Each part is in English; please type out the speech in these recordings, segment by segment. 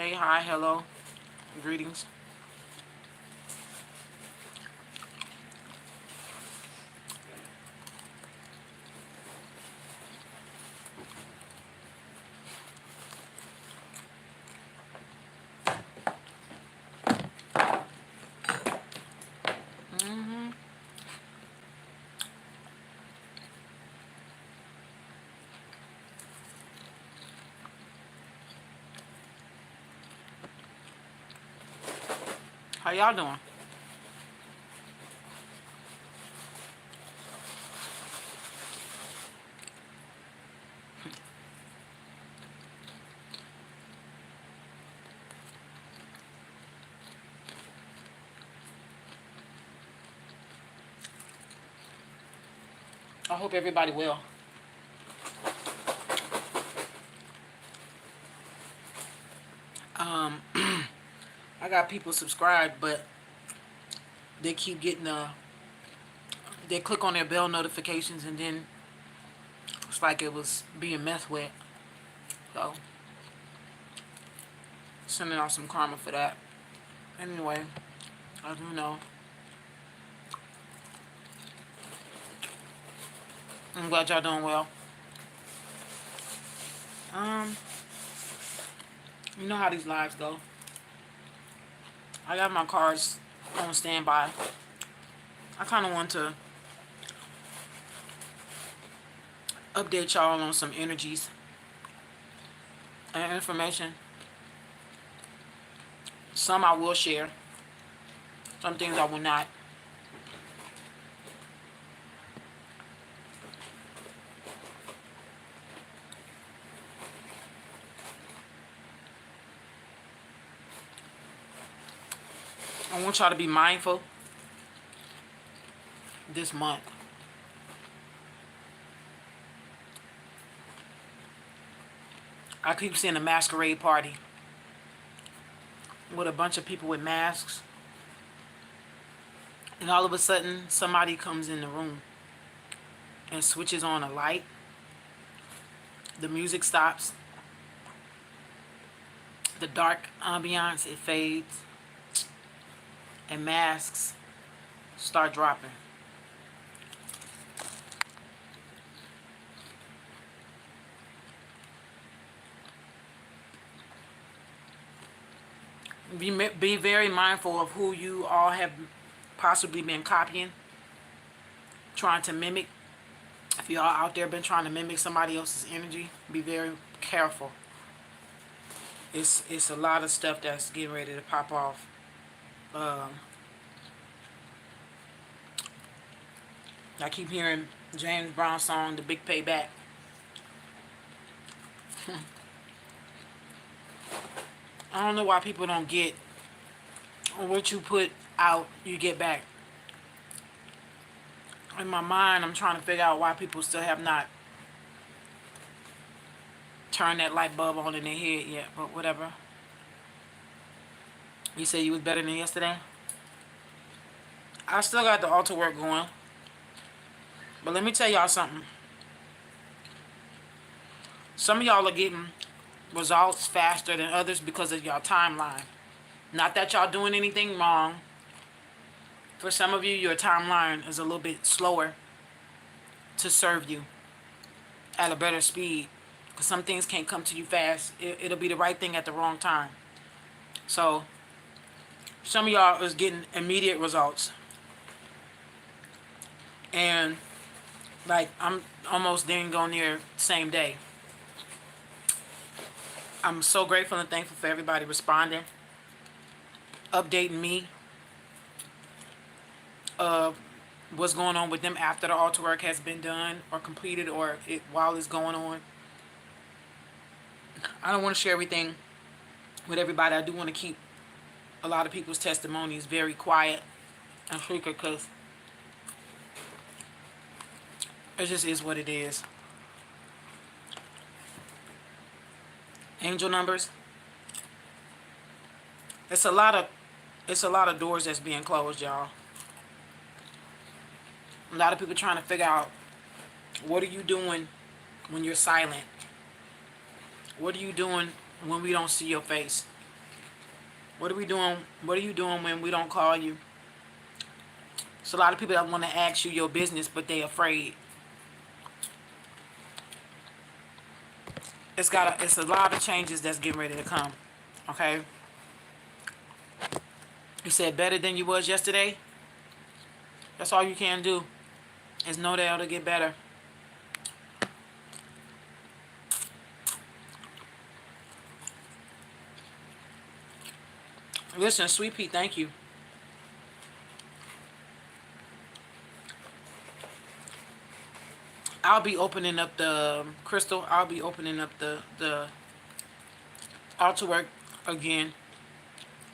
Hey, hi, hello, greetings. Hmm. How y'all doing? I hope everybody well. Um, I got people subscribed, but they keep getting they click on their bell notifications and then it's like it was being messed with. So, sending out some karma for that. Anyway, I do know. I'm glad y'all doing well. Um, you know how these lives go. I got my cards on standby. I kind of want to update y'all on some energies and information. Some I will share. Some things I will not. I want y'all to be mindful this month. I keep seeing a masquerade party with a bunch of people with masks. And all of a sudden, somebody comes in the room and switches on a light. The music stops. The dark ambiance, it fades. And masks start dropping. Be very mindful of who you all have possibly been copying, trying to mimic. If y'all out there been trying to mimic somebody else's energy, be very careful. It's a lot of stuff that's getting ready to pop off. Um, I keep hearing James Brown's song, "The Big Payback." I don't know why people don't get what you put out, you get back. In my mind, I'm trying to figure out why people still have not turned that light bulb on in their head yet, but whatever. You said you was better than yesterday? I still got the altar work going. But let me tell y'all something. Some of y'all are getting results faster than others because of y'all timeline. Not that y'all doing anything wrong. For some of you, your timeline is a little bit slower to serve you at a better speed. Because some things can't come to you fast. It'll be the right thing at the wrong time. So, some of y'all is getting immediate results. And, like, I'm almost there and go near same day. I'm so grateful and thankful for everybody responding, updating me of what's going on with them after the altar work has been done or completed or while it's going on. I don't want to share everything with everybody. I do want to keep a lot of people's testimonies very quiet and secret because it just is what it is. Angel numbers. It's a lot of doors that's being closed, y'all. A lot of people trying to figure out, what are you doing when you're silent? What are you doing when we don't see your face? What are we doing? What are you doing when we don't call you? It's a lot of people that want to ask you your business, but they afraid. It's a lot of changes that's getting ready to come. Okay? You said better than you was yesterday. That's all you can do is know that it'll get better. Listen, Sweet Pea, thank you. I'll be opening up the Crystal. I'll be opening up the altar work again.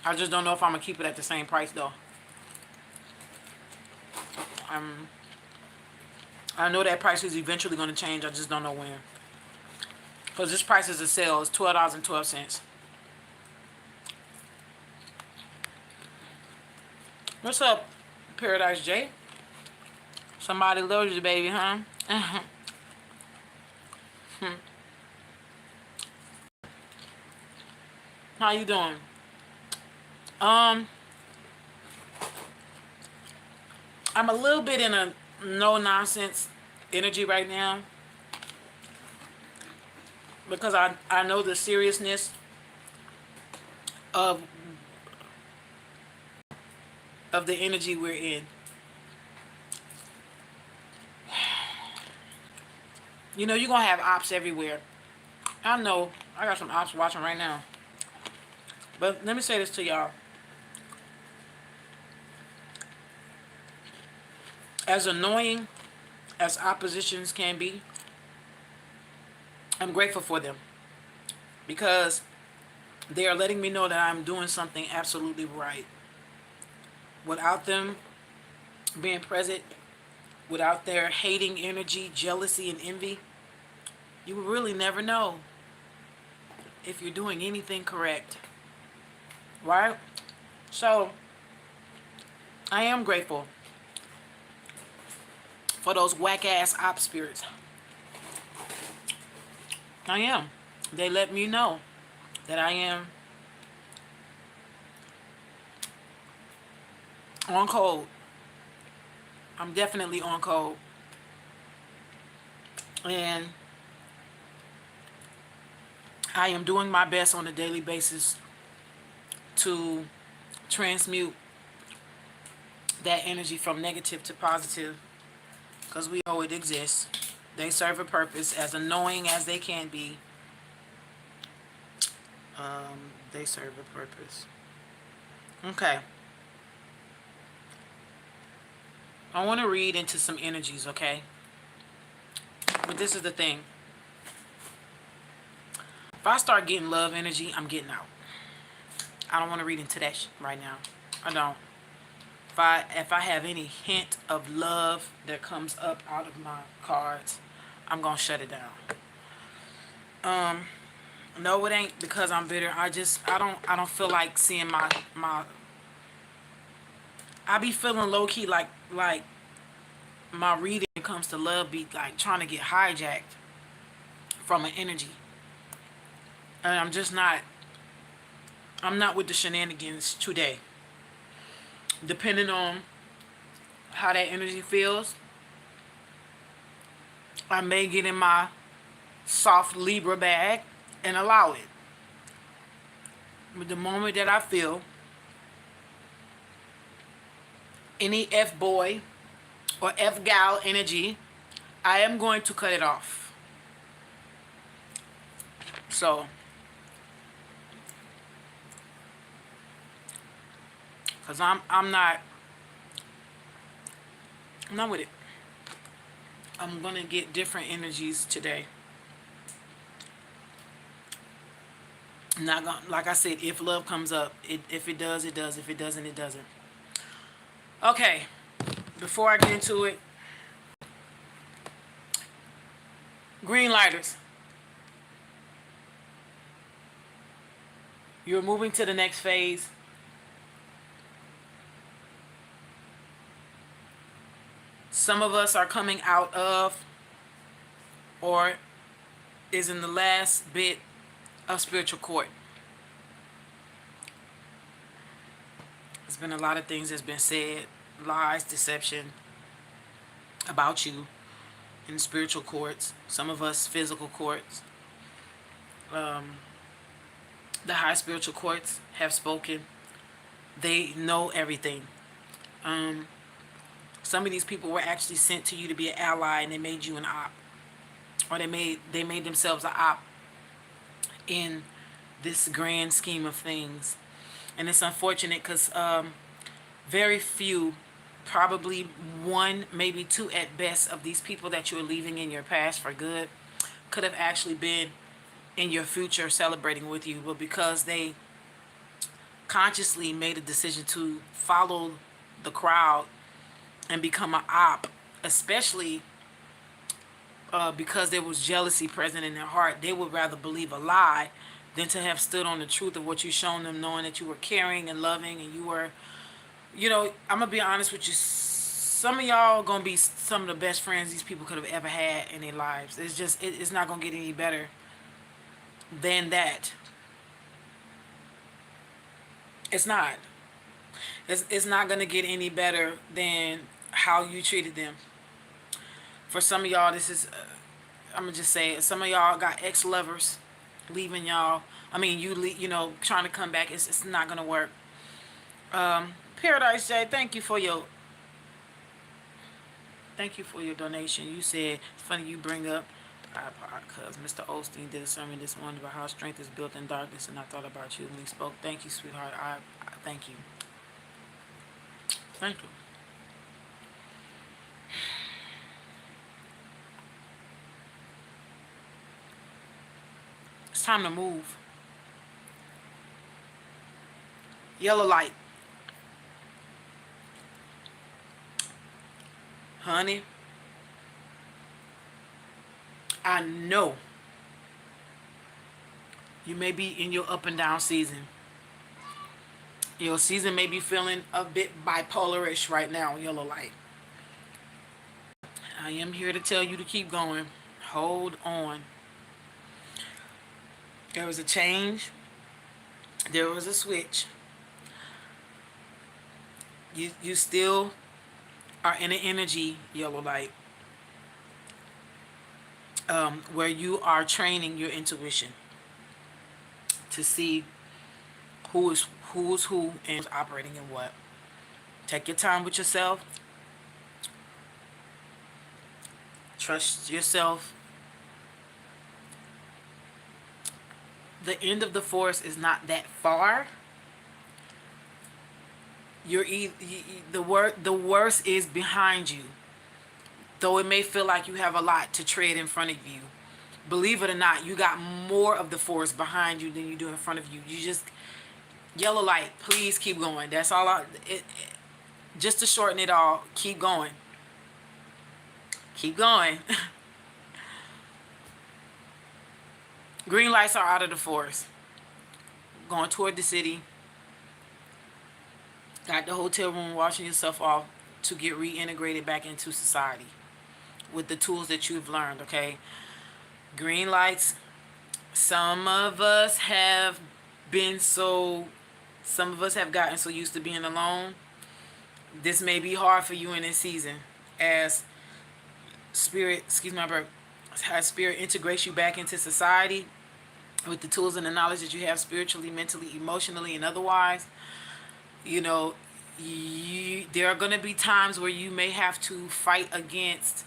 I just don't know if I'm gonna keep it at the same price though. I know that price is eventually gonna change. I just don't know when. Cause this price is a sale. It's $12.12. What's up, Paradise J? Somebody loves you, baby, huh? How you doing? I'm a little bit in a no nonsense energy right now because I know the seriousness of the energy we're in. You know, you're gonna have ops everywhere. I know. I got some ops watching right now. But let me say this to y'all. As annoying as oppositions can be, I'm grateful for them. Because they are letting me know that I'm doing something absolutely right. Without them being present, without their hating energy, jealousy, and envy, you will really never know if you're doing anything correct. Right? So, I am grateful for those whack-ass op spirits. I am. They let me know that I am on code. I'm definitely on code. And I am doing my best on a daily basis to transmute that energy from negative to positive, because we know it exists. They serve a purpose. As annoying as they can be, they serve a purpose. Okay. I want to read into some energies, okay? But this is the thing. If I start getting love energy, I'm getting out. I don't want to read into that right now. I don't. If I have any hint of love that comes up out of my cards, I'm gonna shut it down. No, it ain't because I'm bitter. I don't feel like seeing my I be feeling low key like my reading when it comes to love be like trying to get hijacked from an energy. And I'm not with the shenanigans today. Depending on how that energy feels, I may get in my soft Libra bag and allow it. But the moment that I feel any F-boy or F-gal energy, I am going to cut it off. So, because I'm not with it. I'm going to get different energies today. Not gonna, like I said, if love comes up, if it does, it does. If it doesn't, it doesn't. Okay, before I get into it, green lighters, you're moving to the next phase. Some of us are coming out of or is in the last bit of spiritual court. There's been a lot of things that's been said, lies, deception about you in spiritual courts. Some of us physical courts. The high spiritual courts have spoken. They know everything. Um, some of these people were actually sent to you to be an ally, and they made you an op, or they made themselves an op in this grand scheme of things. And it's unfortunate because very few, probably one, maybe two at best, of these people that you're leaving in your past for good could have actually been in your future celebrating with you. But because they consciously made a decision to follow the crowd and become an op, especially because there was jealousy present in their heart, they would rather believe a lie than to have stood on the truth of what you've shown them, knowing that you were caring and loving, and you were, I'm gonna be honest with you. Some of y'all gonna be some of the best friends these people could have ever had in their lives. It's just, it's not gonna get any better than that. It's not. It's not gonna get any better than how you treated them. For some of y'all, this is, I'm gonna just say it. Some of y'all got ex-lovers leaving y'all. I mean, trying to come back. It's not gonna work. Paradise J, thank you for your donation. You said it's funny you bring up because Mr. Osteen did a sermon this morning about how strength is built in darkness, and I thought about you when he spoke. Thank you, sweetheart. I thank you. Thank you. It's time to move. Yellow light. Honey, I know you may be in your up and down season. Your season may be feeling a bit bipolarish right now, yellow light. I am here to tell you to keep going. Hold on. There was a change. There was a switch. You still are in an energy, yellow light, where you are training your intuition to see who is who and who's operating in what. Take your time with yourself. Trust yourself. The end of the forest is not that far. The worst is behind you. Though it may feel like you have a lot to tread in front of you, believe it or not, you got more of the forest behind you than you do in front of you. You just, yellow light, please keep going. That's all just to shorten it all, keep going. Keep going. Green lights are out of the forest. Going toward the city. Got the hotel room, washing yourself off to get reintegrated back into society with the tools that you've learned, okay? Green lights. Some of us have gotten so used to being alone. This may be hard for you in this season as spirit, as spirit integrates you back into society with the tools and the knowledge that you have spiritually, mentally, emotionally, and otherwise. There are going to be times where you may have to fight against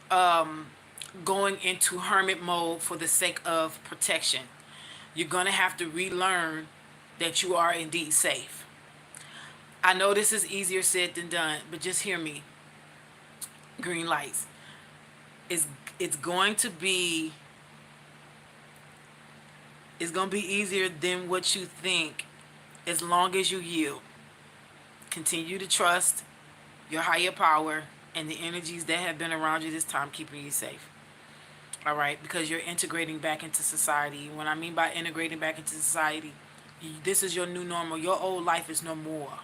going into hermit mode for the sake of protection. You're going to have to relearn that you are indeed safe. I know this is easier said than done, but just hear me. Green lights. It's going to be easier than what you think, as long as you yield. Continue to trust your higher power and the energies that have been around you this time, keeping you safe. All right? Because you're integrating back into society. When I mean by integrating back into society, this is your new normal. Your old life is no more.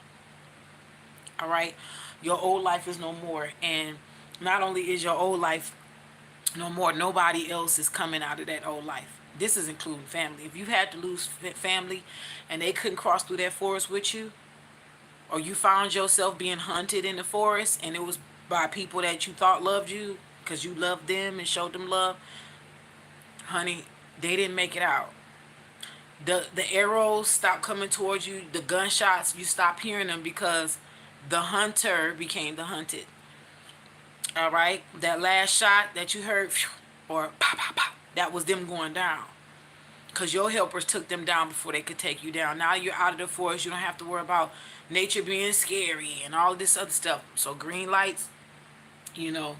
All right? Your old life is no more. And not only is your old life no more, nobody else is coming out of that old life. This is including family. If you've had to lose family and they couldn't cross through that forest with you, or you found yourself being hunted in the forest and it was by people that you thought loved you because you loved them and showed them love, honey, they didn't make it out. The arrows stopped coming towards you. The gunshots, you stopped hearing them because the hunter became the hunted. All right, that last shot that you heard, phew, or pop, pop, pop, that was them going down. Because your helpers took them down before they could take you down. Now you're out of the forest. You don't have to worry about nature being scary and all this other stuff. So green lights, you know,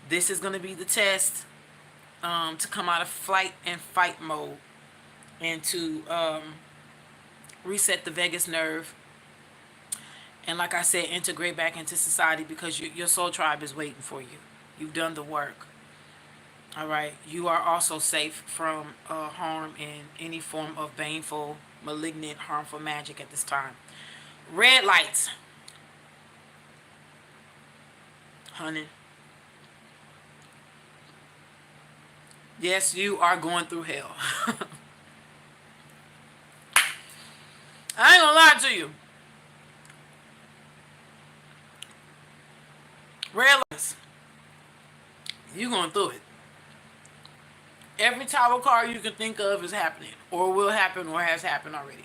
this is going to be the test to come out of flight and fight mode and to reset the vagus nerve. And like I said, integrate back into society because your soul tribe is waiting for you. You've done the work. All right. You are also safe from harm in any form of baneful, malignant, harmful magic at this time. Red lights. Honey. Yes, you are going through hell. I ain't gonna lie to you. Red lights. You going through it. Every tarot card you can think of is happening, or will happen, or has happened already.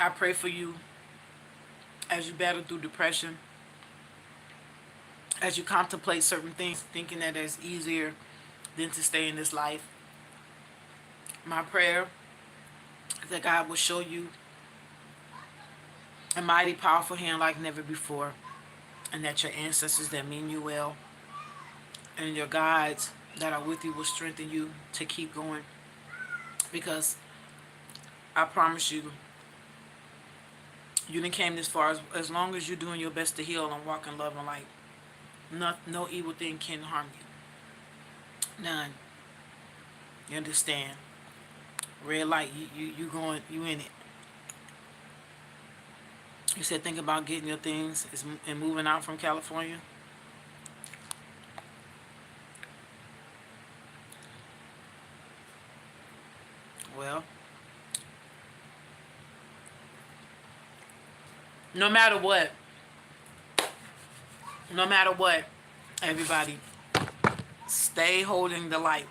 I pray for you as you battle through depression, as you contemplate certain things, thinking that it's easier than to stay in this life. My prayer is that God will show you a mighty, powerful hand like never before, and that your ancestors that mean you well and your guides that are with you will strengthen you to keep going. Because I promise you, you done came this far. As long as you're doing your best to heal and walk in love and light, no evil thing can harm you. None. You understand? Red light, you in it. You said think about getting your things and moving out from California. Well, no matter what, everybody, stay holding the light.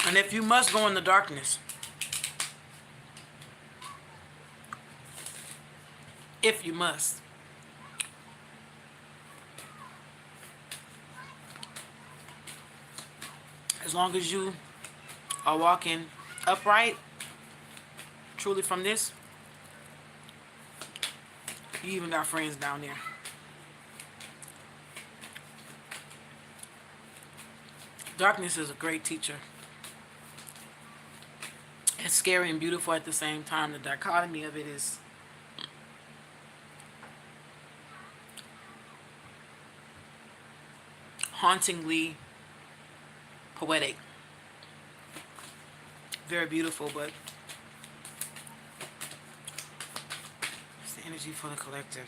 And if you must go in the darkness, if you must, as long as you are walking upright, truly from this, you even got friends down there. Darkness is a great teacher. It's scary and beautiful at the same time. The dichotomy of it is hauntingly poetic. Very beautiful, but it's the energy for the collective.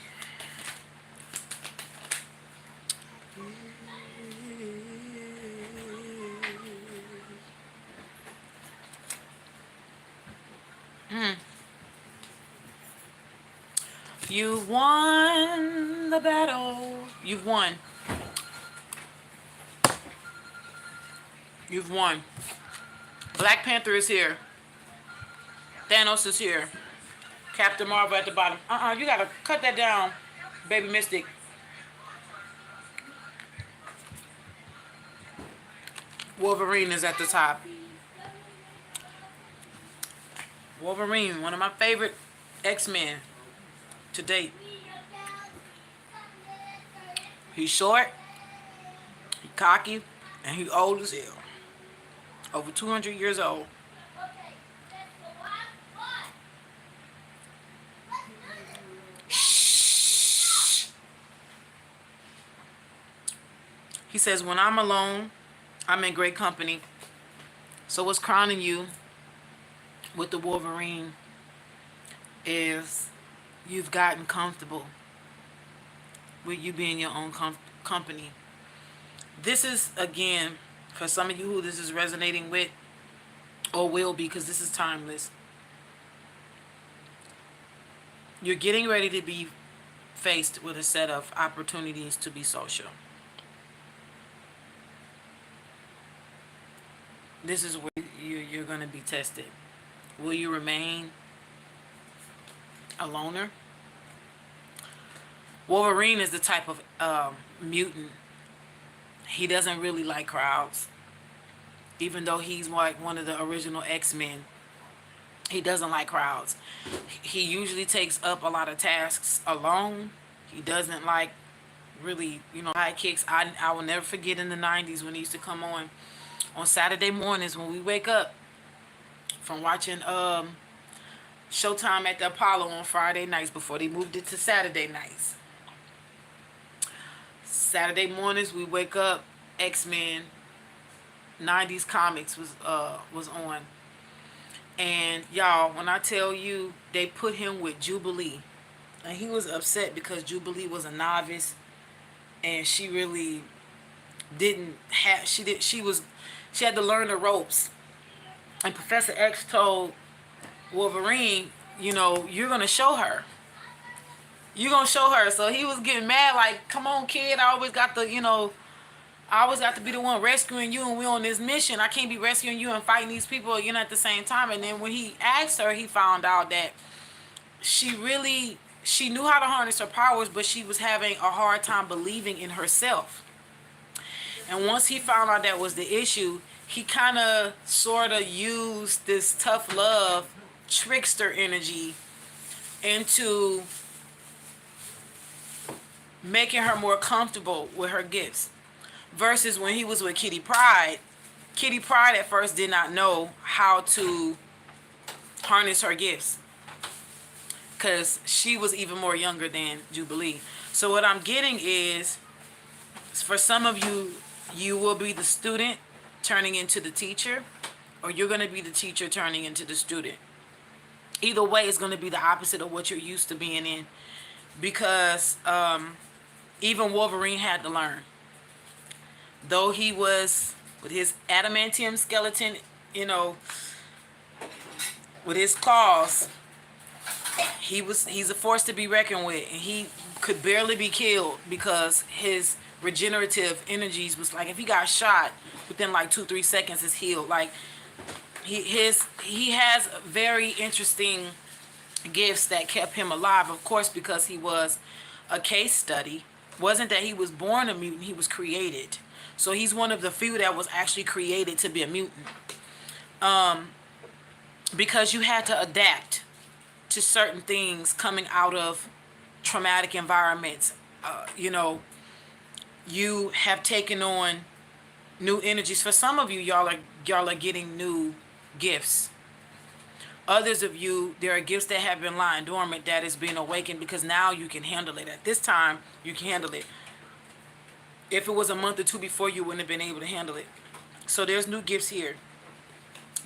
You've won the battle. You've won. You've won. Black Panther is here. Thanos is here. Captain Marvel at the bottom. You gotta cut that down, baby Mystic. Wolverine is at the top. Wolverine, one of my favorite X-Men to date. He's short, he's cocky, and he's old as hell. Over 200 years old. Shh. He says, when I'm alone, I'm in great company. So what's crowning you with the Wolverine is you've gotten comfortable with you being your own company. This is, again, for some of you who this is resonating with, or will be, because this is timeless. You're getting ready to be faced with a set of opportunities to be social. This is where you're going to be tested. Will you remain a loner? Wolverine is the type of mutant. He doesn't really like crowds. Even though he's like one of the original X-Men, he doesn't like crowds. He usually takes up a lot of tasks alone. He doesn't like really, sidekicks. I will never forget in the 90s when he used to come on Saturday mornings when we wake up from watching Showtime at the Apollo on Friday nights before they moved it to Saturday nights. Saturday mornings we wake up, X-Men, 90s comics was on. And y'all, when I tell you they put him with Jubilee, and he was upset because Jubilee was a novice and she really didn't have she had to learn the ropes. And Professor X told Wolverine, you're gonna show her. You're gonna show her. So he was getting mad, like, come on, kid, I always got to be the one rescuing you, and we on this mission. I can't be rescuing you and fighting these people, at the same time. And then when he asked her, he found out that she knew how to harness her powers, but she was having a hard time believing in herself. And once he found out that was the issue, he kind of sort of used this tough love trickster energy into making her more comfortable with her gifts. Versus when he was with Kitty Pryde at first did not know how to harness her gifts, because she was even more younger than Jubilee. So what I'm getting is, for some of you, you will be the student turning into the teacher, or you're going to be the teacher turning into the student. Either way, it's going to be the opposite of what you're used to being in, because even Wolverine had to learn. Though he was with his adamantium skeleton, with his claws, he's a force to be reckoned with, and he could barely be killed because his regenerative energies was like, if he got shot within like 2-3 seconds, it's healed. Like he has very interesting gifts that kept him alive, of course, because he was a case study. Wasn't that he was born a mutant, he was created. So he's one of the few that was actually created to be a mutant. Because you had to adapt to certain things coming out of traumatic environments. You have taken on new energies. For some of you, y'all are getting new gifts. Others of you, there are gifts that have been lying dormant that is being awakened, because now you can handle it. At this time, you can handle it. If it was a month or two before, you wouldn't have been able to handle it. So there's new gifts here.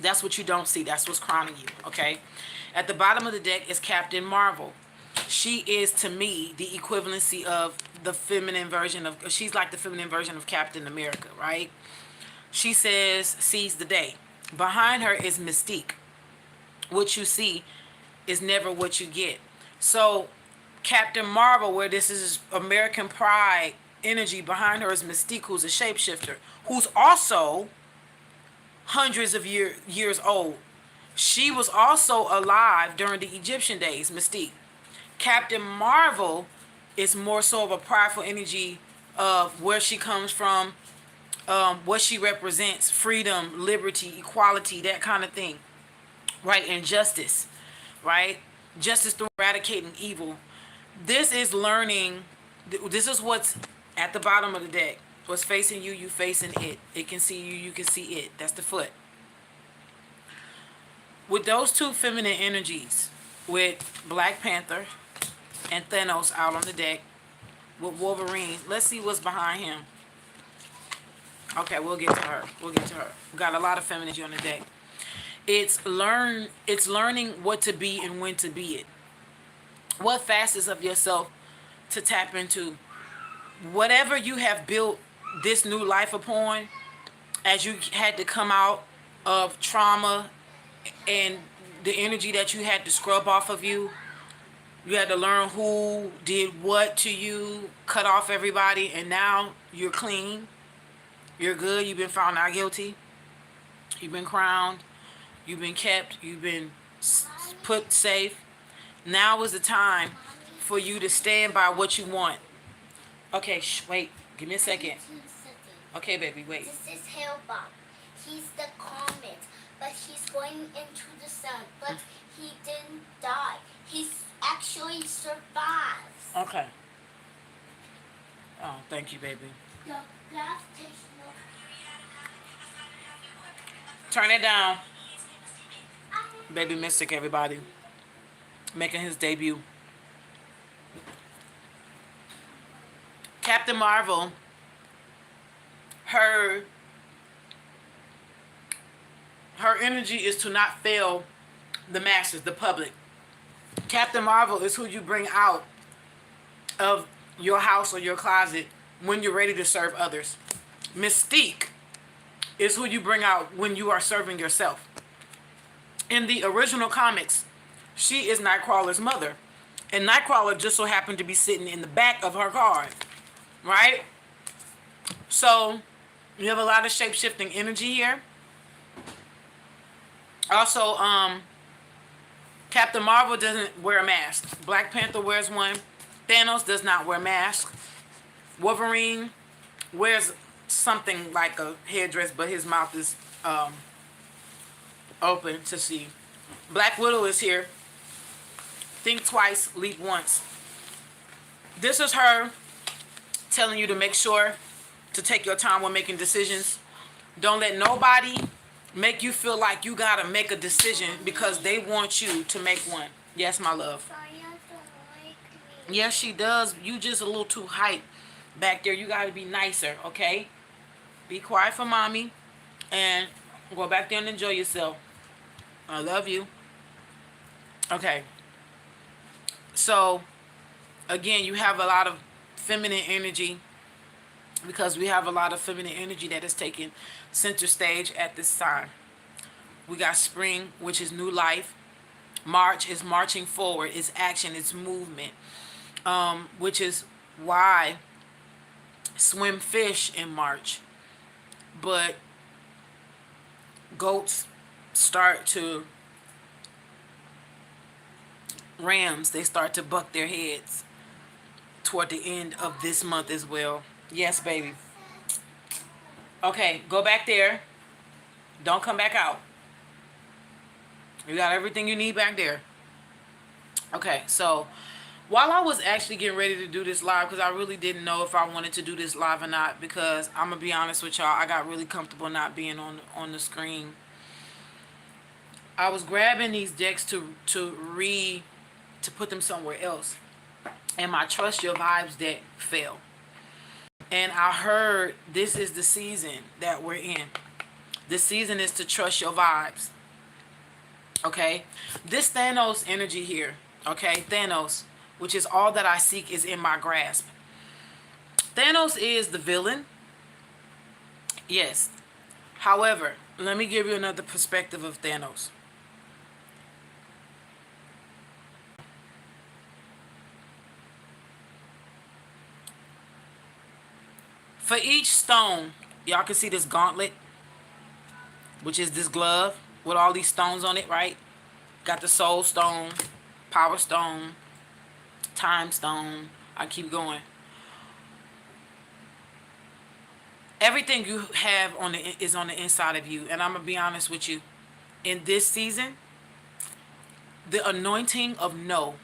That's what you don't see. That's what's crowning you, okay? At the bottom of the deck is Captain Marvel. She is, to me, the equivalency of the feminine version of... She's like the feminine version of Captain America, right? She says, seize the day. Behind her is Mystique. What you see is never what you get. So Captain Marvel, where this is American pride energy, behind her is Mystique, who's a shapeshifter, who's also hundreds of years old. She was also alive during the Egyptian days, Mystique. Captain Marvel is more so of a prideful energy of where she comes from, what she represents, freedom, liberty, equality, that kind of thing, right? And justice, right? Justice through eradicating evil. This is learning. This is what's at the bottom of the deck. What's facing you, you facing it. It can see you, you can see it. That's the foot. With those two feminine energies, with Black Panther and Thanos out on the deck, with Wolverine, let's see what's behind him. Okay, we'll get to her. We got a lot of femininity on the deck. It's learning what to be and when to be it. What facets of yourself to tap into. Whatever you have built this new life upon, as you had to come out of trauma and the energy that you had to scrub off of you. You had to learn who did what to you, cut off everybody, and now you're clean. You're good. You've been found not guilty. You've been crowned. You've been kept. You've been put safe. Now is the time for you to stand by what you want. Okay, wait. Give me a second. Okay, baby, wait. This is Hellbomb. He's the comet, but he's going into the sun. But he didn't die. He's actually survives. Okay. Oh, thank you, baby. The last takes no. Turn it down. Baby Mystic, everybody. Making his debut. Captain Marvel, her energy is to not fail the masses, the public. Captain Marvel is who you bring out of your house or your closet when you're ready to serve others. Mystique is who you bring out when you are serving yourself. In the original comics, she is Nightcrawler's mother. And Nightcrawler just so happened to be sitting in the back of her car. Right? So, you have a lot of shape-shifting energy here. Also, Captain Marvel doesn't wear a mask. Black Panther wears one. Thanos does not wear a mask. Wolverine wears something like a headdress, but his mouth is open to see. Black Widow is here. Think twice, leap once. This is her telling you to make sure to take your time when making decisions. Don't let nobody make you feel like you gotta make a decision because they want you to make one. Yes, my love. Yes, she does. You just a little too hype back there. You gotta be nicer, okay? Be quiet for mommy and go back there and enjoy yourself. I love you. Okay. So, again, you have a lot of feminine energy because we have a lot of feminine energy that is taking center stage at this time. We got spring, which is new life. March is marching forward. It's action. It's movement. Which is why swim fish in March. But goats start to, rams, they start to buck their heads toward the end of this month as well. Yes, baby. Okay, go back there. Don't come back out. You got everything you need back there. Okay, so while I was actually getting ready to do this live, because I really didn't know if I wanted to do this live or not, because I'm going to be honest with y'all, I got really comfortable not being on the screen. I was grabbing these decks to put them somewhere else. And my Trust Your Vibes deck fell. And I heard this is the season that we're in. This season is to trust your vibes. Okay? This Thanos energy here. Okay? Thanos, which is all that I seek is in my grasp. Thanos is the villain. Yes. However, let me give you another perspective of Thanos. For each stone, y'all can see this gauntlet, which is this glove with all these stones on it, right? Got the soul stone, power stone, time stone. I keep going. Everything you have is on the inside of you. And I'm going to be honest with you. In this season, the anointing of no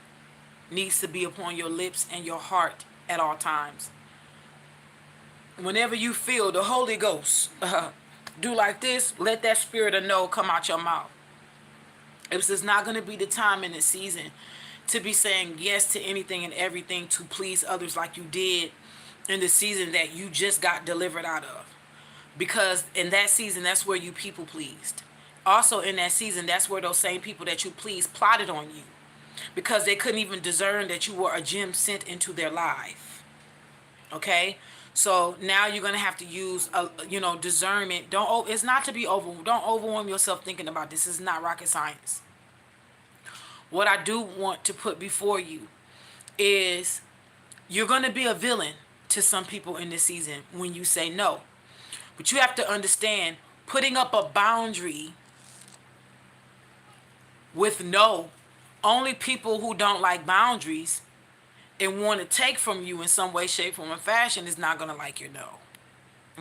needs to be upon your lips and your heart at all times. Whenever you feel the Holy Ghost do like this, let that spirit of no come out your mouth. This is not going to be the time in the season to be saying yes to anything and everything to please others like you did in the season that you just got delivered out of. Because in that season, that's where you people pleased. Also in that season, that's where those same people that you pleased plotted on you. Because they couldn't even discern that you were a gem sent into their life. Okay? So now you're gonna have to use discernment. It's not to be don't overwhelm yourself thinking about this. This is not rocket science. What I do want to put before you is you're gonna be a villain to some people in this season when you say no. But you have to understand, putting up a boundary with no, only people who don't like boundaries and want to take from you in some way, shape, form, or fashion is not going to like your no.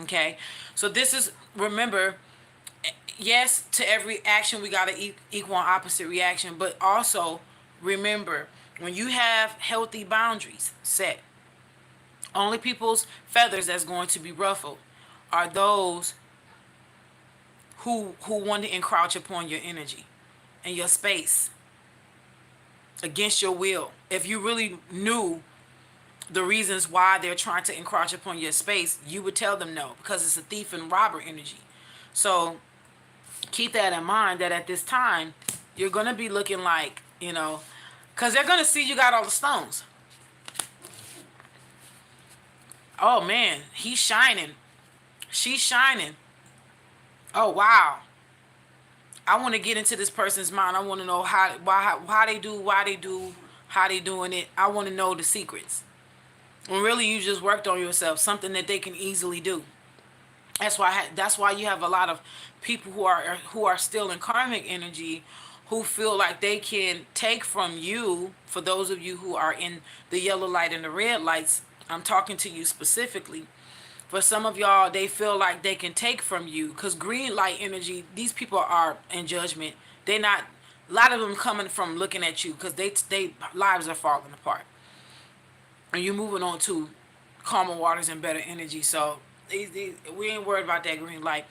Okay? So this is, remember, yes, to every action we got to equal and opposite reaction, but also remember, when you have healthy boundaries set, only people's feathers that's going to be ruffled are those who want to encroach upon your energy and your space against your will. If you really knew the reasons why they're trying to encroach upon your space, you would tell them no, because it's a thief and robber energy. So keep that in mind, that at this time you're going to be looking like, because they're going to see you got all the stones. Oh man, he's shining. She's shining. Oh wow. I want to get into this person's mind. I want to know how they do, why they do, how they doing it. I want to know the secrets. When really you just worked on yourself, something that they can easily do. That's why you have a lot of people who are still in karmic energy, who feel like they can take from you. For those of you who are in the yellow light and the red lights, I'm talking to you specifically. For some of y'all, they feel like they can take from you, because green light energy, these people are in judgment. They're not, a lot of them coming from looking at you because they lives are falling apart. And you're moving on to calmer waters and better energy. So we ain't worried about that green light.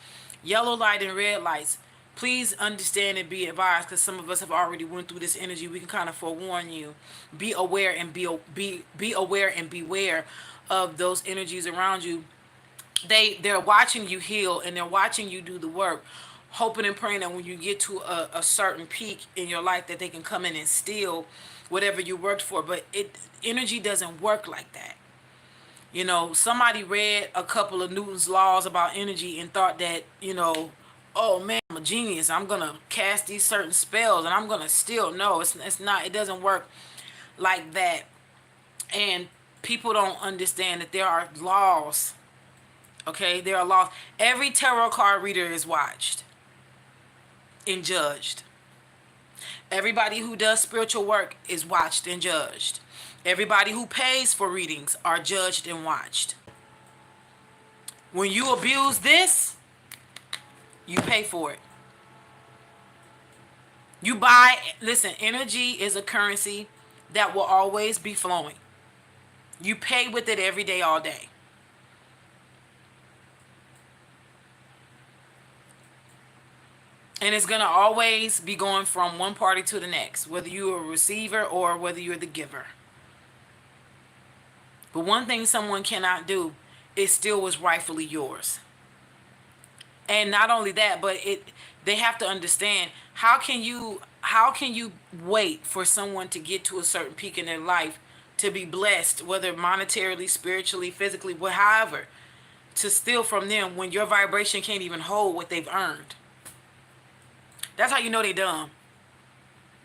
Yellow light and red lights, please understand and be advised, because some of us have already went through this energy. We can kind of forewarn you. Be aware and be aware and beware of those energies around you. They're watching you heal, and they're watching you do the work, hoping and praying that when you get to a certain peak in your life, that they can come in and steal whatever you worked for. But energy doesn't work like that. Somebody read a couple of Newton's laws about energy and thought that, oh man, I'm a genius, I'm gonna cast these certain spells and I'm gonna steal. No, it's not. It doesn't work like that. And people don't understand that there are laws. Okay, there are laws. Every tarot card reader is watched and judged. Everybody who does spiritual work is watched and judged. Everybody who pays for readings are judged and watched. When you abuse this, you pay for it. Listen, energy is a currency that will always be flowing. You pay with it every day, all day. And it's going to always be going from one party to the next, whether you're a receiver or whether you're the giver. But one thing someone cannot do is steal what's rightfully yours. And not only that, but they have to understand, how can you wait for someone to get to a certain peak in their life to be blessed, whether monetarily, spiritually, physically, however, to steal from them when your vibration can't even hold what they've earned? That's how you know they dumb.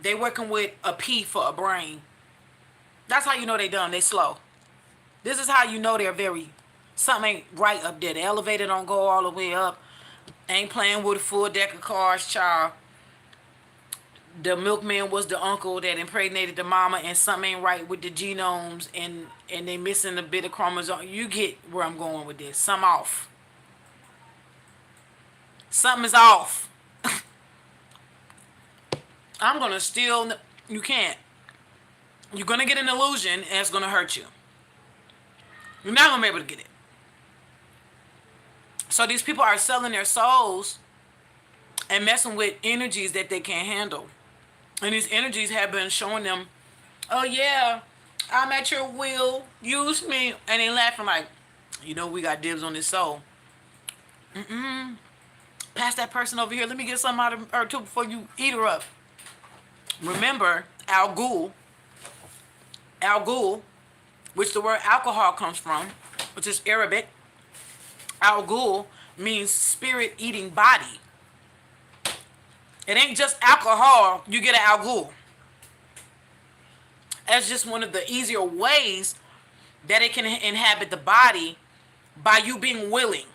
They working with a P for a brain. That's how you know they dumb. They slow. This is how you know they're something ain't right up there. The elevator don't go all the way up. Ain't playing with a full deck of cards, child. The milkman was the uncle that impregnated the mama, and something ain't right with the genomes, and they missing a bit of chromosome. You get where I'm going with this. Something off. Something is off. I'm going to steal. You can't. You're going to get an illusion, and it's going to hurt you. You're not going to be able to get it. So these people are selling their souls and messing with energies that they can't handle. And these energies have been showing them, oh yeah, I'm at your will, use me. And they laughing like, we got dibs on this soul. Pass that person over here. Let me get something out of her too before you eat her up. Remember, Al Ghul, which the word alcohol comes from, which is Arabic. Al-Ghul means spirit eating body. It ain't just alcohol, you get an Al-Ghul. That's just one of the easier ways that it can inhabit the body, by you being willing.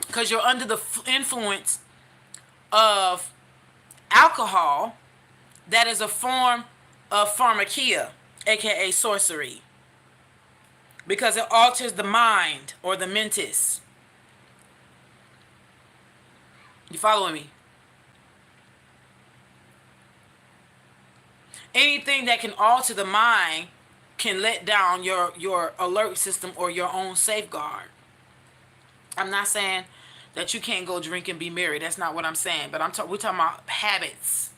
Because you're under the influence of alcohol, that is a form of pharmakia, aka sorcery. Because it alters the mind, or the mentis. You following me? Anything that can alter the mind can let down your alert system or your own safeguard. I'm not saying that you can't go drink and be merry. That's not what I'm saying. But we're talking about habits,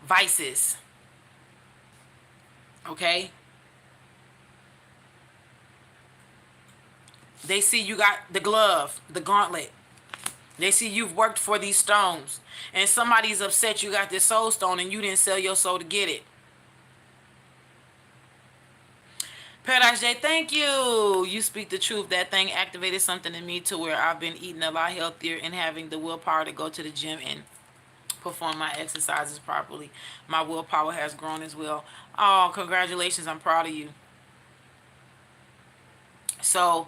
vices. Okay? They see you got the glove, the gauntlet. They see you've worked for these stones. And somebody's upset you got this soul stone and you didn't sell your soul to get it. Paradise J, thank you. You speak the truth. That thing activated something in me to where I've been eating a lot healthier and having the willpower to go to the gym and perform my exercises properly. My willpower has grown as well. Oh, congratulations. I'm proud of you. So,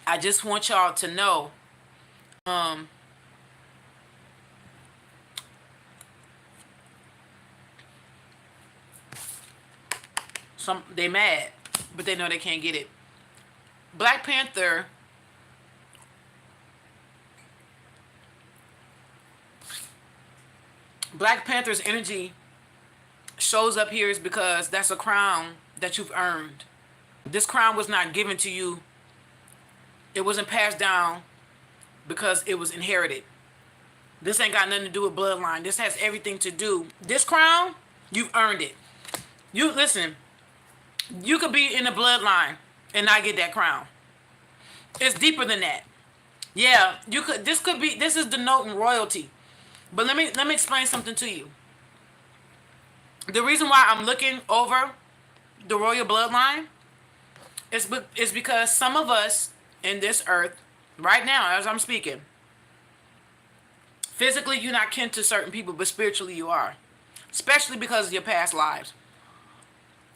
I just want y'all to know, they mad, but they know they can't get it. Black Panther's energy shows up here is because that's a crown that you've earned. This crown was not given to you. It wasn't passed down because it was inherited. This ain't got nothing to do with bloodline. This has everything to do. This crown, you've earned it. You listen. You could be in the bloodline and not get that crown. It's deeper than that. Yeah, you could. This is denoting royalty. But let me explain something to you. The reason why I'm looking over the royal bloodline is because some of us in this earth right now, as I'm speaking, physically you're not kin to certain people, but spiritually you are, especially because of your past lives.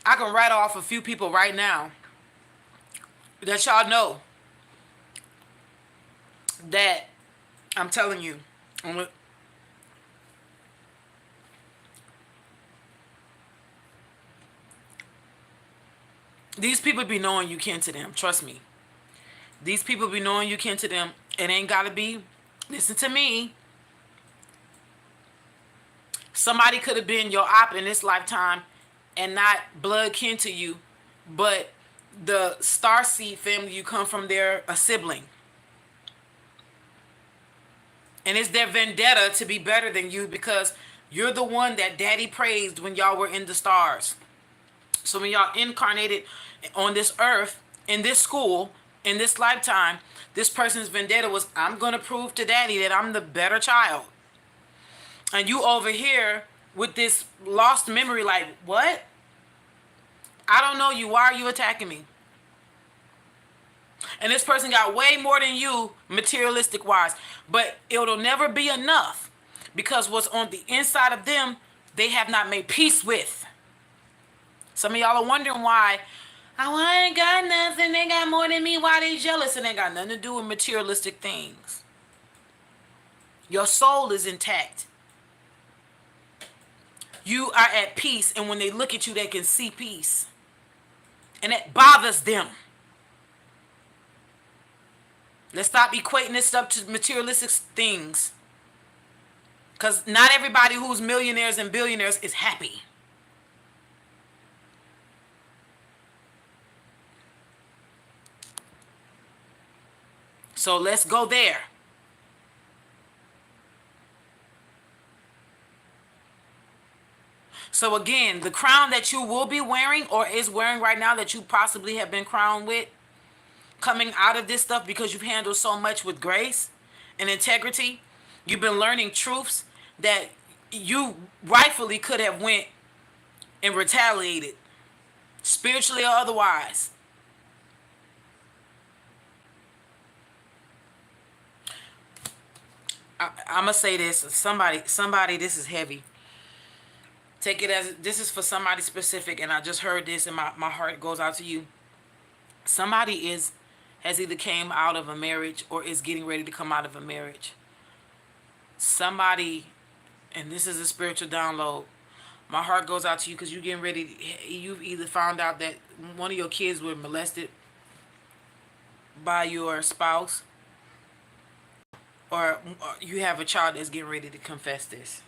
I can rattle off a few people right now that y'all know that I'm telling you. These people be knowing you kin to them. Trust me. These people be knowing you kin to them. It ain't gotta be. Listen to me. Somebody could have been your op in this lifetime and not blood kin to you, but the starseed family you come from, they're a sibling. And it's their vendetta to be better than you because you're the one that daddy praised when y'all were in the stars. So when y'all incarnated on this earth, in this school, in this lifetime, this person's vendetta was, I'm going to prove to daddy that I'm the better child. And you over here with this lost memory like, what? I don't know you. Why are you attacking me? And this person got way more than you materialistic wise. But it'll never be enough because what's on the inside of them, they have not made peace with. Some of y'all are wondering why, oh, I ain't got nothing. They got more than me. Why they jealous? And they got nothing to do with materialistic things. Your soul is intact. You are at peace. And when they look at you, they can see peace. And it bothers them. Let's stop equating this stuff to materialistic things. Because not everybody who's millionaires and billionaires is happy. So let's go there. So again, the crown that you will be wearing or is wearing right now that you possibly have been crowned with, coming out of this stuff because you've handled so much with grace and integrity, you've been learning truths that you rightfully could have went and retaliated, spiritually or otherwise. I'm gonna say this. Somebody. This is heavy. Take it as this is for somebody specific, and I just heard this, and my heart goes out to you. Somebody has either came out of a marriage or is getting ready to come out of a marriage. Somebody, and this is a spiritual download. My heart goes out to you because you're getting ready. You've either found out that one of your kids were molested by your spouse, or you have a child that's getting ready to confess this.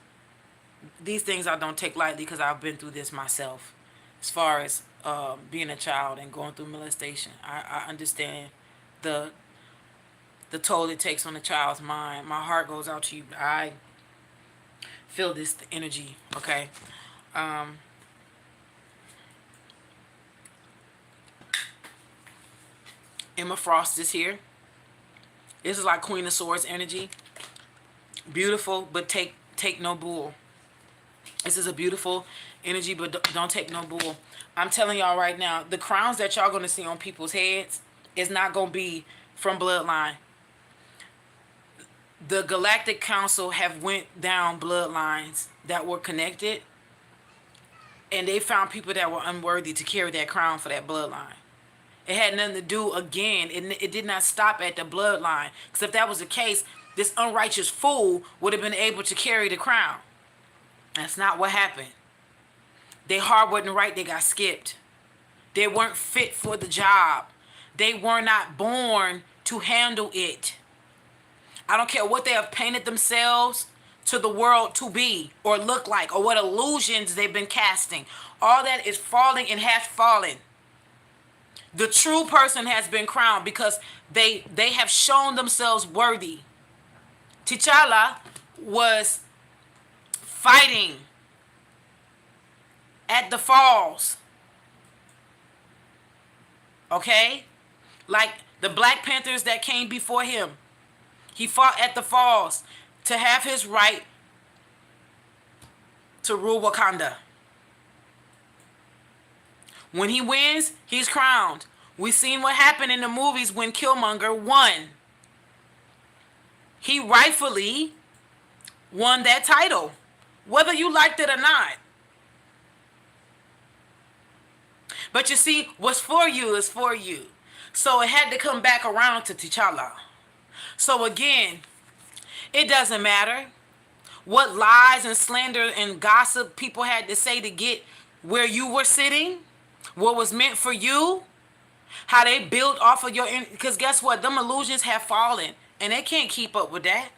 These things I don't take lightly because I've been through this myself. As far as being a child and going through molestation, I understand the toll it takes on a child's mind. My heart goes out to you. I feel this energy. Okay. Emma Frost is here. This is like Queen of Swords energy. Beautiful, but take no bull. This is a beautiful energy, but don't take no bull. I'm telling y'all right now, the crowns that y'all gonna see on people's heads is not gonna be from bloodline. The Galactic Council have went down bloodlines that were connected, and they found people that were unworthy to carry that crown for that bloodline. It had nothing to do, again, it did not stop at the bloodline. Because if that was the case, this unrighteous fool would have been able to carry the crown. That's not what happened. Their heart wasn't right, they got skipped. They weren't fit for the job. They were not born to handle it. I don't care what they have painted themselves to the world to be or look like, or what illusions they've been casting. All that is falling and has fallen. The true person has been crowned because they have shown themselves worthy. T'Challa was fighting at the falls. Okay? Like the Black Panthers that came before him. He fought at the falls to have his right to rule Wakanda. When he wins, he's crowned. We've seen what happened in the movies when Killmonger won. He rightfully won that title, whether you liked it or not. But you see, what's for you is for you. So it had to come back around to T'Challa. So again, it doesn't matter what lies and slander and gossip people had to say to get where you were sitting, what was meant for you, how they built off of your, because guess what? Them illusions have fallen and they can't keep up with that.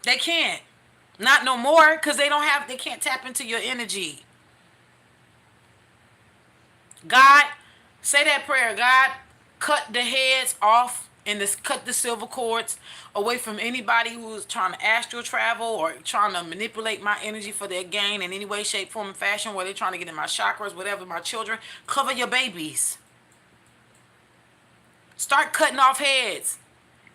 They can't. Not no more, because they can't tap into your energy. God, say that prayer. God, cut the heads off and cut the silver cords away from anybody who's trying to astral travel or trying to manipulate my energy for their gain in any way, shape, form, and fashion, where they're trying to get in my chakras, whatever, my children. Cover your babies. Start cutting off heads.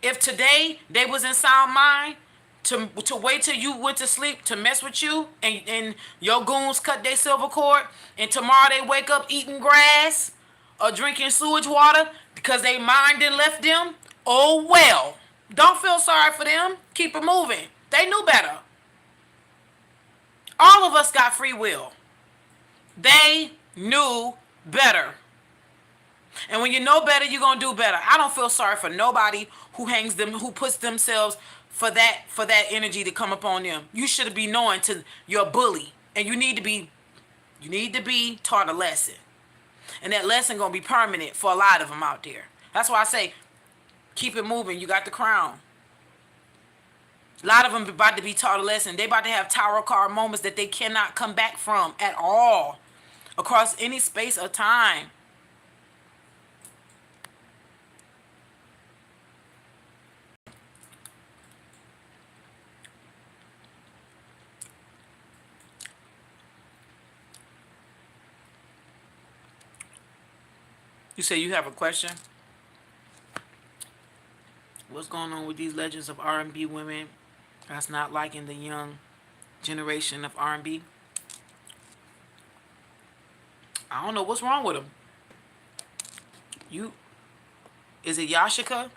If today they was in sound mind to wait till you went to sleep to mess with you, and your goons cut their silver cord, and tomorrow they wake up eating grass or drinking sewage water because they mind didn't left them, oh well. Don't feel sorry for them. Keep it moving. They knew better. All of us got free will. They knew better. And when you know better, you're going to do better. I don't feel sorry for nobody who puts themselves for that energy to come upon them. You should be knowing to your bully. And you need to be taught a lesson. And that lesson going to be permanent for a lot of them out there. That's why I say, keep it moving. You got the crown. A lot of them about to be taught a lesson. They about to have tarot card moments that they cannot come back from at all. Across any space of time. You say you have a question? What's going on with these legends of R&B women that's not liking the young generation of R&B? I don't know what's wrong with them. Is it Yashika?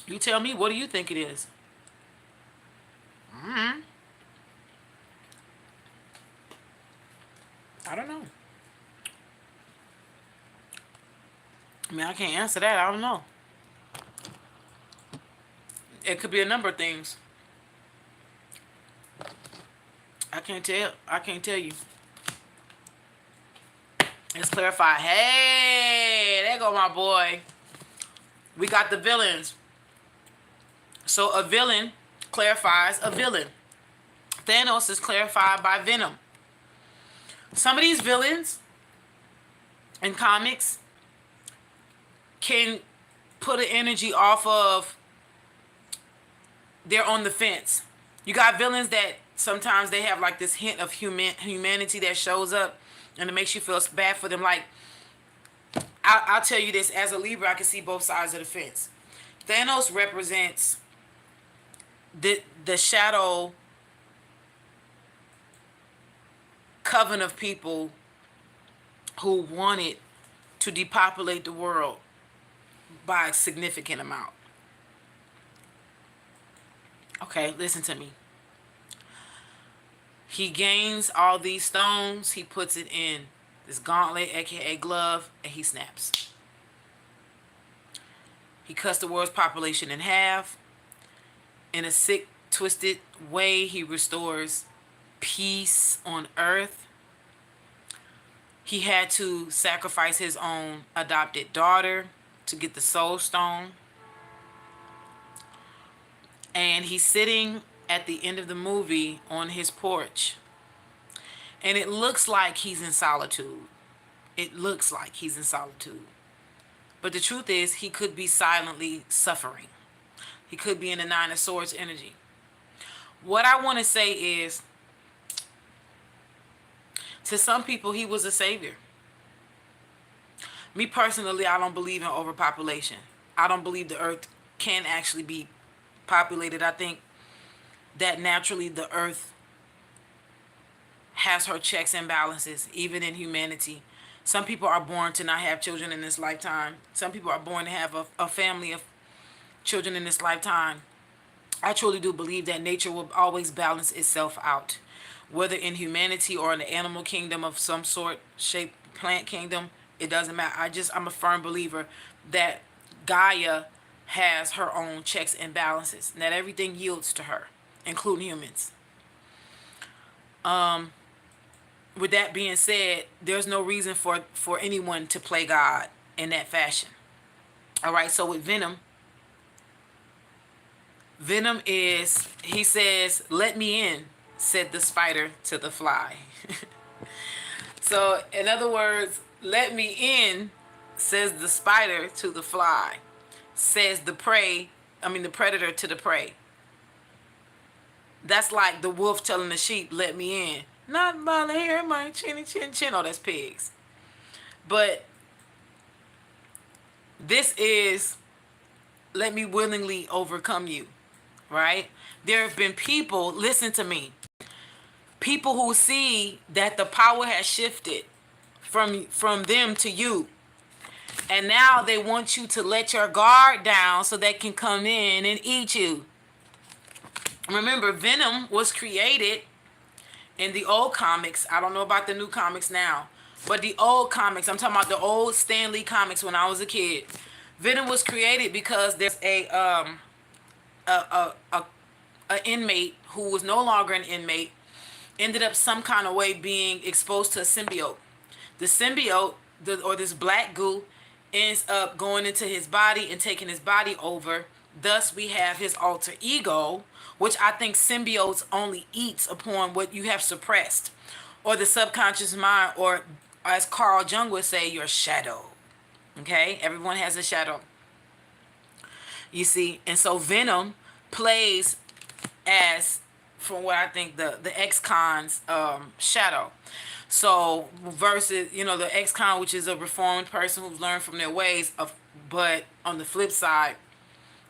You tell me, what do you think it is? Mm-hmm. I don't know. I mean, I can't answer that. I don't know. It could be a number of things. I can't tell. I can't tell you. Let's clarify. Hey, there go my boy. We got the villains. So a villain clarifies a villain. Thanos is clarified by Venom. Some of these villains in comics can put an energy off of they're on the fence. You got villains that sometimes they have like this hint of humanity that shows up, and it makes you feel bad for them. Like, I'll tell you this, as a Libra, I can see both sides of the fence. Thanos represents the shadow coven of people who wanted to depopulate the world by a significant amount. Okay, listen to me. He gains all these stones, he puts it in this gauntlet, aka glove, and he snaps. He cuts the world's population in half. In a sick, twisted way, he restores peace on earth. He had to sacrifice his own adopted daughter to get the soul stone. And he's sitting at the end of the movie on his porch. And it looks like he's in solitude. It looks like he's in solitude. But the truth is, he could be silently suffering. He could be in the Nine of Swords energy. What I want to say is, to some people, he was a savior. Me personally, I don't believe in overpopulation. I don't believe the earth can actually be populated. I think that naturally the earth has her checks and balances, even in humanity. Some people are born to not have children in this lifetime. Some people are born to have a family of children in this lifetime. I truly do believe that nature will always balance itself out. Whether in humanity or in the animal kingdom of some sort, shape, plant kingdom, it doesn't matter. I'm a firm believer that Gaia has her own checks and balances, and that everything yields to her, including humans. With that being said, there's no reason for anyone to play God in that fashion. All right, so with Venom is, he says, "Let me in," said the spider to the fly. So, in other words, "Let me in," says the spider to the fly. Says the predator to the prey. That's like the wolf telling the sheep, "Let me in." Not by the hair, my chinny chin chin. Oh, that's pigs. But this is, "Let me willingly overcome you." Right? There have been people, listen to me, people who see that the power has shifted from them to you. And now they want you to let your guard down so they can come in and eat you. Remember, Venom was created in the old comics. I don't know about the new comics now, but the old comics, I'm talking about the old Stan Lee comics when I was a kid. Venom was created because there's a inmate who was no longer an inmate, ended up some kind of way being exposed to a symbiote. The symbiote, or this black goo, ends up going into his body and taking his body over. Thus, we have his alter ego, which I think symbiotes only eats upon what you have suppressed, or the subconscious mind, or as Carl Jung would say, your shadow. Okay? Everyone has a shadow. You see? And so Venom plays as, from what I think, the ex-con's shadow. So versus, the ex-con, which is a reformed person who's learned from their ways, but on the flip side,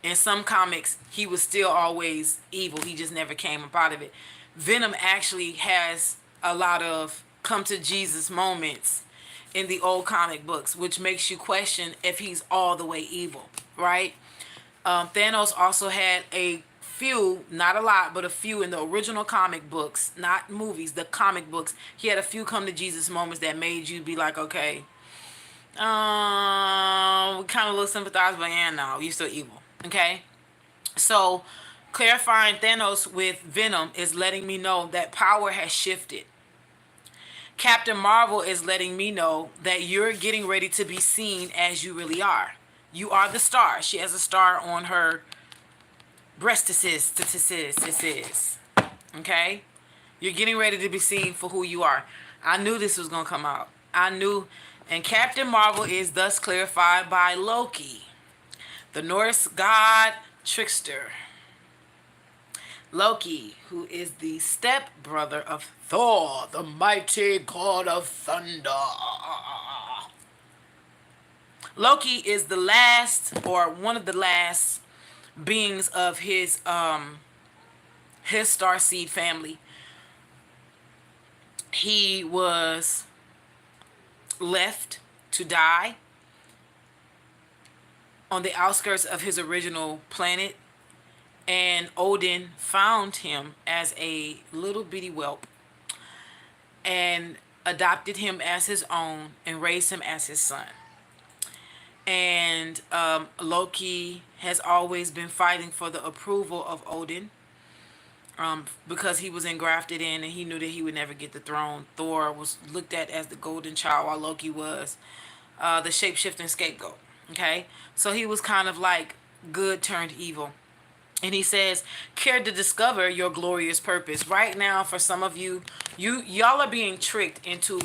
in some comics, he was still always evil. He just never came up out of it. Venom actually has a lot of come to Jesus moments in the old comic books, which makes you question if he's all the way evil, right? Thanos also had a few, not a lot, but a few in the original comic books, not movies, the comic books. He had a few come to Jesus moments that made you be like, okay, we kind of look sympathized, but yeah, no, you're still evil. Okay? So, clarifying Thanos with Venom is letting me know that power has shifted. Captain Marvel is letting me know that you're getting ready to be seen as you really are. You are the star. She has a star on her breastises. Okay? You're getting ready to be seen for who you are. I knew this was going to come out. I knew. And Captain Marvel is thus clarified by Loki, the Norse god trickster. Loki, who is the stepbrother of Thor, the mighty god of thunder. Loki is the last, or one of the last beings of his starseed family. He was left to die on the outskirts of his original planet, and Odin found him as a little bitty whelp and adopted him as his own and raised him as his son. And Loki has always been fighting for the approval of Odin, because he was engrafted in and he knew that he would never get the throne. Thor was looked at as the golden child, while Loki was the shape-shifting scapegoat. Okay? So he was kind of like good turned evil. And he says, care to discover your glorious purpose. Right now, for some of you, y'all are being tricked into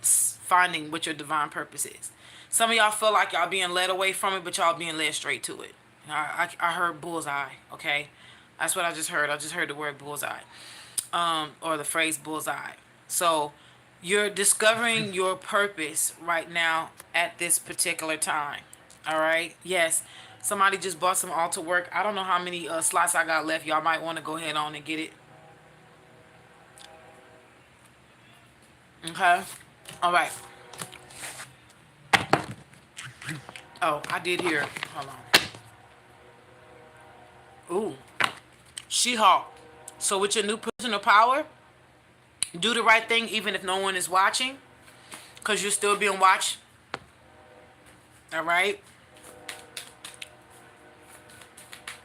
finding what your divine purpose is. Some of y'all feel like y'all being led away from it, but y'all being led straight to it. I heard bullseye, okay? That's what I just heard. I just heard the word bullseye, or the phrase bullseye. So you're discovering your purpose right now at this particular time. All right? Yes. Somebody just bought some altar work. I don't know how many slots I got left. Y'all might want to go ahead on and get it. Okay? All right. Oh, I did hear. Hold on. Ooh. She-Hulk. So with your new position of power, do the right thing even if no one is watching, because you're still being watched. All right?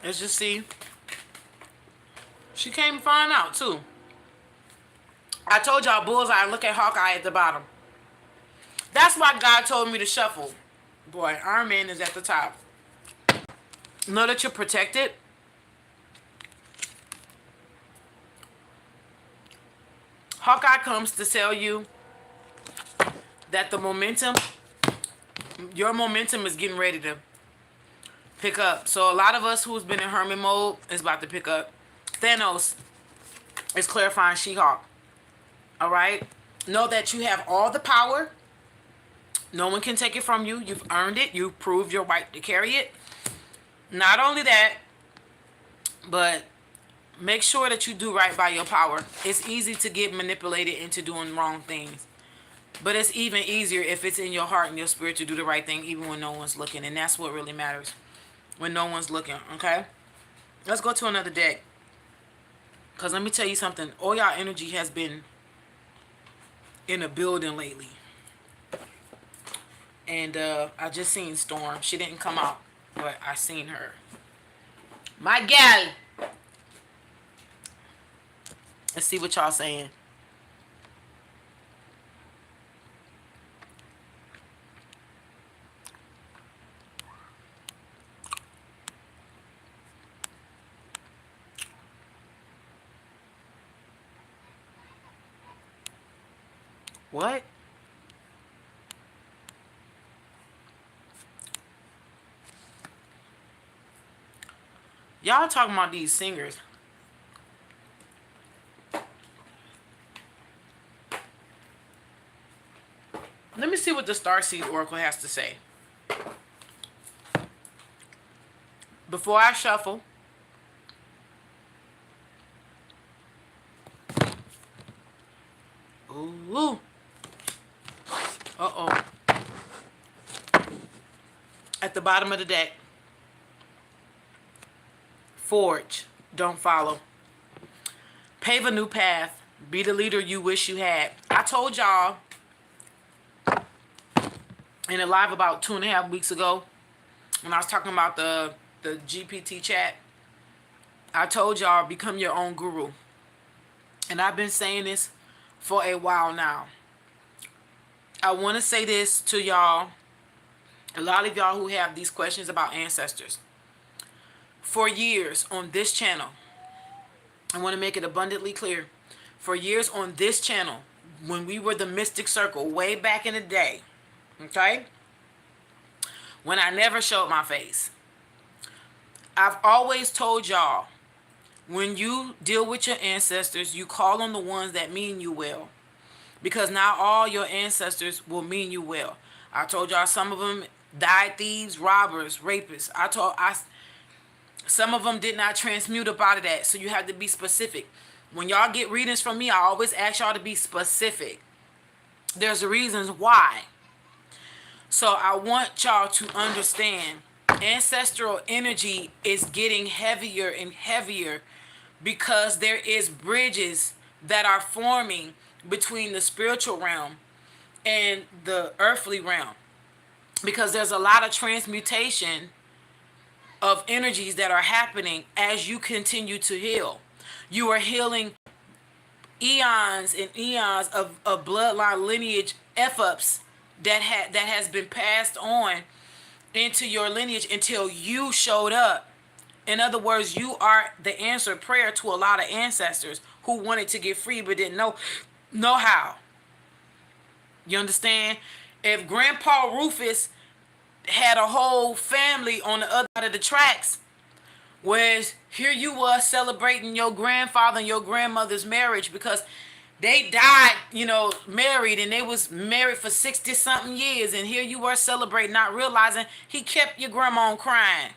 Let's just see. She came to find out, too. I told y'all bullseye. Look at Hawkeye at the bottom. That's why God told me to shuffle. Boy, Iron Man is at the top. Know that you're protected. Hawkeye comes to tell you that the momentum, your momentum is getting ready to pick up. So a lot of us who's been in hermit mode is about to pick up. Thanos is clarifying She-Hulk. All right? Know that you have all the power. No one can take it from you. You've earned it. You've proved your right to carry it. Not only that, but make sure that you do right by your power. It's easy to get manipulated into doing wrong things. But it's even easier if it's in your heart and your spirit to do the right thing even when no one's looking. And that's what really matters. When no one's looking, okay? Let's go to another deck. Because let me tell you something. All y'all energy has been in a building lately. And I just seen Storm. She didn't come out, but I seen her. My gal. Let's see what y'all saying. What? Y'all talking about these singers. Let me see what the Starseed Oracle has to say. Before I shuffle. Ooh. Uh-oh. At the bottom of the deck, Forge, don't follow. Pave a new path. Be the leader you wish you had. I told y'all in a live about 2.5 weeks ago when I was talking about the GPT chat. I told y'all become your own guru. And I've been saying this for a while now. I want to say this to y'all. A lot of y'all who have these questions about ancestors. For years on this channel, I want to make it abundantly clear. For years on this channel, when we were the Mystic Circle, way back in the day, okay? When I never showed my face, I've always told y'all, when you deal with your ancestors, you call on the ones that mean you well. Because not all your ancestors will mean you well. I told y'all some of them died thieves, robbers, rapists. Some of them did not transmute up out of that. So you have to be specific. When y'all get readings from me, I always ask y'all to be specific. There's reasons why. So I want y'all to understand ancestral energy is getting heavier and heavier because there is bridges that are forming between the spiritual realm and the earthly realm. Because there's a lot of transmutation of energies that are happening as you continue to heal. You are healing eons and eons of bloodline lineage F-ups that has been passed on into your lineage until you showed up. In other words, you are the answered prayer to a lot of ancestors who wanted to get free but didn't know how. You understand? If Grandpa Rufus had a whole family on the other side of the tracks, whereas here you were celebrating your grandfather and your grandmother's marriage because they died, married, and they was married for 60-something years, and here you were celebrating, not realizing he kept your grandma on crying.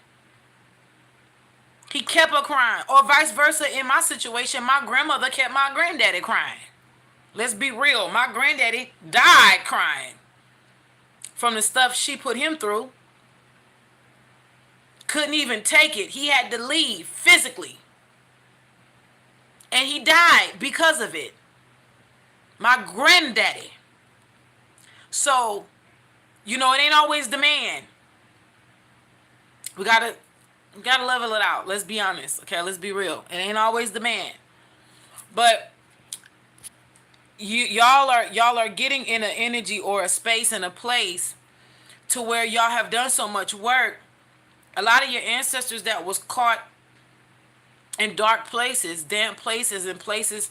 He kept her crying. Or vice versa, in my situation, my grandmother kept my granddaddy crying. Let's be real. My granddaddy died crying from the stuff she put him through. Couldn't even take it. He had to leave physically. And he died because of it. My granddaddy. So, it ain't always the man. We gotta level it out. Let's be honest. Okay, let's be real. It ain't always the man. But y'all are getting in an energy or a space and a place to where y'all have done so much work. A lot of your ancestors that was caught in dark places, damp places, and places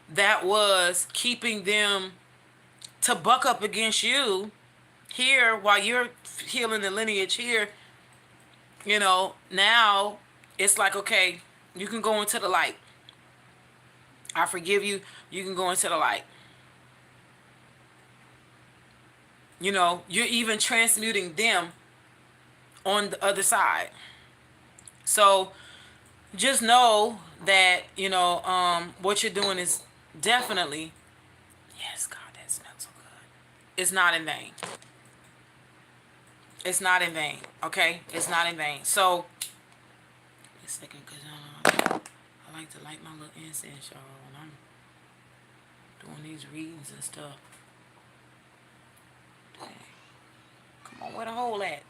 that was keeping them to buck up against you here while you're healing the lineage here, now it's like, okay, you can go into the light. I forgive you. You can go into the light. You're even transmuting them on the other side. So just know that, what you're doing is definitely, yes, God, that smells so good. It's not in vain. It's not in vain, okay? It's not in vain. So, a second, because I like to light my little incense, y'all, when I'm doing these readings and stuff. Dang. Come on, where the hole at?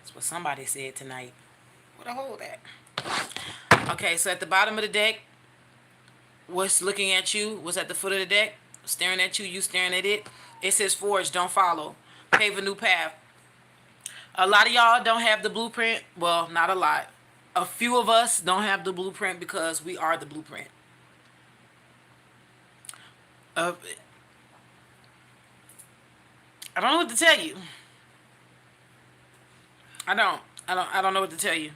That's what somebody said tonight. Where the hole at? Okay, so at the bottom of the deck, what's looking at you, what's at the foot of the deck, staring at you, you staring at it. It says forge, don't follow. Pave a new path. A lot of y'all don't have the blueprint. Well, not a lot. A few of us don't have the blueprint because we are the blueprint. I don't know what to tell you. I don't know what to tell you.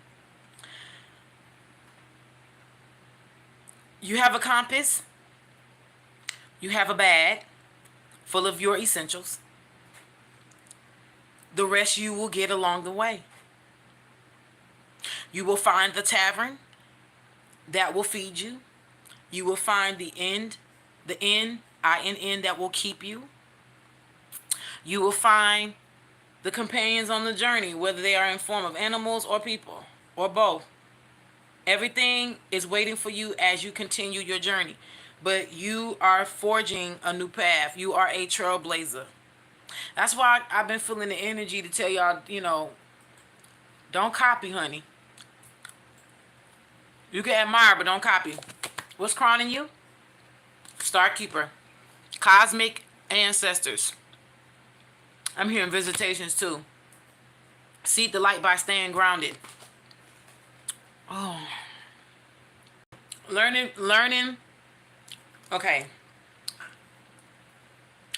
You have a compass. You have a bag full of your essentials. The rest you will get along the way. You will find the tavern that will feed you. You will find the inn, I-N-N, that will keep you. You will find the companions on the journey, whether they are in form of animals or people. or both. Everything is waiting for you as you continue your journey. But you are forging a new path. You are a trailblazer. That's why I've been feeling the energy to tell y'all, don't copy, honey. You can admire, but don't copy. What's crowning you? Star Keeper. Cosmic ancestors. I'm hearing visitations too. Seek the light by staying grounded. Oh. Learning. Okay.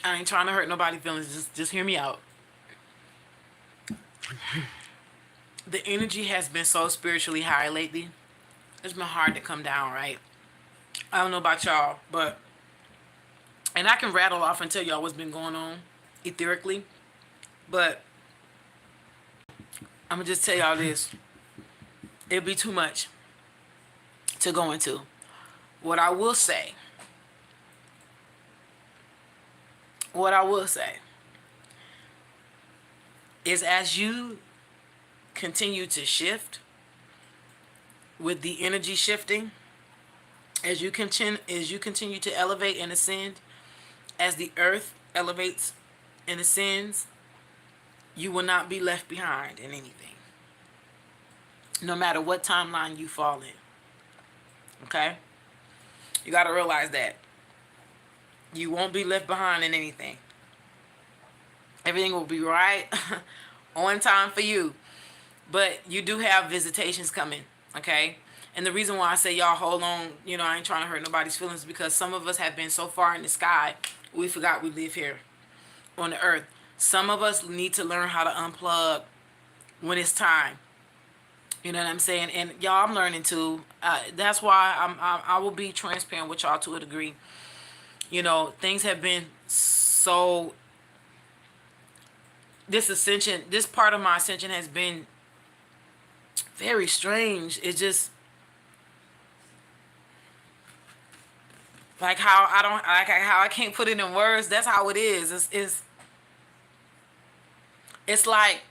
I ain't trying to hurt nobody's feelings. Just hear me out. The energy has been so spiritually high lately. It's been hard to come down, right? I don't know about y'all, but... And I can rattle off and tell y'all what's been going on etherically. But I'm going to just tell y'all this. It'd be too much to go into. What I will say is, as you continue to shift with the energy shifting, as you continue to elevate and ascend, as the earth elevates and ascends, you will not be left behind in anything, no matter what timeline you fall in. Okay? You got to realize that. You won't be left behind in anything. Everything will be right on time for you. But you do have visitations coming, okay? And the reason why I say y'all hold on, I ain't trying to hurt nobody's feelings, because some of us have been so far in the sky, we forgot we live here on the earth. Some of us need to learn how to unplug when it's time. You know what I'm saying? And y'all, I'm learning too. That's why I will be transparent with y'all to a degree. Things have been so... This part of my ascension has been very strange. It's just... Like how I can't put it in words. That's how it is. It's like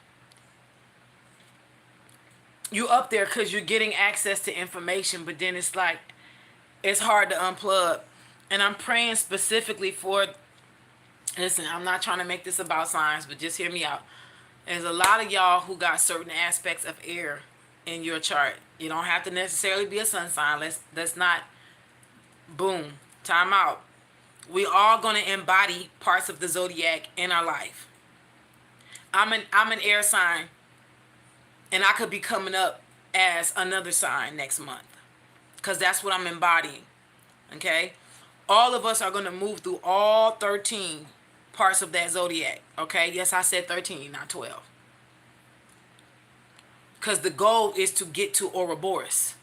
you up there because you're getting access to information, but then it's like it's hard to unplug. And I'm praying specifically for... Listen, I'm not trying to make this about science, but just hear me out. There's a lot of y'all who got certain aspects of air in your chart. You don't have to necessarily be a sun sign. Let's not... Boom. Time out. We all going to embody parts of the zodiac in our life. I'm an air sign, and I could be coming up as another sign next month, because that's what I'm embodying. Okay? All of us are going to move through all 13 parts of that zodiac. Okay? Yes, I said 13, not 12. Because the goal is to get to Ouroboros.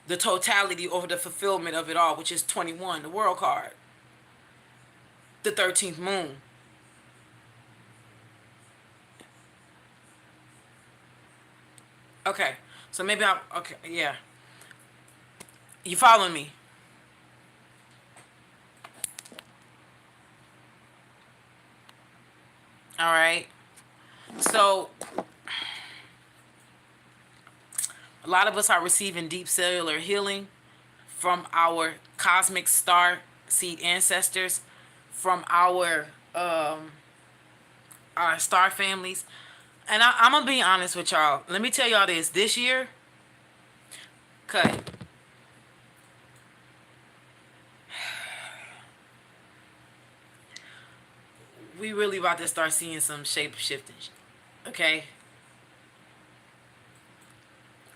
The totality over the fulfillment of it all, which is 21, the world card. The 13th moon. Okay, so maybe okay, yeah. You following me? All right. So, a lot of us are receiving deep cellular healing from our cosmic star seed ancestors, from our star families. And I'm going to be honest with y'all. Let me tell y'all this. This year, okay, we really about to start seeing some shape shifting. Okay?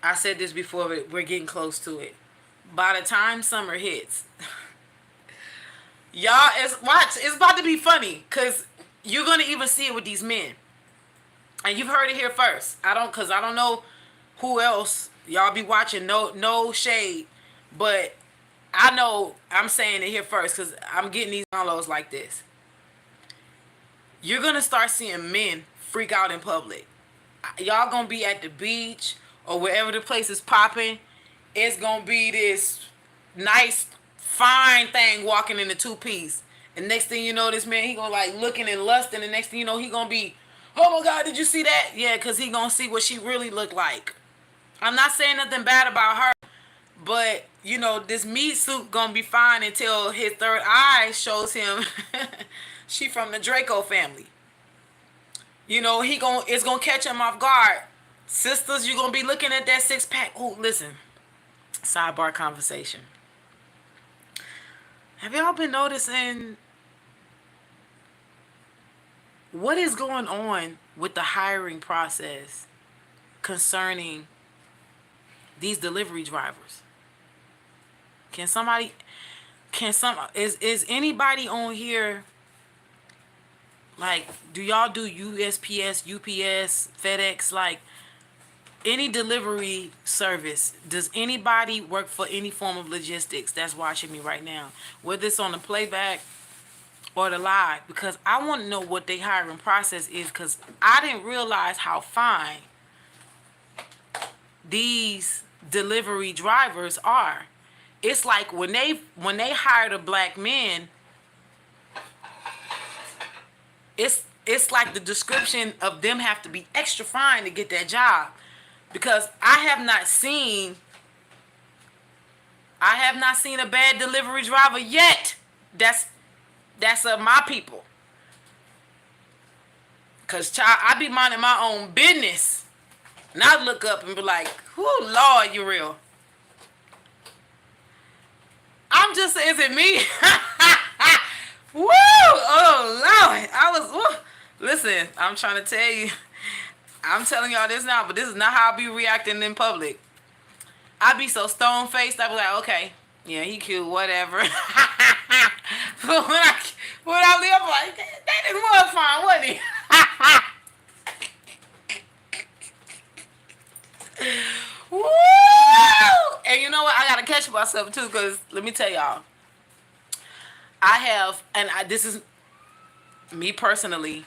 I said this before, but we're getting close to it. By the time summer hits, y'all, it's about to be funny, because you're going to even see it with these men. And you've heard it here first. I don't know who else y'all be watching. No shade. But I know I'm saying it here first, because I'm getting these downloads like this. You're going to start seeing men freak out in public. Y'all going to be at the beach or wherever the place is popping. It's going to be this nice, fine thing walking in a two-piece. And next thing you know, this man, he going to like looking and lusting. And next thing you know, he going to be, Oh my God, did you see that? Yeah, because he gonna see what she really looked like. I'm not saying nothing bad about her, but you know, this meat suit gonna be fine until his third eye shows him she from the Draco family. You know, it's gonna catch him off guard. Sisters, you gonna be looking at that six pack. Oh, listen. Sidebar conversation. Have y'all been noticing what is going on with the hiring process concerning these delivery drivers? Can somebody, is anybody on here, like, do y'all do USPS, UPS, FedEx, like any delivery service? Does anybody work for any form of logistics that's watching me right now, whether it's on the playback or the live? Because I want to know what their hiring process is, because I didn't realize how fine these delivery drivers are. It's like when they hire the black men, it's like the description of them have to be extra fine to get that job, because I have not seen a bad delivery driver yet. That's of my people. Cause child, I be minding my own business, and I look up and be like, "Whoo, Lord, you real." I'm just saying, is it me? Woo! Oh Lord, woo. Listen, I'm trying to tell you. I'm telling y'all this now, but this is not how I be reacting in public. I be so stone faced. I be like, okay, yeah, he cute, whatever. But when I leave, I'm like, that nigga was fine, wasn't he? Woo! And you know what? I gotta catch myself too, because let me tell y'all, this is me personally.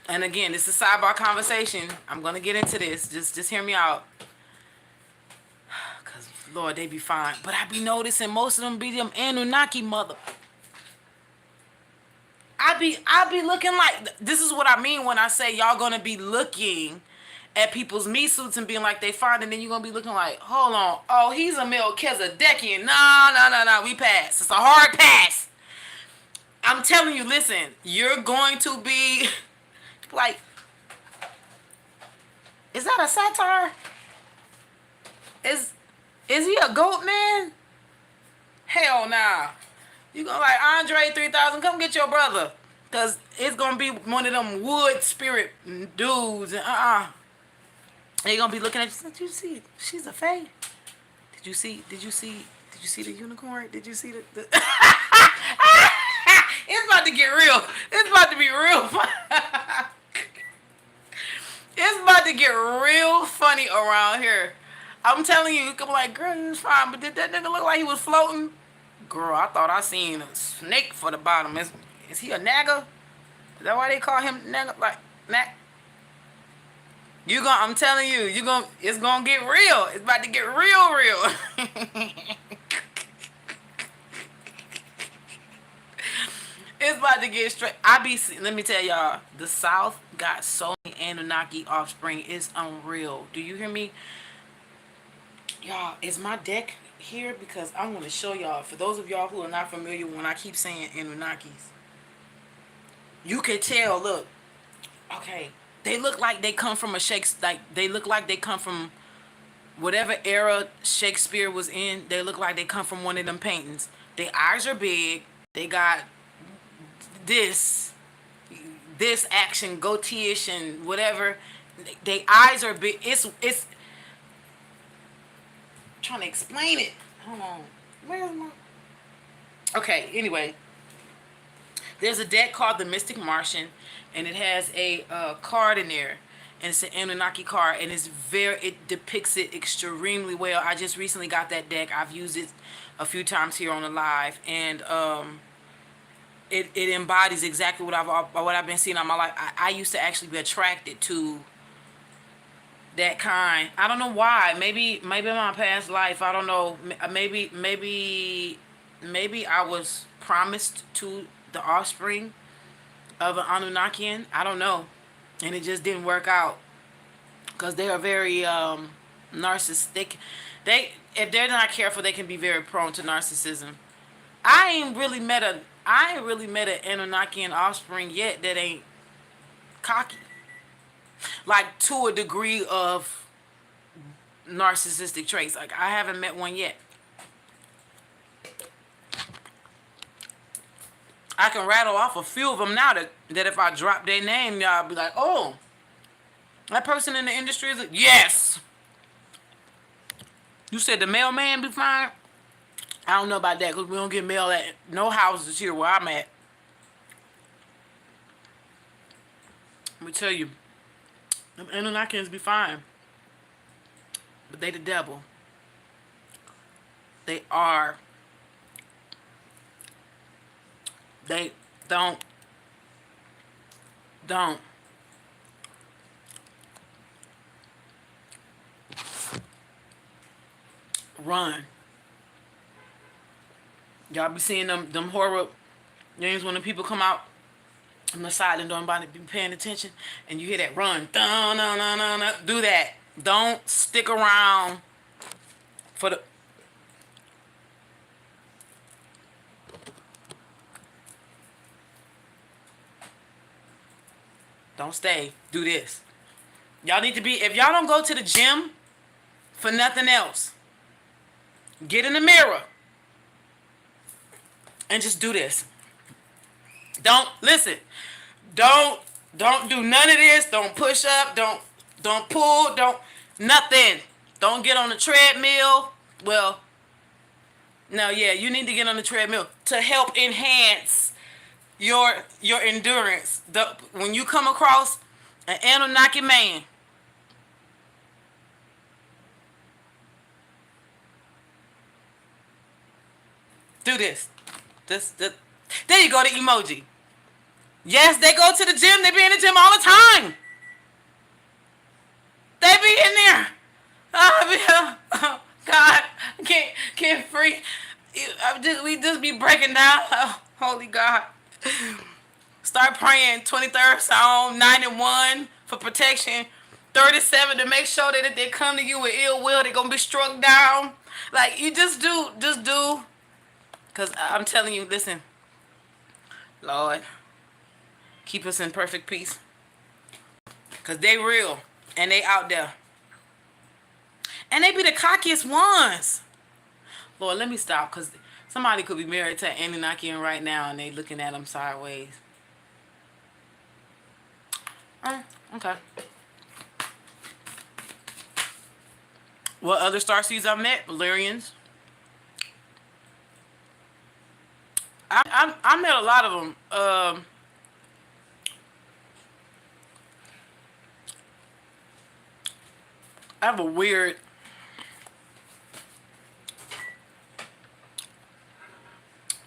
And again, this is a sidebar conversation. I'm gonna get into this. Just hear me out. Cause Lord, they be fine. But I be noticing most of them be them Anunnaki mother. I be looking like, this is what I mean when I say y'all gonna be looking at people's meat suits and being like they fine, and then you're gonna be looking like, hold on, oh, he's a Melchizedekian. No, we pass. It's a hard pass. I'm telling you, listen, you're going to be like, is that a satire? Is he a goat man? Hell nah. You gonna like, Andre 3000, come get your brother. Cause it's gonna be one of them wood spirit dudes. And they gonna be looking at you. Did you see? She's a fae. Did you see the unicorn? Did you see the It's about to get real. It's about to be real fun. It's about to get real funny around here. I'm telling you, you can be like, girl, he was fine, but did that nigga look like he was floating? Girl, I thought I seen a snake for the bottom. Is he a nagger? Is that why they call him nagger? Like, I'm telling you, it's gonna get real. It's about to get real. It's about to get straight. Let me tell y'all, the South got so many Anunnaki offspring. It's unreal. Do you hear me? Y'all, is my deck here? Because I want to show y'all. For those of y'all who are not familiar, when I keep saying Anunnakis, you can tell, look. Okay. They look like they come from they look like they come from whatever era Shakespeare was in. They look like they come from one of them paintings. Their eyes are big. They got this action, goatee-ish and whatever. Their eyes are big. It's trying to explain it. Hold on. Where's my... Okay, anyway. There's a deck called the Mystic Martian, and it has a card in there, and it's an Anunnaki card, and it depicts it extremely well. I just recently got that deck. I've used it a few times here on the live, and it embodies exactly what I've been seeing all my life. I used to actually be attracted to that kind. I don't know why. Maybe in my past life, I don't know. Maybe I was promised to the offspring of an Anunnakian. I don't know. and it just didn't work out because they are very narcissistic. They, if they're not careful, they can be very prone to narcissism. I ain't really met an Anunnakian offspring yet that ain't cocky, like to a degree of narcissistic traits. Like I haven't met one yet. I can rattle off a few of them now that if I drop their name, y'all be like, oh, that person in the industry is yes. You said the mailman be fine? I don't know about that because we don't get mail at no houses here where I'm at. Let me tell you, them Anunnakins be fine. But they the devil. They are. They don't. Run. Y'all be seeing them horror games when the people come out on the side and don't nobody be paying attention and you hear that run. Dun, dun, dun, dun, dun. Do that. Don't stick around for the don't stay. Do this. Y'all need to be, if y'all don't go to the gym for nothing else, get in the mirror and just do this. Don't listen. Don't do none of this. Don't push up. Don't pull. Don't nothing. Don't get on the treadmill. Well, no, yeah, you need to get on the treadmill to help enhance your endurance. When you come across an Anunnaki man, do this. This. There you go, the emoji. Yes, they go to the gym. They be in the gym all the time. They be in there. Oh, God, can't free. We just be breaking down. Oh, holy God. Start praying 23rd Psalm 91 for protection. 37 to make sure that if they come to you with ill will, they're going to be struck down. Like, you just do. Because I'm telling you, listen, Lord, keep us in perfect peace. Because they real. And they out there. And they be the cockiest ones. Lord, let me stop. Because somebody could be married to an Anunnakian right now. And they looking at them sideways. Okay. What other starseeds I've met? Valerians. I met a lot of them. I have a weird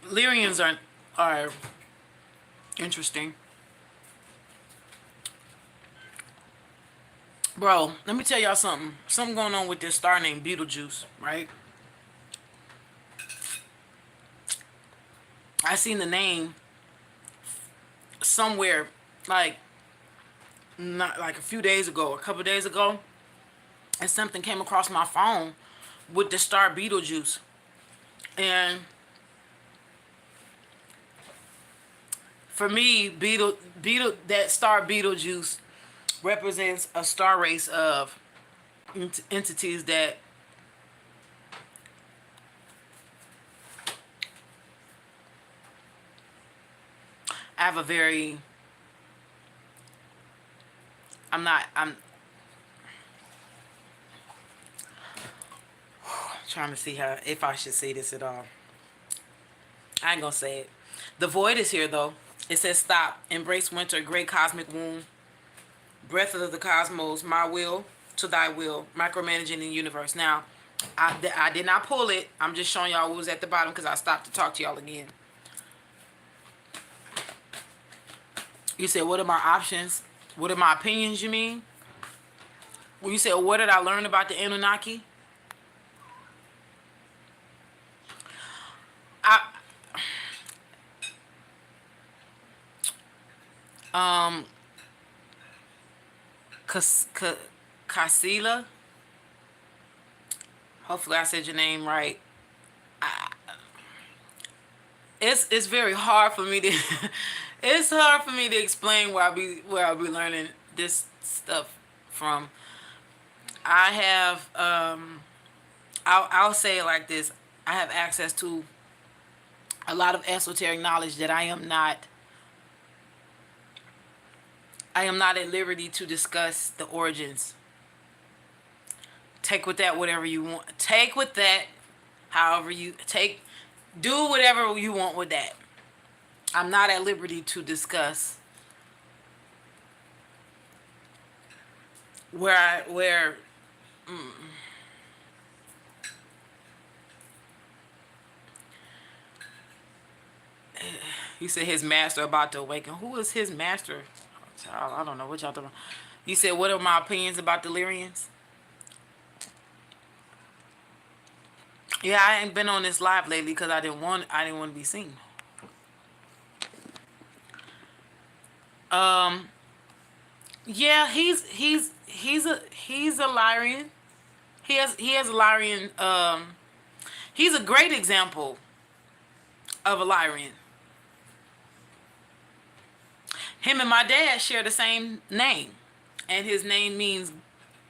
Lyrians are interesting. Bro, let me tell y'all something. Something going on with this star named Betelgeuse, right? I seen the name somewhere like not like a few days ago, a couple days ago, and something came across my phone with the star Betelgeuse. And for me, that star Betelgeuse represents a star race of entities that have a very I'm trying to see how if I should say this at all. I ain't gonna say it. The void is here though. It says stop. Embrace winter, great cosmic womb. Breath of the cosmos, my will to thy will. Micromanaging the universe. Now, I did not pull it. I'm just showing y'all what was at the bottom because I stopped to talk to y'all again. You said, what are my options? What are my opinions, you mean? When you said, what did I learn about the Anunnaki? Casilla. Hopefully I said your name right. It's very hard for me to it's hard for me to explain where I be learning this stuff from. I have I'll say it like this. I have access to a lot of esoteric knowledge that I am not at liberty to discuss the origins. Take with that whatever you want. Take with that however you take. Do whatever you want with that. I'm not at liberty to discuss where you said his master about to awaken. Who is his master? I don't know what y'all talking about. You said what are my opinions about Delirians? Yeah, I ain't been on this live lately because I didn't want to be seen. Yeah, he's a Lyrian. He has a Lyrian. He's a great example of a Lyrian. Him and my dad share the same name, and his name means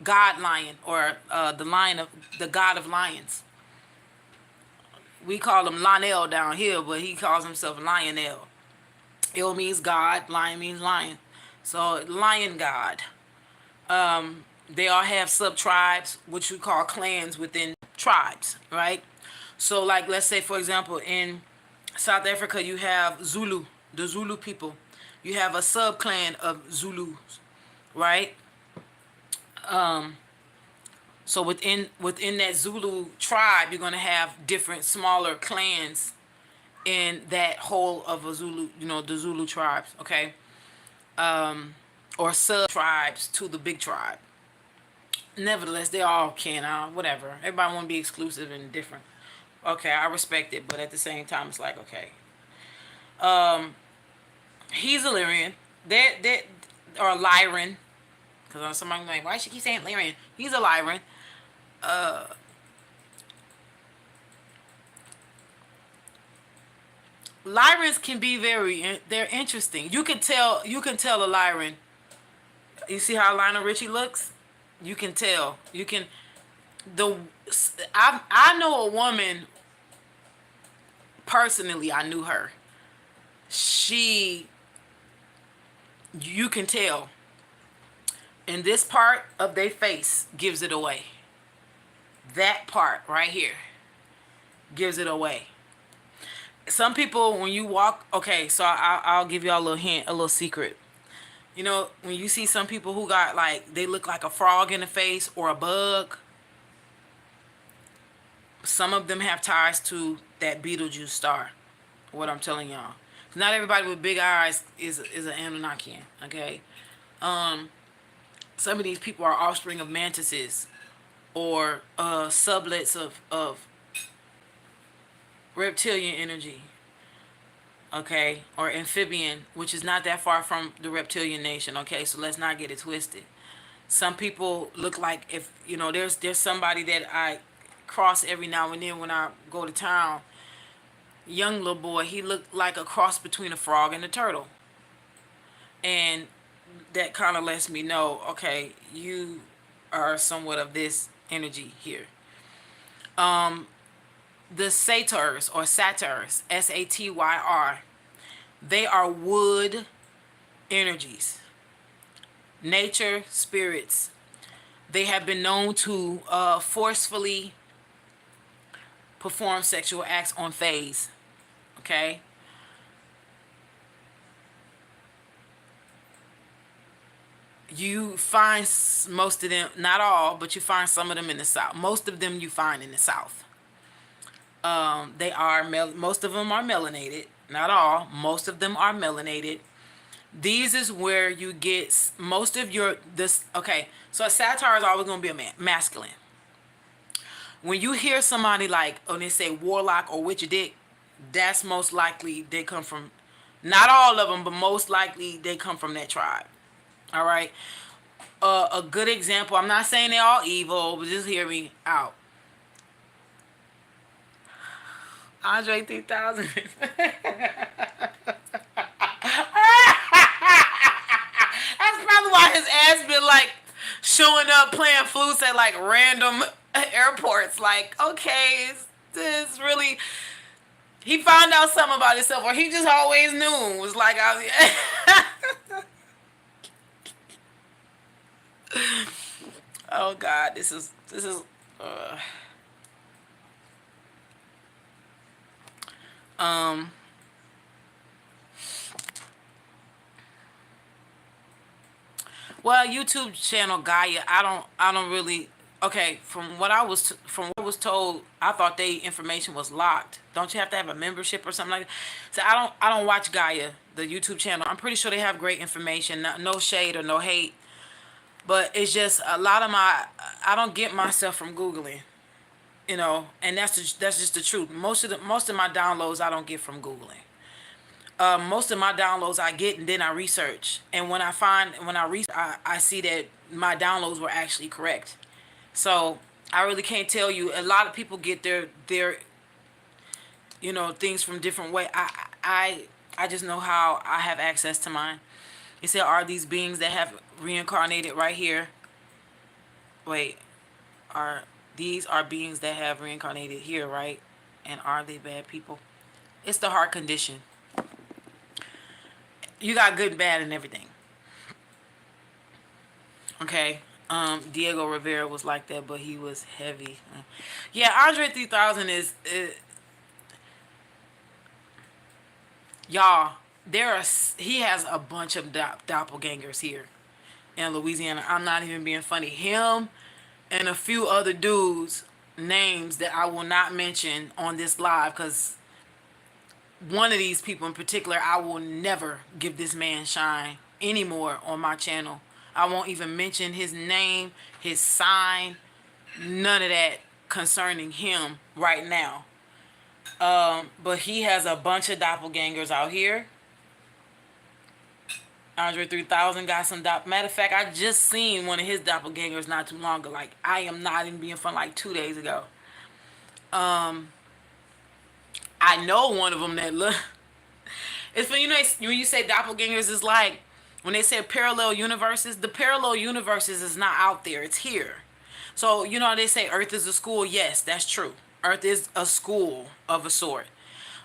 God Lion, or the God of Lions. We call him Lionel down here, but he calls himself Lionel. Il means God, lion means lion. So lion god. They all have sub-tribes, which we call clans within tribes, right? So like, let's say, for example, in South Africa, you have Zulu, the Zulu people. You have a sub-clan of Zulus, right? So within that Zulu tribe, you're going to have different smaller clans in that whole of a Zulu, the Zulu tribes, okay? Or sub-tribes to the big tribe. Nevertheless, they all whatever. Everybody want to be exclusive and different. Okay, I respect it, but at the same time, it's like, okay. He's a Lyrian. Or Lyran. Because somebody's like, why should she keep saying Lyrian? He's a Lyran. Lyrans can be they're interesting. You can tell a Lyran. You see how Lionel Richie looks? You can tell. I know a woman personally. I knew her. You can tell. And this part of their face gives it away. That part right here gives it away. Some people, when you walk, okay, so I'll give y'all a little hint, a little secret. When you see some people who got they look like a frog in the face or a bug, some of them have ties to that Beetlejuice star. What I'm telling y'all. Not everybody with big eyes is an Anunnakian, okay? Some of these people are offspring of mantises or sublets of reptilian energy, okay, or amphibian, which is not that far from the reptilian nation, okay, so let's not get it twisted. Some people look like, if there's somebody that I cross every now and then when I go to town, young little boy, he looked like a cross between a frog and a turtle, and that kind of lets me know, okay, you are somewhat of this energy here. The satyrs or satyrs, Satyr, they are wood energies, nature spirits. They have been known to forcefully perform sexual acts on phase, okay? You find most of them, not all, but you find some of them in the South. Most of them you find in the South. They are most of them are melanated. Not all. Most of them are melanated. These is where you get most of okay, so a satyr is always going to be a masculine. When you hear somebody when they say warlock or witch dick, that's most likely they come from, not all of them, but most likely they come from that tribe. All right. a good example. I'm not saying they're all evil, but just hear me out. Andre 3000. That's probably why his ass been like showing up playing flutes at like random airports. Like, okay, is this really? He found out something about himself, or he just always knew. It was like, oh God, this is. Uh, um. Well, YouTube channel Gaia, I don't really. Okay, from what I was told, I thought they information was locked. Don't you have to have a membership or something like that? So I don't watch Gaia, the YouTube channel. I'm pretty sure they have great information. No shade or no hate, but it's just a lot of my. I don't get myself from googling, and that's just the truth. Most of my downloads I don't get from googling. Most of my downloads I get and then I research. And I see that my downloads were actually correct. So I really can't tell you. A lot of people get their things from different way. I just know how I have access to mine. It said, are these beings that have reincarnated right here? Wait, are these are beings that have reincarnated here, right? And are they bad people? It's the heart condition. You got good and bad and everything. Okay. Diego Rivera was like that, but he was heavy. Yeah, Andre 3000 is y'all. He has a bunch of doppelgangers here in Louisiana. I'm not even being funny. Him and a few other dudes, names that I will not mention on this live, because one of these people in particular, I will never give this man shine anymore on my channel. I won't even mention his name, his sign, none of that concerning him right now. But he has a bunch of doppelgangers out here. Andre 3000 got some matter of fact, I just seen one of his doppelgangers not too long ago. Like, I am not even being fun, like 2 days ago. I know one of them that look. It's when when you say doppelgangers, it's like when they say parallel universes. The parallel universes is not out there; it's here. So they say Earth is a school. Yes, that's true. Earth is a school of a sort.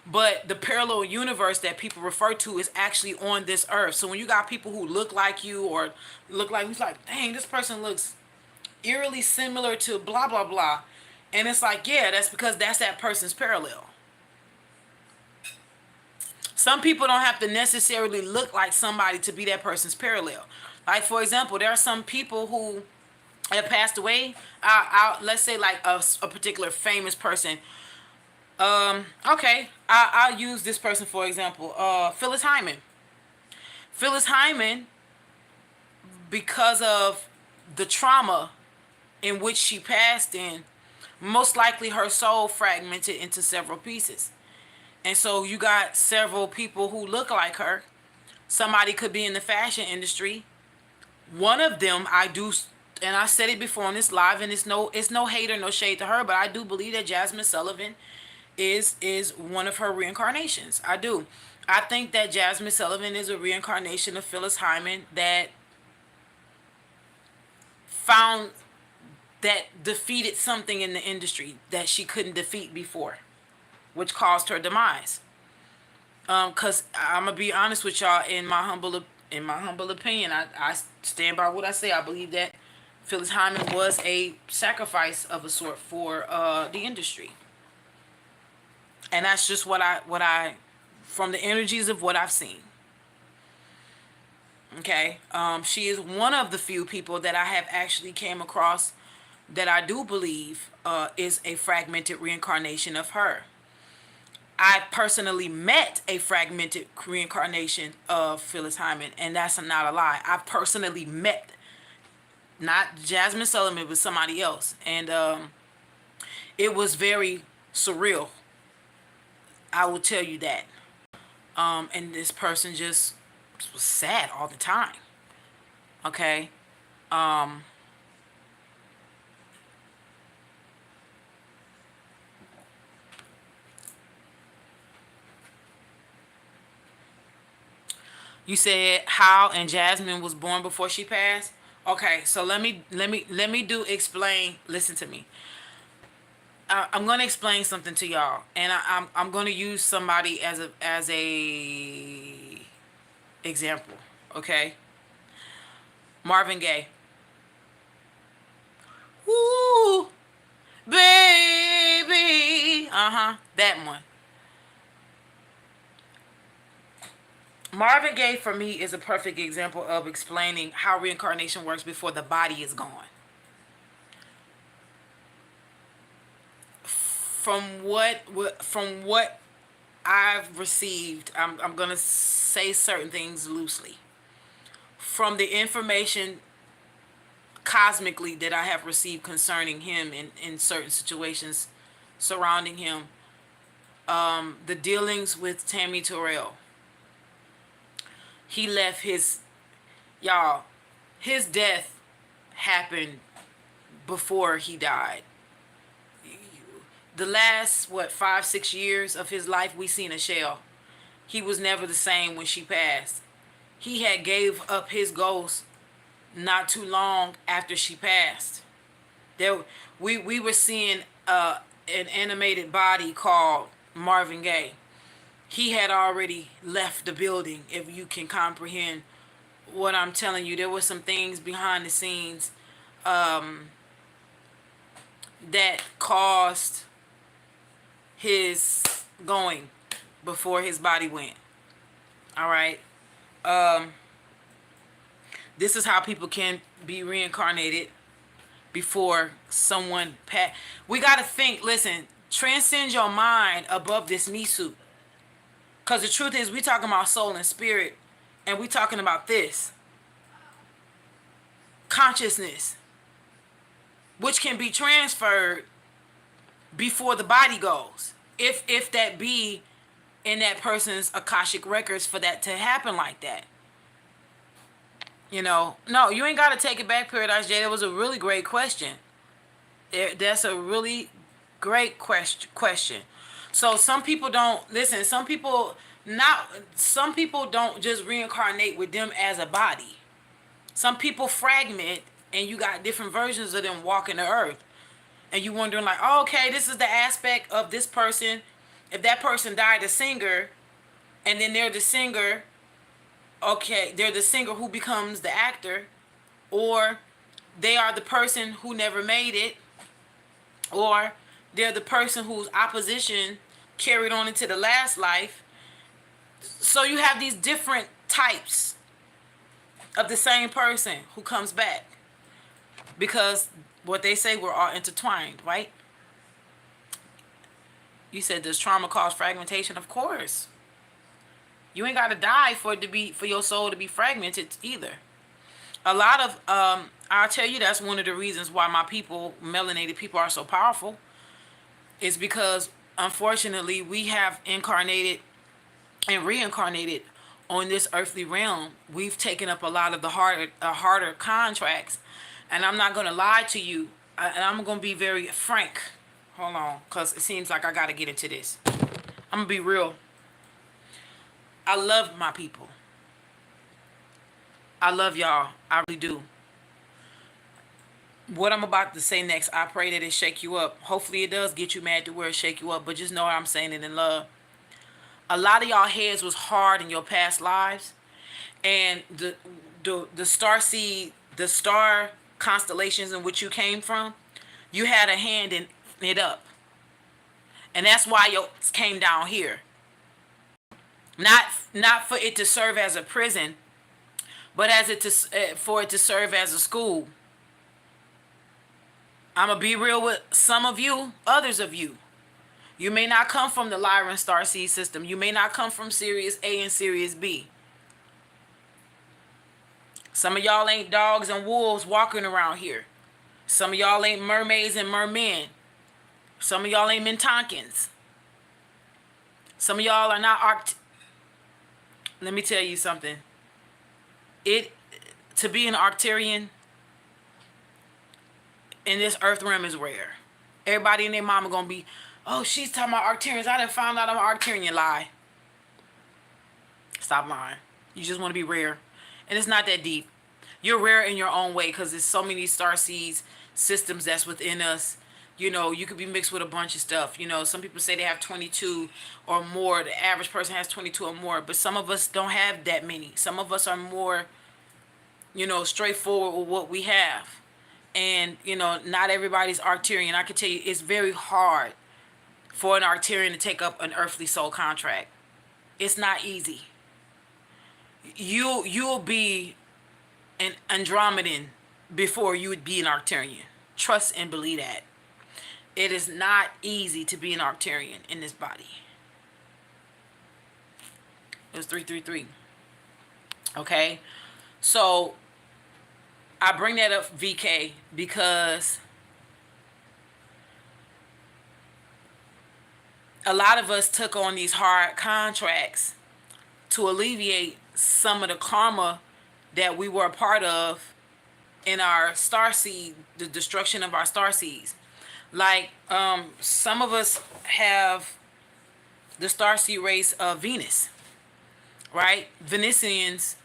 But the parallel universe that people refer to is actually on this Earth. So when you got people who look like you or look like, who's like, dang, this person looks eerily similar to blah blah blah, and it's like, yeah, that's because that's that person's parallel. Some people don't have to necessarily look like somebody to be that person's parallel. Like, for example, there are some people who have passed away. Let's say like a particular famous person. Okay, I'll use this person for example. Phyllis Hyman. Phyllis Hyman, because of the trauma in which she passed in, most likely her soul fragmented into several pieces. And so you got several people who look like her. Somebody could be in the fashion industry. One of them, and I said it before on this live, and it's no hate or no shade to her, but I do believe that Jasmine Sullivan is one of her reincarnations. I do. I think that Jasmine Sullivan is a reincarnation of Phyllis Hyman that defeated something in the industry that she couldn't defeat before, which caused her demise. Cause I'm gonna be honest with y'all. In my humble opinion, I stand by what I say. I believe that Phyllis Hyman was a sacrifice of a sort for the industry, and that's just what I from the energies of what I've seen. Okay, she is one of the few people that I have actually came across that I do believe is a fragmented reincarnation of her. I personally met a fragmented reincarnation of Phyllis Hyman, and that's not a lie. I personally met, not Jasmine Sullivan, but somebody else, and it was very surreal. I will tell you that. And this person just was sad all the time. Okay, Um, you said how and Jasmine was born before she passed. Okay, so let me do explain. Listen to me. I'm gonna explain something to y'all, and I'm gonna use somebody as a example. Okay, Marvin Gaye. Woo, baby. That one. Marvin Gaye for me is a perfect example of explaining how reincarnation works before the body is gone. From what I've received, I'm gonna say certain things loosely. From the information cosmically that I have received concerning him in certain situations surrounding him, the dealings with Tammy Terrell, he left y'all, his death happened before he died. The last, 5-6 years of his life, we seen a shell. He was never the same when she passed. He had gave up his ghost not too long after she passed. There, we were seeing an animated body called Marvin Gaye. He had already left the building, if you can comprehend what I'm telling you. There were some things behind the scenes that caused his going before his body went. All right. This is how people can be reincarnated before someone we got to think, listen, transcend your mind above this me suit. Because the truth is, we talking about soul and spirit, and we talking about this consciousness, which can be transferred before the body goes, if that be in that person's Akashic records for that to happen like that. No, you ain't got to take it back, Paradise J. That was a really great question. That's a really great question. So some people don't listen. Some people don't just reincarnate with them as a body. Some people fragment, and you got different versions of them walking the earth. And you wondering like, oh, okay, this is the aspect of this person. If that person died, a singer, and then they're the singer, okay, they're the singer who becomes the actor, or they are the person who never made it, or they're the person whose opposition carried on into the last life. So you have these different types of the same person who comes back, because what they say, we're all intertwined, right? You said, does trauma cause fragmentation? Of course. You ain't got to die for your soul to be fragmented either. A lot of I'll tell you, that's one of the reasons why my people, melanated people, are so powerful. Is because unfortunately we have incarnated and reincarnated on this earthly realm. We've taken up a lot of the harder contracts, and I'm not gonna lie to you, and I'm gonna be very frank. Hold on, cause it seems like I gotta get into this. I'm gonna be real. I love my people. I love y'all. I really do. What I'm about to say next, I pray that it shake you up. Hopefully it does get you mad to where it shake you up, but just know I'm saying it in love. A lot of y'all heads was hard in your past lives, and the star seed, the star constellations in which you came from, you had a hand in it up. And that's why yours came down here. Not for it to serve as a prison, but for it to serve as a school. I'm going to be real with some of you, others of you. You may not come from the Lyran starseed system. You may not come from Sirius A and Sirius B. Some of y'all ain't dogs and wolves walking around here. Some of y'all ain't mermaids and mermen. Some of y'all ain't Mintonkins. Some of y'all are not Let me tell you something. To be an Arcturian in this earth realm is rare. Everybody and their mama gonna be, oh, she's talking about Arcturians. I done found out I'm an Arcturian. Lie. Stop lying. You just want to be rare. And it's not that deep. You're rare in your own way because there's so many starseeds systems that's within us. You know, you could be mixed with a bunch of stuff. You know, some people say they have 22 or more. The average person has 22 or more. But some of us don't have that many. Some of us are more, you know, straightforward with what we have. And, you know, not everybody's Arcturian. I can tell you it's very hard for an Arcturian to take up an earthly soul contract. It's not easy. You'll be an Andromedan before you would be an Arcturian. Trust and believe that. It is not easy to be an Arcturian in this body. It was 333. Okay? So, I bring that up, VK, because a lot of us took on these hard contracts to alleviate some of the karma that we were a part of in our starseed, the destruction of our starseeds. Like, some of us have the starseed race of Venus, right? Venusians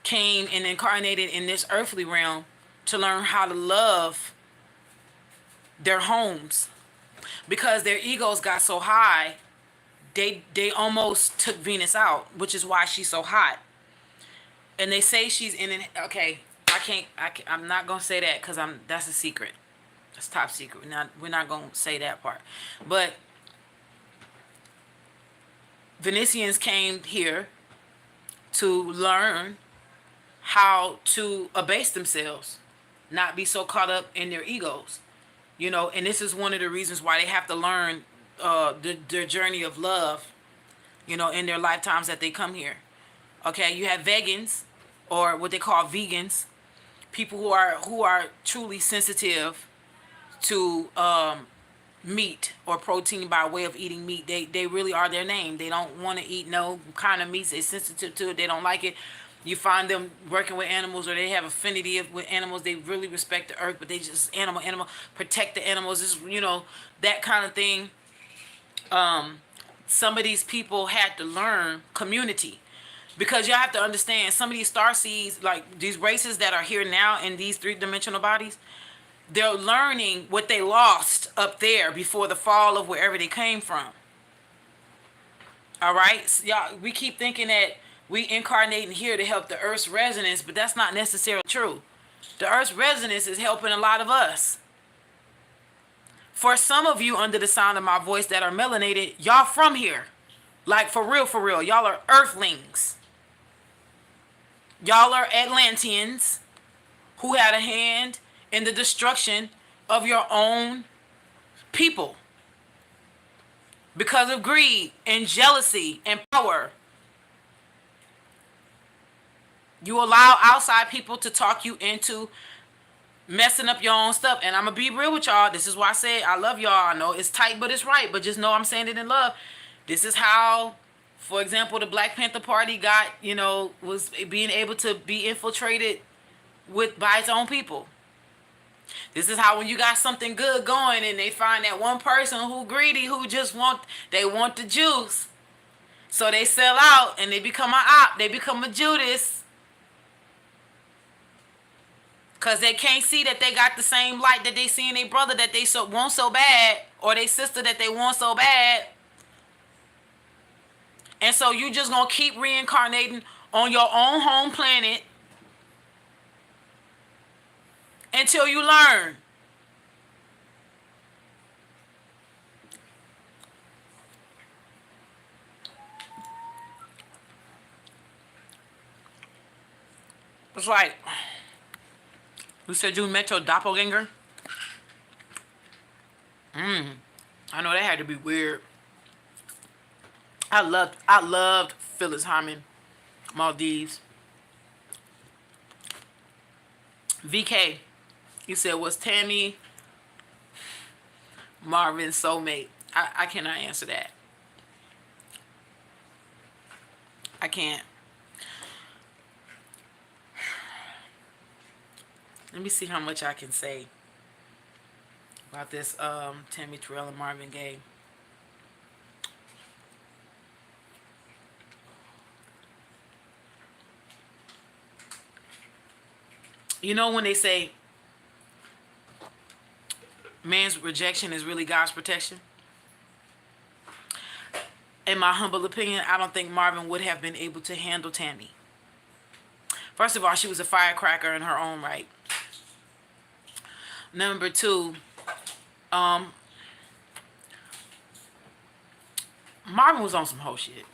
came and incarnated in this earthly realm to learn how to love their homes because their egos got so high, they almost took Venus out, which is why she's so hot. And they say she's in an, okay, I'm not gonna say that because that's a secret. That's top secret. We're not gonna say that part. But Venusians came here to learn how to abase themselves, not be so caught up in their egos, you know. And this is one of the reasons why they have to learn their journey of love, you know, in their lifetimes that they come here. Okay, you have vegans, or what they call vegans, people who are truly sensitive to meat or protein by way of eating meat. They really are their name. They don't want to eat no kind of meat. They're sensitive to it. They don't like it. You find them working with animals, or they have affinity with animals. They really respect the earth, but they just animal protect the animals. It's, you know, that kind of thing. Some of these people had to learn community, because y'all have to understand, some of these starseeds, like these races that are here now in these three-dimensional bodies, they're learning what they lost up there before the fall of wherever they came from. All right, so y'all, we keep thinking that we incarnating here to help the Earth's resonance, but that's not necessarily true. The Earth's resonance is helping a lot of us. For some of you under the sound of my voice that are melanated, y'all from here. Like, for real, y'all are Earthlings. Y'all are Atlanteans who had a hand in the destruction of your own people because of greed and jealousy and power. You allow outside people to talk you into messing up your own stuff. And I'm going to be real with y'all. This is why I say I love y'all. I know it's tight, but it's right. But just know I'm saying it in love. This is how, for example, the Black Panther Party got, you know, was being able to be infiltrated by its own people. This is how, when you got something good going and they find that one person who greedy, who just want the juice. So they sell out and they become an op. They become a Judas. Because they can't see that they got the same light that they see in their brother that they want so bad, or their sister that they want so bad. And so you just going to keep reincarnating on your own home planet until you learn. It's like, you said you met your doppelganger? I know that had to be weird. I loved Phyllis Hyman, Maldives. VK, you said, was Tammy Marvin's soulmate? I cannot answer that. I can't. Let me see how much I can say. about this Tammy Terrell and Marvin Gaye. You know when they say man's rejection is really God's protection? In my humble opinion, I don't think Marvin would have been able to handle Tammy. First of all, she was a firecracker in her own right. Number two, Marvin was on some whole shit.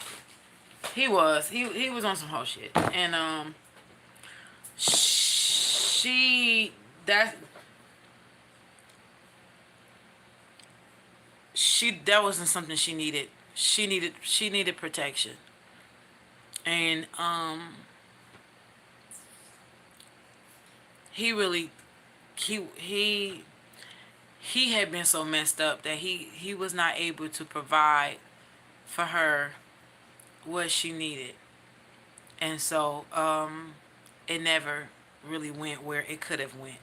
He was. He was on some whole shit. And she that that wasn't something she needed. She needed protection. And he really he had been so messed up that he was not able to provide for her what she needed. And so it never really went where it could have went.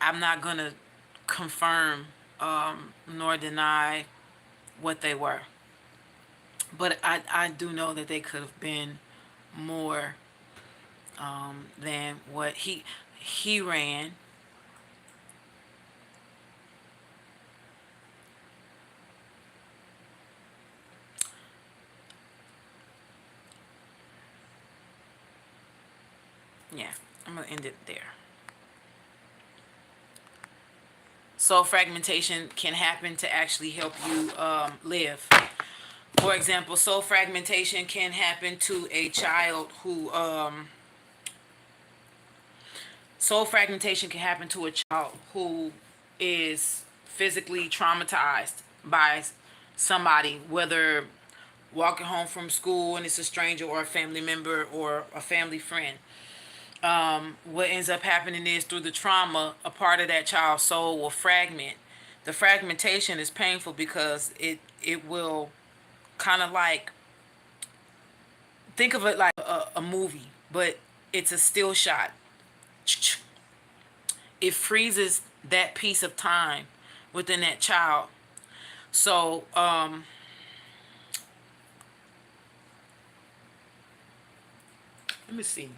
I'm not going to confirm nor deny what they were. But I do know that they could have been more than what he ran. Yeah, I'm going to end it there. Soul fragmentation can happen to actually help you live. For example, soul fragmentation can happen to a child who soul fragmentation can happen to a child who is physically traumatized by somebody, whether walking home from school and it's a stranger or a family member or a family friend. What ends up happening is through the trauma, a part of that child's soul will fragment. The fragmentation is painful because it will kind of like, think of it like a movie, but it's a still shot. It freezes that piece of time within that child. So let me see.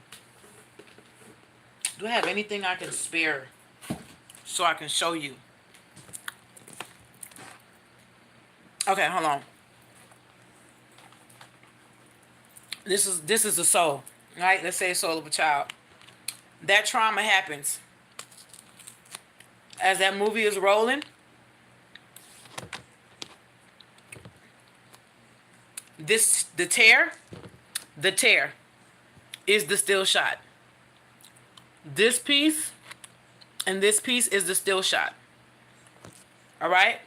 Do I have anything I can spare so I can show you? Okay, hold on. This is the soul, right? Let's say the soul of a child. That trauma happens. As that movie is rolling, the tear is the still shot. This piece and this piece is the still shot. All right?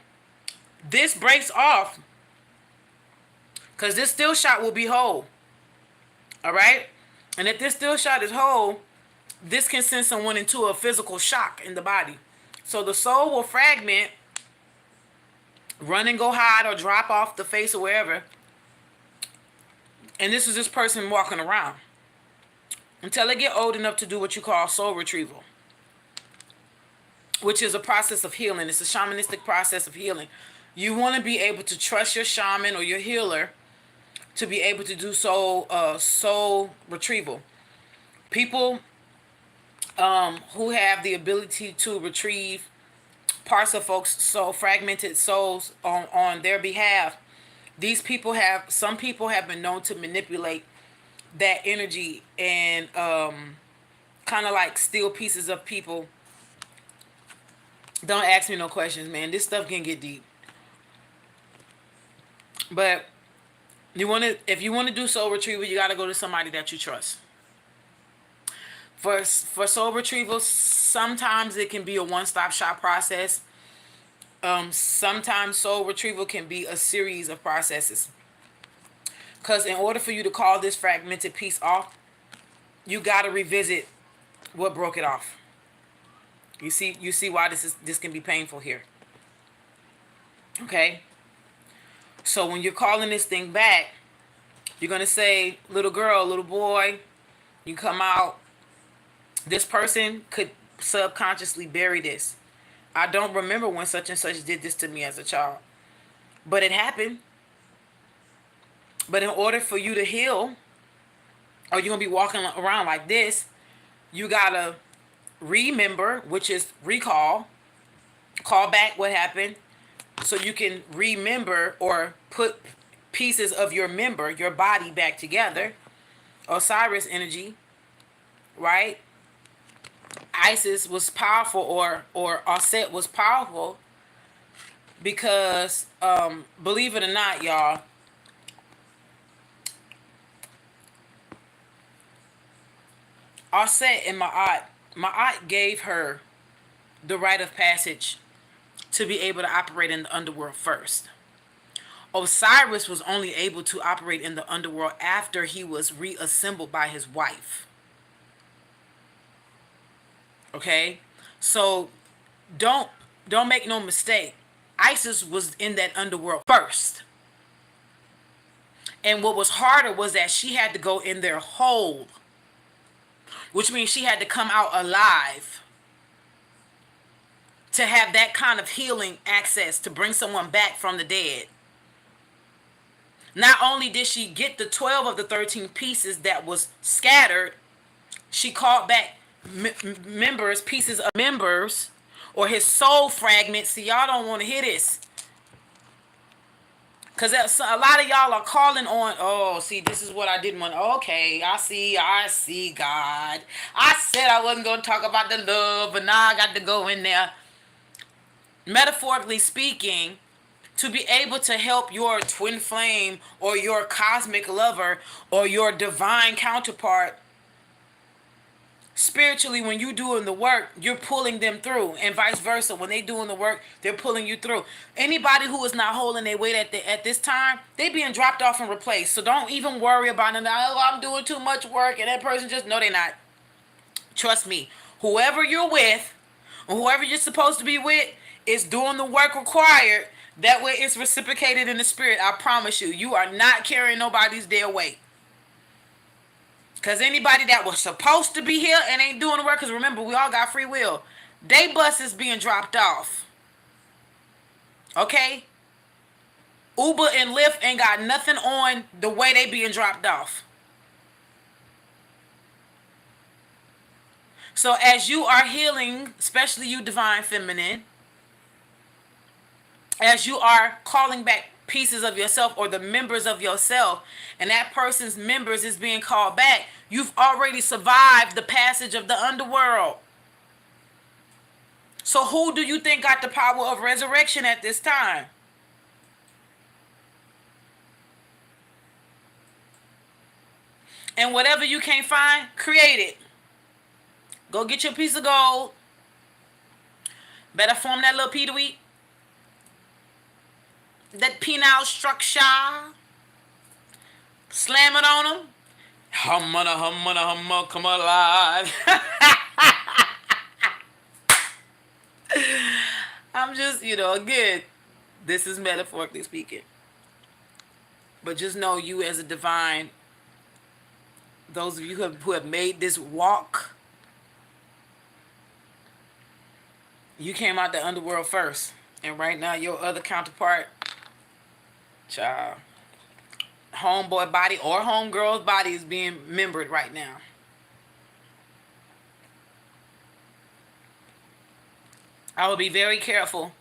This breaks off because this still shot will be whole. All right? And if this still shot is whole, this can send someone into a physical shock in the body. So the soul will fragment, run and go hide or drop off the face or wherever. And this is this person walking around until they get old enough to do what you call soul retrieval, which is a process of healing. It's a shamanistic process of healing. You want to be able to trust your shaman or your healer to be able to do soul retrieval. People who have the ability to retrieve parts of folks' soul, fragmented souls on their behalf, some people have been known to manipulate that energy and kind of like steal pieces of people. Don't ask me no questions, man. This stuff can get deep. But if you want to do soul retrieval, you got to go to somebody that you trust. For soul retrieval, sometimes it can be a one-stop shop process. Sometimes soul retrieval can be a series of processes. Because in order for you to call this fragmented piece off, you got to revisit what broke it off. You see why this can be painful here. Okay? So when you're calling this thing back, you're going to say, little girl, little boy, you come out. This person could subconsciously bury this. I don't remember when such and such did this to me as a child, but it happened. But in order for you to heal, or you're gonna be walking around like this, you gotta remember, which is recall, call back what happened, so you can remember or put pieces of your body back together. Osiris energy, right? Isis was powerful, or Aset was powerful because, believe it or not, y'all, Aset and Ma'at gave her the rite of passage to be able to operate in the underworld first. Osiris was only able to operate in the underworld after he was reassembled by his wife. Okay? So don't make no mistake. Isis was in that underworld first. And what was harder was that she had to go in there whole, which means she had to come out alive to have that kind of healing access to bring someone back from the dead. Not only did she get the 12 of the 13 pieces that was scattered, she called back pieces of members, or his soul fragments. See, y'all don't want to hear this. Because a lot of y'all are calling on, oh, see, this is what I didn't want. Okay, I see, God. I said I wasn't going to talk about the love, but now I got to go in there. Metaphorically speaking, to be able to help your twin flame or your cosmic lover or your divine counterpart, spiritually, when you doing the work, you're pulling them through, and vice versa. When they doing the work, they're pulling you through. Anybody who is not holding their weight at this time, they being dropped off and replaced. So don't even worry about it. Oh, I'm doing too much work, and that person just, no, they're not. Trust me. Whoever you're with, or whoever you're supposed to be with, is doing the work required. That way it's reciprocated in the spirit. I promise you. You are not carrying nobody's dead weight. Because anybody that was supposed to be here and ain't doing the work, because remember, we all got free will, they bus is being dropped off. Okay? Uber and Lyft ain't got nothing on the way they being dropped off. So as you are healing, especially you divine feminine, as you are calling back pieces of yourself or the members of yourself, and that person's members is being called back, you've already survived the passage of the underworld. So who do you think got the power of resurrection at this time? And whatever you can't find, create it. Go get your piece of gold. Better form that little peeweet. That penile structure. Slam it on them. Humma, come alive. I'm just, again, this is metaphorically speaking. But just know you as a divine, those of you who have made this walk, you came out the underworld first. And right now, your other counterpart, child, homeboy body or homegirl's body is being membered right now. I would be very careful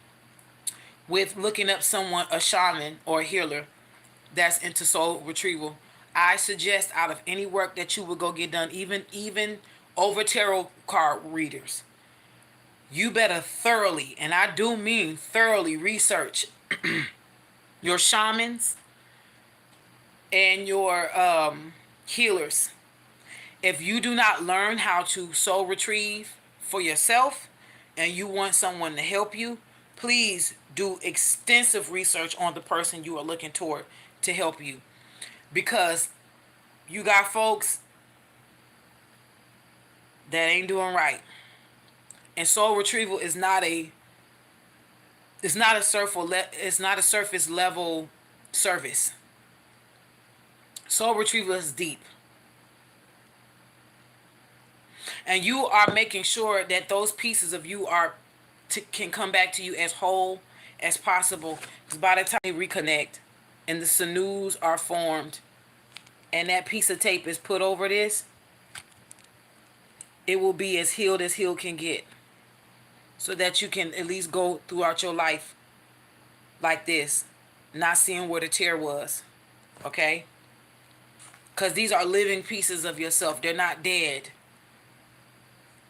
with looking up someone, a shaman or a healer that's into soul retrieval. I suggest out of any work that you would go get done, even over tarot card readers, you better thoroughly, and I do mean thoroughly, research your shamans and your healers. If you do not learn how to soul retrieve for yourself and you want someone to help you, please do extensive research on the person you are looking toward to help you. Because you got folks that ain't doing right. And soul retrieval is not a surface level service. Soul retrieval is deep. And you are making sure that those pieces of you can come back to you as whole as possible. Because by the time you reconnect and the sinews are formed and that piece of tape is put over this, it will be as healed can get. So that you can at least go throughout your life like this, not seeing where the tear was. Okay? Because these are living pieces of yourself. They're not dead.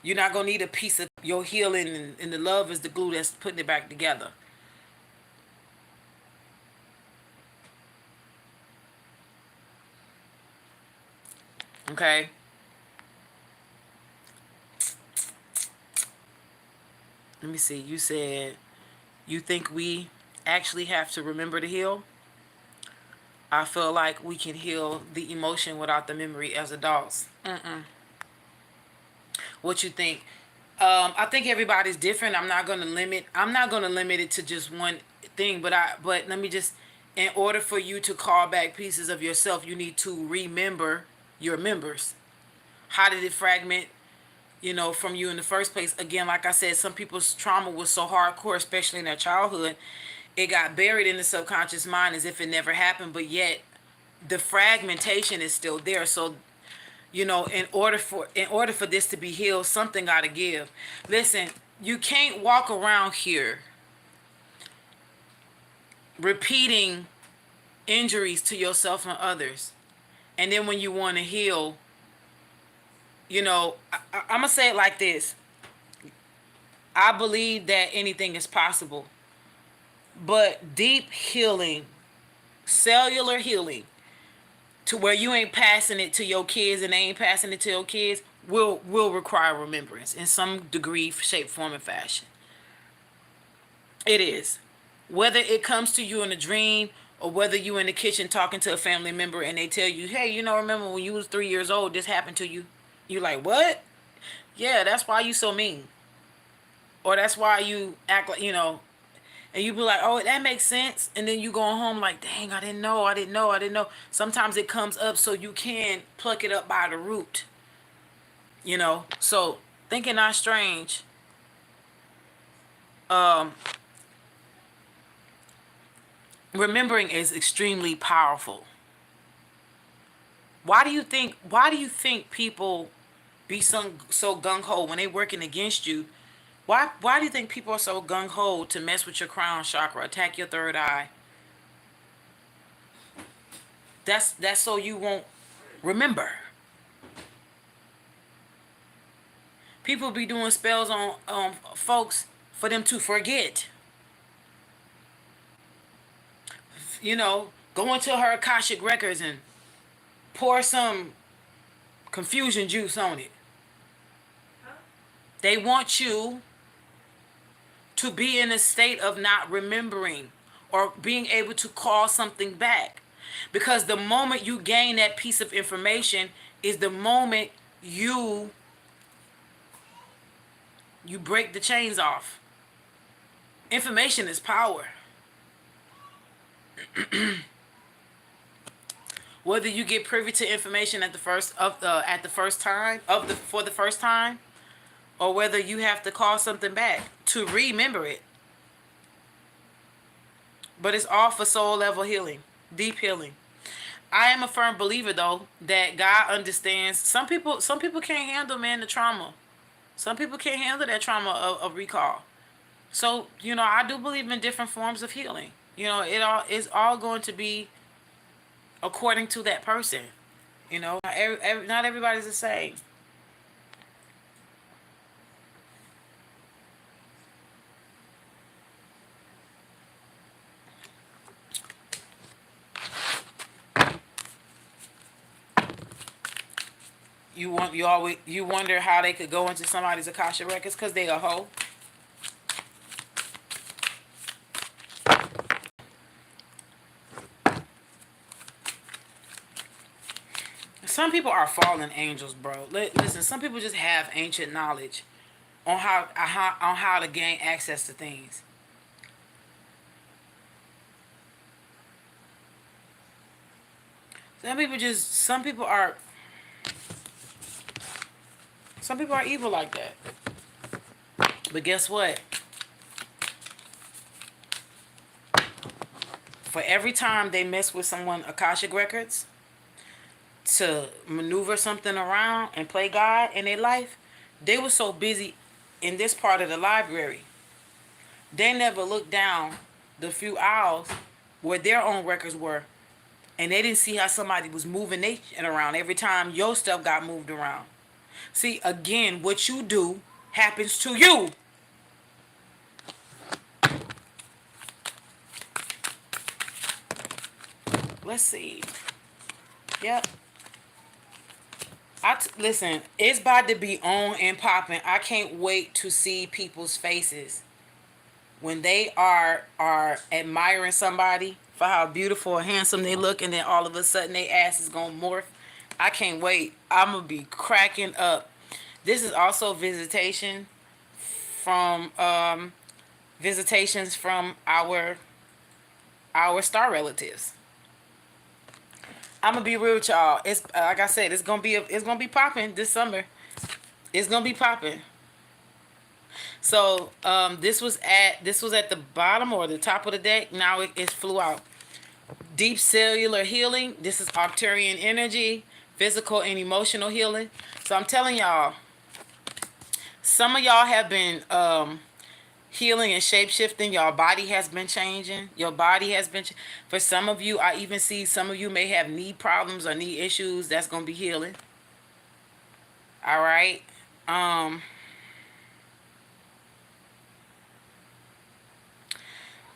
You're not going to need a piece of your healing, and the love is the glue that's putting it back together. Okay? Let me see. You said you think we actually have to remember to heal? I feel like we can heal the emotion without the memory as adults. What you think? I think everybody's different. I'm not gonna limit it to just one thing. But let me just, in order for you to call back pieces of yourself, you need to remember your members. How did it fragment, from you in the first place? Again, like I said, some people's trauma was so hardcore, especially in their childhood, it got buried in the subconscious mind as if it never happened. But yet, the fragmentation is still there. So, in order for this to be healed, something got to give. Listen, you can't walk around here repeating injuries to yourself and others, and then when you want to heal, I'm gonna say it like this. I believe that anything is possible, but deep healing, cellular healing, to where you ain't passing it to your kids and they ain't passing it to your kids, will require remembrance in some degree, shape, form, and fashion. It is. Whether it comes to you in a dream, or whether you in the kitchen talking to a family member and they tell you, hey, remember when you was 3 years old, this happened to you? You like, what? Yeah, that's why you so mean. Or that's why you act like, and you be like, oh, that makes sense. And then you go home like, dang, I didn't know. Sometimes it comes up so you can pluck it up by the root. So thinking not strange. Remembering is extremely powerful. Why do you think people be so gung-ho when they working against you? Why do you think people are so gung-ho to mess with your crown chakra, attack your third eye? That's so you won't remember. People be doing spells on folks for them to forget. Go into her Akashic records and pour some confusion juice on it. They want you to be in a state of not remembering or being able to call something back. Because the moment you gain that piece of information is the moment you break the chains off. Information is power. Whether you get privy to information for the first time, or whether you have to call something back to remember it. But it's all for soul level healing, deep healing. I am a firm believer though that God understands. Some people can't handle, man, the trauma. Some people can't handle that trauma of recall. So, I do believe in different forms of healing. It's all going to be according to that person. Not everybody's the same. You wonder how they could go into somebody's Akasha records because they a hoe. Some people are fallen angels, bro. Listen, some people just have ancient knowledge on how to gain access to things. Some people Some people are evil like that. But guess what? For every time they mess with someone, Akashic Records, to maneuver something around and play God in their life, they were so busy in this part of the library. They never looked down the few aisles where their own records were. And they didn't see how somebody was moving their shit around every time your stuff got moved around. See, again, what you do happens to you. Let's see. Yep. Listen, it's about to be on and popping. I can't wait to see people's faces when they are admiring somebody for how beautiful or handsome they look, and then all of a sudden their ass is gonna morph. I can't wait. I'm gonna be cracking up. This is also from visitations from our star relatives. I'm gonna be real with y'all. It's like I said, it's gonna be popping this summer. It's gonna be popping. So this was at the bottom or the top of the deck. Now it flew out. Deep cellular healing. This is Arcturian energy, physical and emotional healing. So I'm telling y'all, some of y'all have been healing and shape-shifting. Your body has been changing. Your body has been for some of you, I even see some of you may have knee problems or knee issues. That's going to be healing. All right.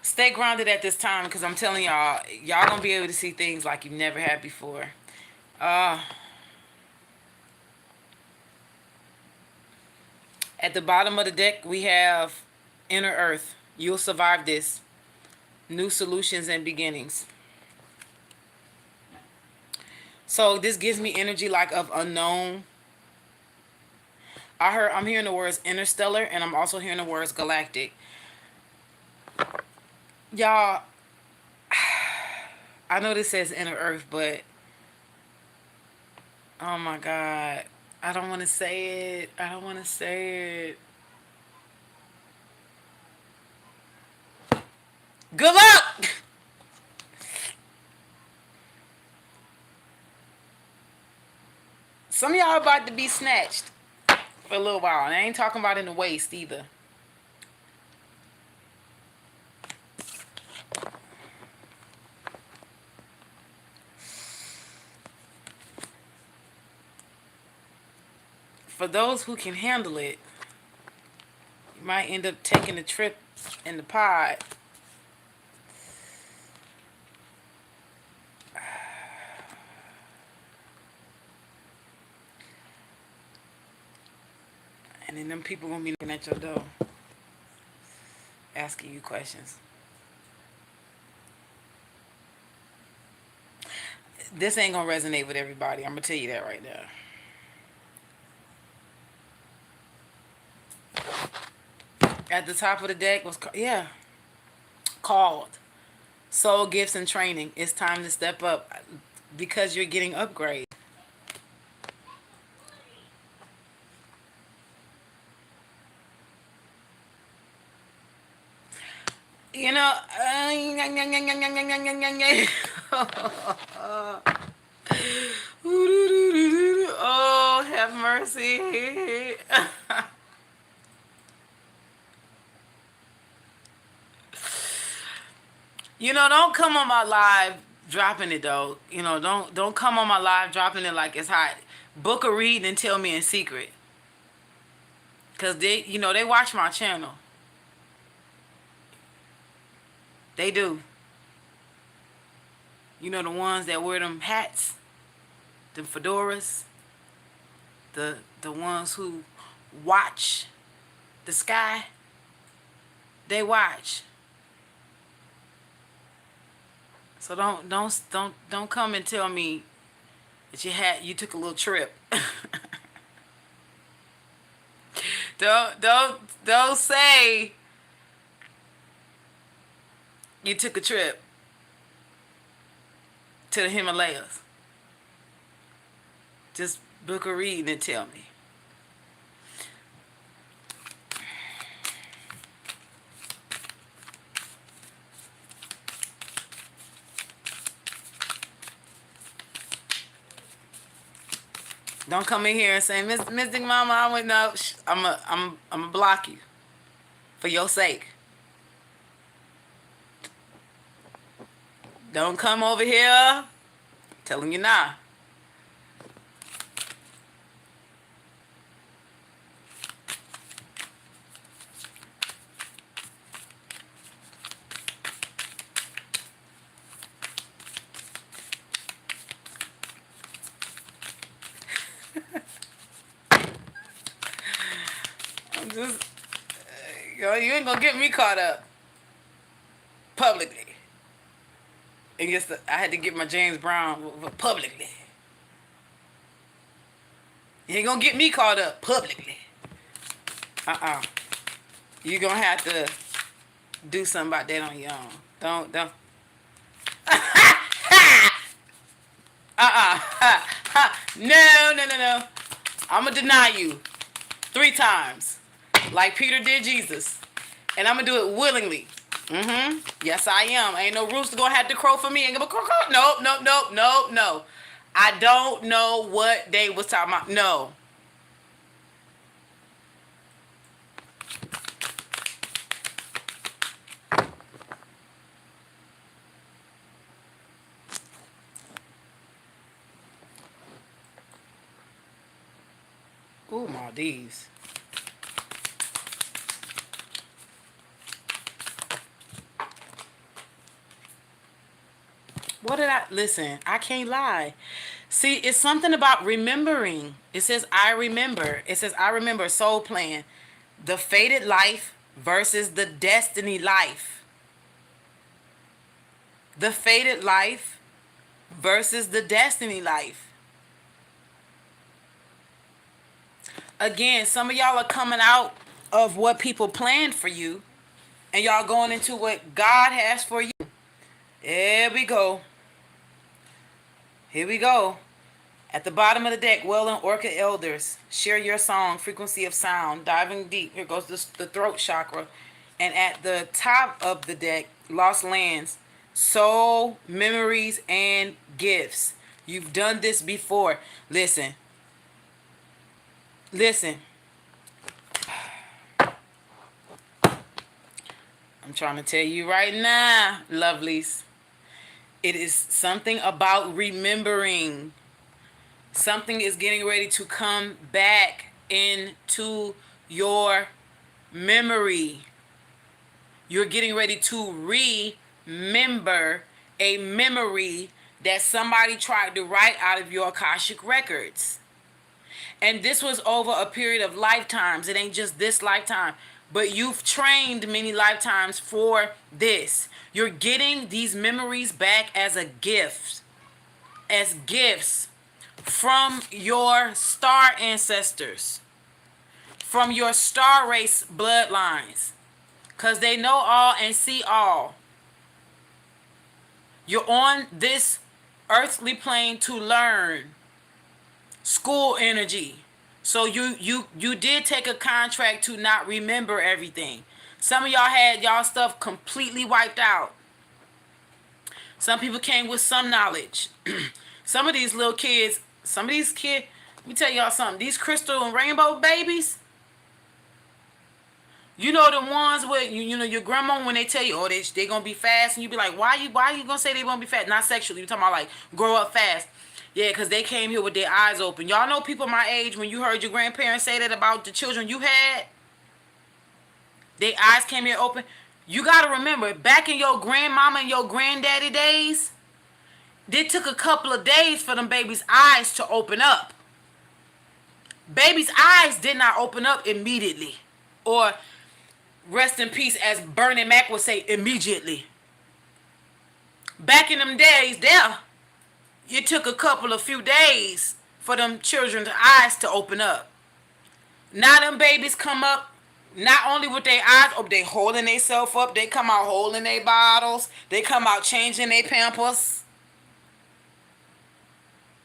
Stay grounded at this time, because I'm telling y'all going to be able to see things like you've never had before. At the bottom of the deck, we have Inner Earth. You'll survive this. New solutions and beginnings. So this gives me energy like of unknown. I'm hearing the words Interstellar, and I'm also hearing the words galactic. Y'all, I know this says Inner Earth, but oh my God, I don't want to say it. I don't want to say it. Good luck! Some of y'all about to be snatched for a little while. And I ain't talking about in the waist either. For those who can handle it, you might end up taking a trip in the pod. And then them people gonna be looking at your door, asking you questions. This ain't gonna resonate with everybody. I'm gonna tell you that right now. At the top of the deck was, called Soul Gifts and Training. It's time to step up because you're getting upgrades. You know, oh, have mercy. You know, don't come on my live dropping it though. You know, don't come on my live dropping it like it's hot. Book a read and tell me in secret. Cause they watch my channel. They do. You know, the ones that wear them hats, them fedoras, the ones who watch the sky. They watch. So don't come and tell me that you took a little trip. Don't say you took a trip to the Himalayas. Just book a read and tell me. Don't come in here and say, Mystic Mama, I went no. I'm gonna block you for your sake. Don't come over here telling you nah. I'm just, you ain't gonna get me caught up publicly. And yes, I had to get my James Brown publicly. You ain't gonna get me caught up publicly. You gonna have to do something about that on your own. Don't. No. I'm gonna deny you 3 times, like Peter did Jesus, and I'm gonna do it willingly. Yes, I am. Ain't no rooster gonna have to crow for me. Ain't gonna crow. No. I don't know what they was talking about. No. Ooh, Maldives. What did I listen? I can't lie. See, it's something about remembering. It says I remember. It says I remember soul plan. The fated life versus the destiny life. The fated life versus the destiny life. Again, some of y'all are coming out of what people planned for you, and y'all going into what God has for you. Here we go. Here we go. At the bottom of the deck, well and orchid elders, share your song, frequency of sound, diving deep. Here goes the throat chakra. And at the top of the deck, lost lands, soul, memories, and gifts. You've done this before. Listen. I'm trying to tell you right now, lovelies. It is something about remembering. Something is getting ready to come back into your memory. You're getting ready to remember a memory that somebody tried to write out of your Akashic records. And this was over a period of lifetimes. It ain't just this lifetime. But you've trained many lifetimes for this. You're getting these memories back as a gift. As gifts from your star ancestors. From your star race bloodlines. Because they know all and see all. You're on this earthly plane to learn. School energy. So you did take a contract to not remember everything. Some of y'all had y'all stuff completely wiped out. Some people came with some knowledge. Some of these little kids, let me tell y'all something. These crystal and rainbow babies, you know the ones where you know your grandma when they tell you, oh, they gonna be fast, and you be like, why you gonna say they gonna be fast? Not sexually, you're talking about like grow up fast. Yeah, because they came here with their eyes open. Y'all know people my age, when you heard your grandparents say that about the children you had, their eyes came here open. You got to remember, back in your grandmama and your granddaddy days, it took a couple of days for them babies' eyes to open up. Babies' eyes did not open up immediately. Or, rest in peace, as Bernie Mac would say, immediately. Back in them days, it took a few days for them children's eyes to open up. Now them babies come up, not only with their eyes open, they holding themselves up, they come out holding their bottles, they come out changing their pampers.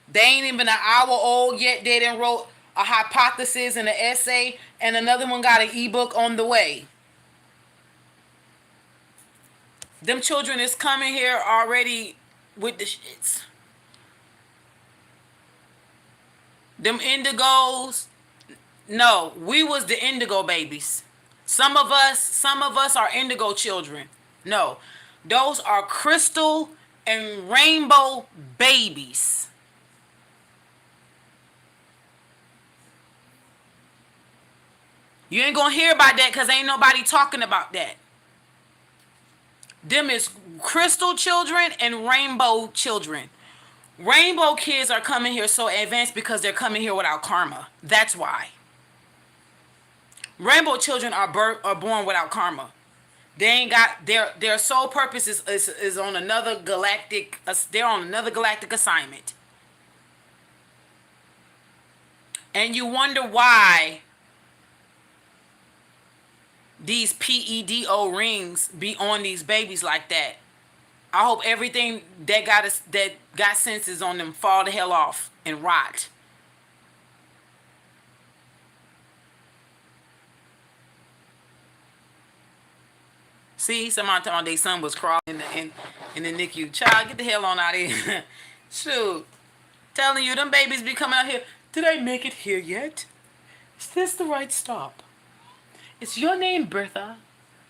They ain't even an hour old yet, they done wrote a hypothesis and an essay, and another one got an ebook on the way. Them children is coming here already with the shits. Them indigos. No, we was the indigo babies. Some of us are indigo children. No, those are crystal and rainbow babies. You ain't gonna hear about that because ain't nobody talking about that. Them is crystal children and rainbow children. Rainbow kids are coming here so advanced because they're coming here without karma. That's why. Rainbow children are born without karma. They ain't got their sole purpose is on another galactic. They're on another galactic assignment, and you wonder why these PEDO rings be on these babies like that. I hope everything that got senses on them fall the hell off and rot. See, somebody told me their son was crawling in the NICU. Child, get the hell on out of here. Shoot. Telling you, them babies be coming out here. Did I make it here yet? Is this the right stop? Is your name Bertha?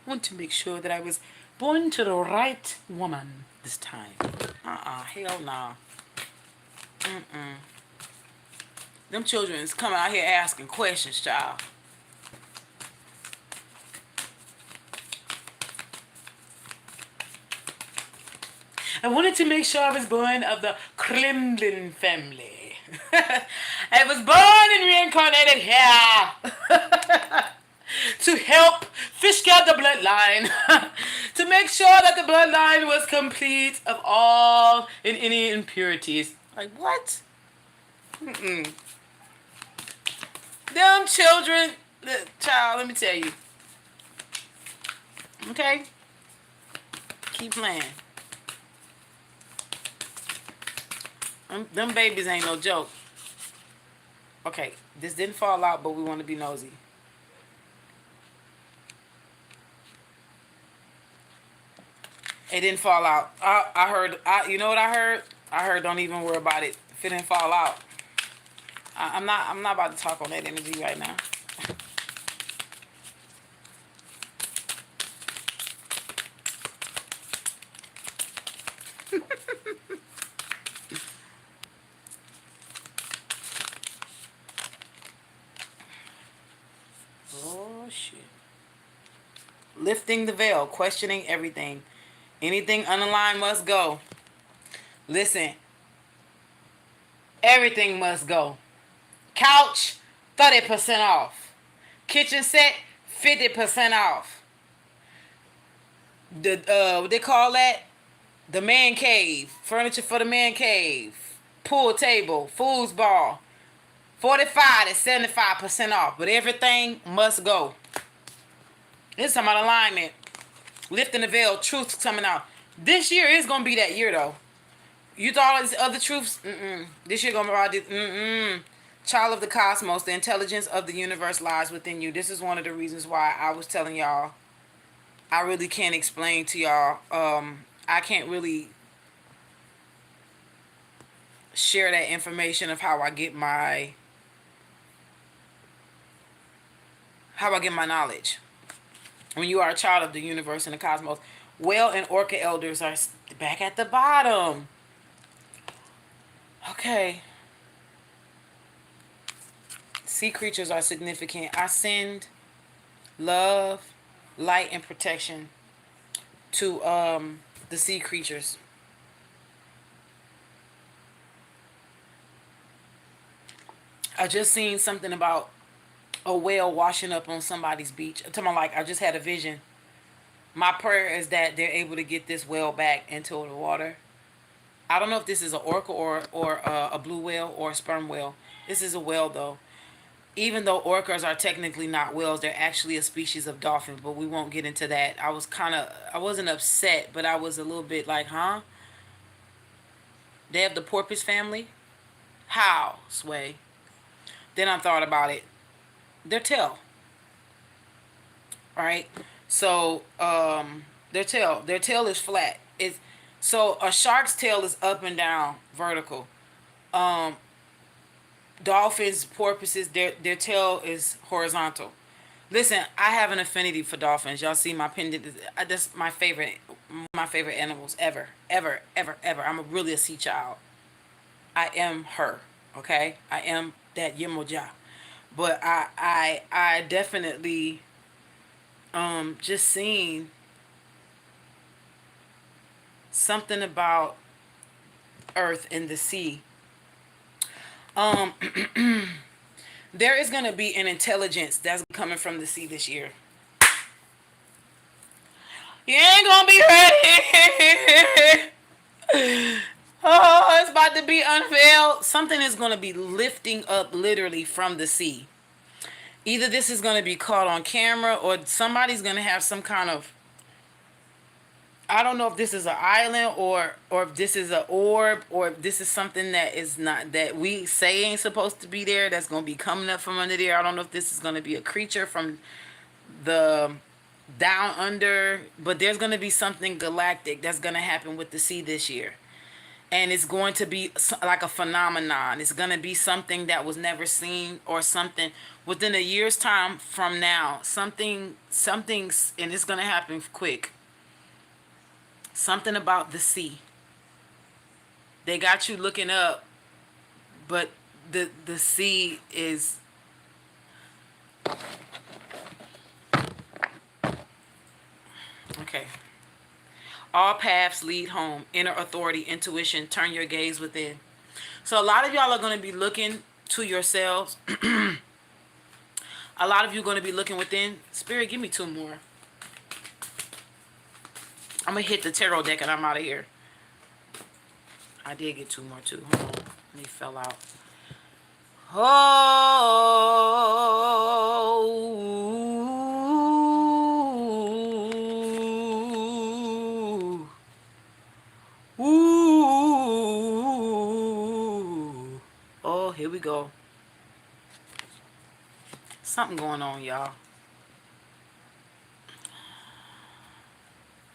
I want to make sure that I was born to the right woman this time. Hell nah. Them children is coming out here asking questions, child. I wanted to make sure I was born of the Kremlin family. I was born and reincarnated here to help fish out the bloodline, to make sure that the bloodline was complete of all and any impurities. Like what? Them children, child. Let me tell you. Okay, keep playing. Them babies ain't no joke. Okay, this didn't fall out, but we want to be nosy. It didn't fall out. I heard. You know what I heard? I heard. Don't even worry about it. If it didn't fall out, I'm not. I'm not about to talk on that energy right now. Oh shit. Lifting the veil, questioning everything. Anything unaligned must go. Listen, everything must go. Couch, 30% off. Kitchen set, 50% off. What they call that? The man cave. Furniture for the man cave. Pool table, foosball. 45 to 75% off. But everything must go. This is talking about alignment. Lifting the veil, truths coming out. This year is going to be that year, though. You thought all these other truths? This year going to be about this. Child of the cosmos, the intelligence of the universe lies within you. This is one of the reasons why I was telling y'all, I really can't explain to y'all. I can't really share that information of how I get my knowledge. When you are a child of the universe and the cosmos, whale and orca elders are back at the bottom. Okay. Sea creatures are significant. I send love, light, and protection to the sea creatures. I just seen something about a whale washing up on somebody's beach. I'm talking about, like, I just had a vision. My prayer is that they're able to get this whale back into the water. I don't know if this is an orca or a blue whale or a sperm whale. This is a whale, though. Even though orcas are technically not whales, they're actually a species of dolphin, but we won't get into that. I wasn't upset, but I was a little bit like, huh? They have the porpoise family? How, Sway? Then I thought about it. Their tail. Right? So, their tail is flat. So a shark's tail is up and down, vertical. Dolphins, porpoises, their tail is horizontal. Listen, I have an affinity for dolphins. Y'all see my pendant. That's my favorite animals ever, ever, ever, ever. I'm really a sea child. I am her. Okay, I am that Yemoja. But I definitely just seen something about Earth and the sea. Um, there is gonna be an intelligence that's coming from the sea this year. You ain't gonna be ready. Oh, it's about to be unveiled. Something is gonna be lifting up literally from the sea. Either this is gonna be caught on camera or somebody's gonna have some kind of, I don't know if this is an island or if this is an orb or if this is something that is not, that we say ain't supposed to be there, that's gonna be coming up from under there. I don't know if this is gonna be a creature from the down under, but there's gonna be something galactic that's gonna happen with the sea this year. And it's going to be like a phenomenon. It's going to be something that was never seen, or something within a year's time from now. Something's, and it's going to happen quick. Something about the sea. They got you looking up, but the sea is, okay. All paths lead home. Inner authority, intuition, turn your gaze within. So a lot of y'all are going to be looking to yourselves. A lot of you are going to be looking within. Spirit, give me two more. I'm going to hit the tarot deck and I'm out of here. I did get two more too. Hold on. They fell out. Oh. Ooh. Oh, here we go. Something going on, y'all.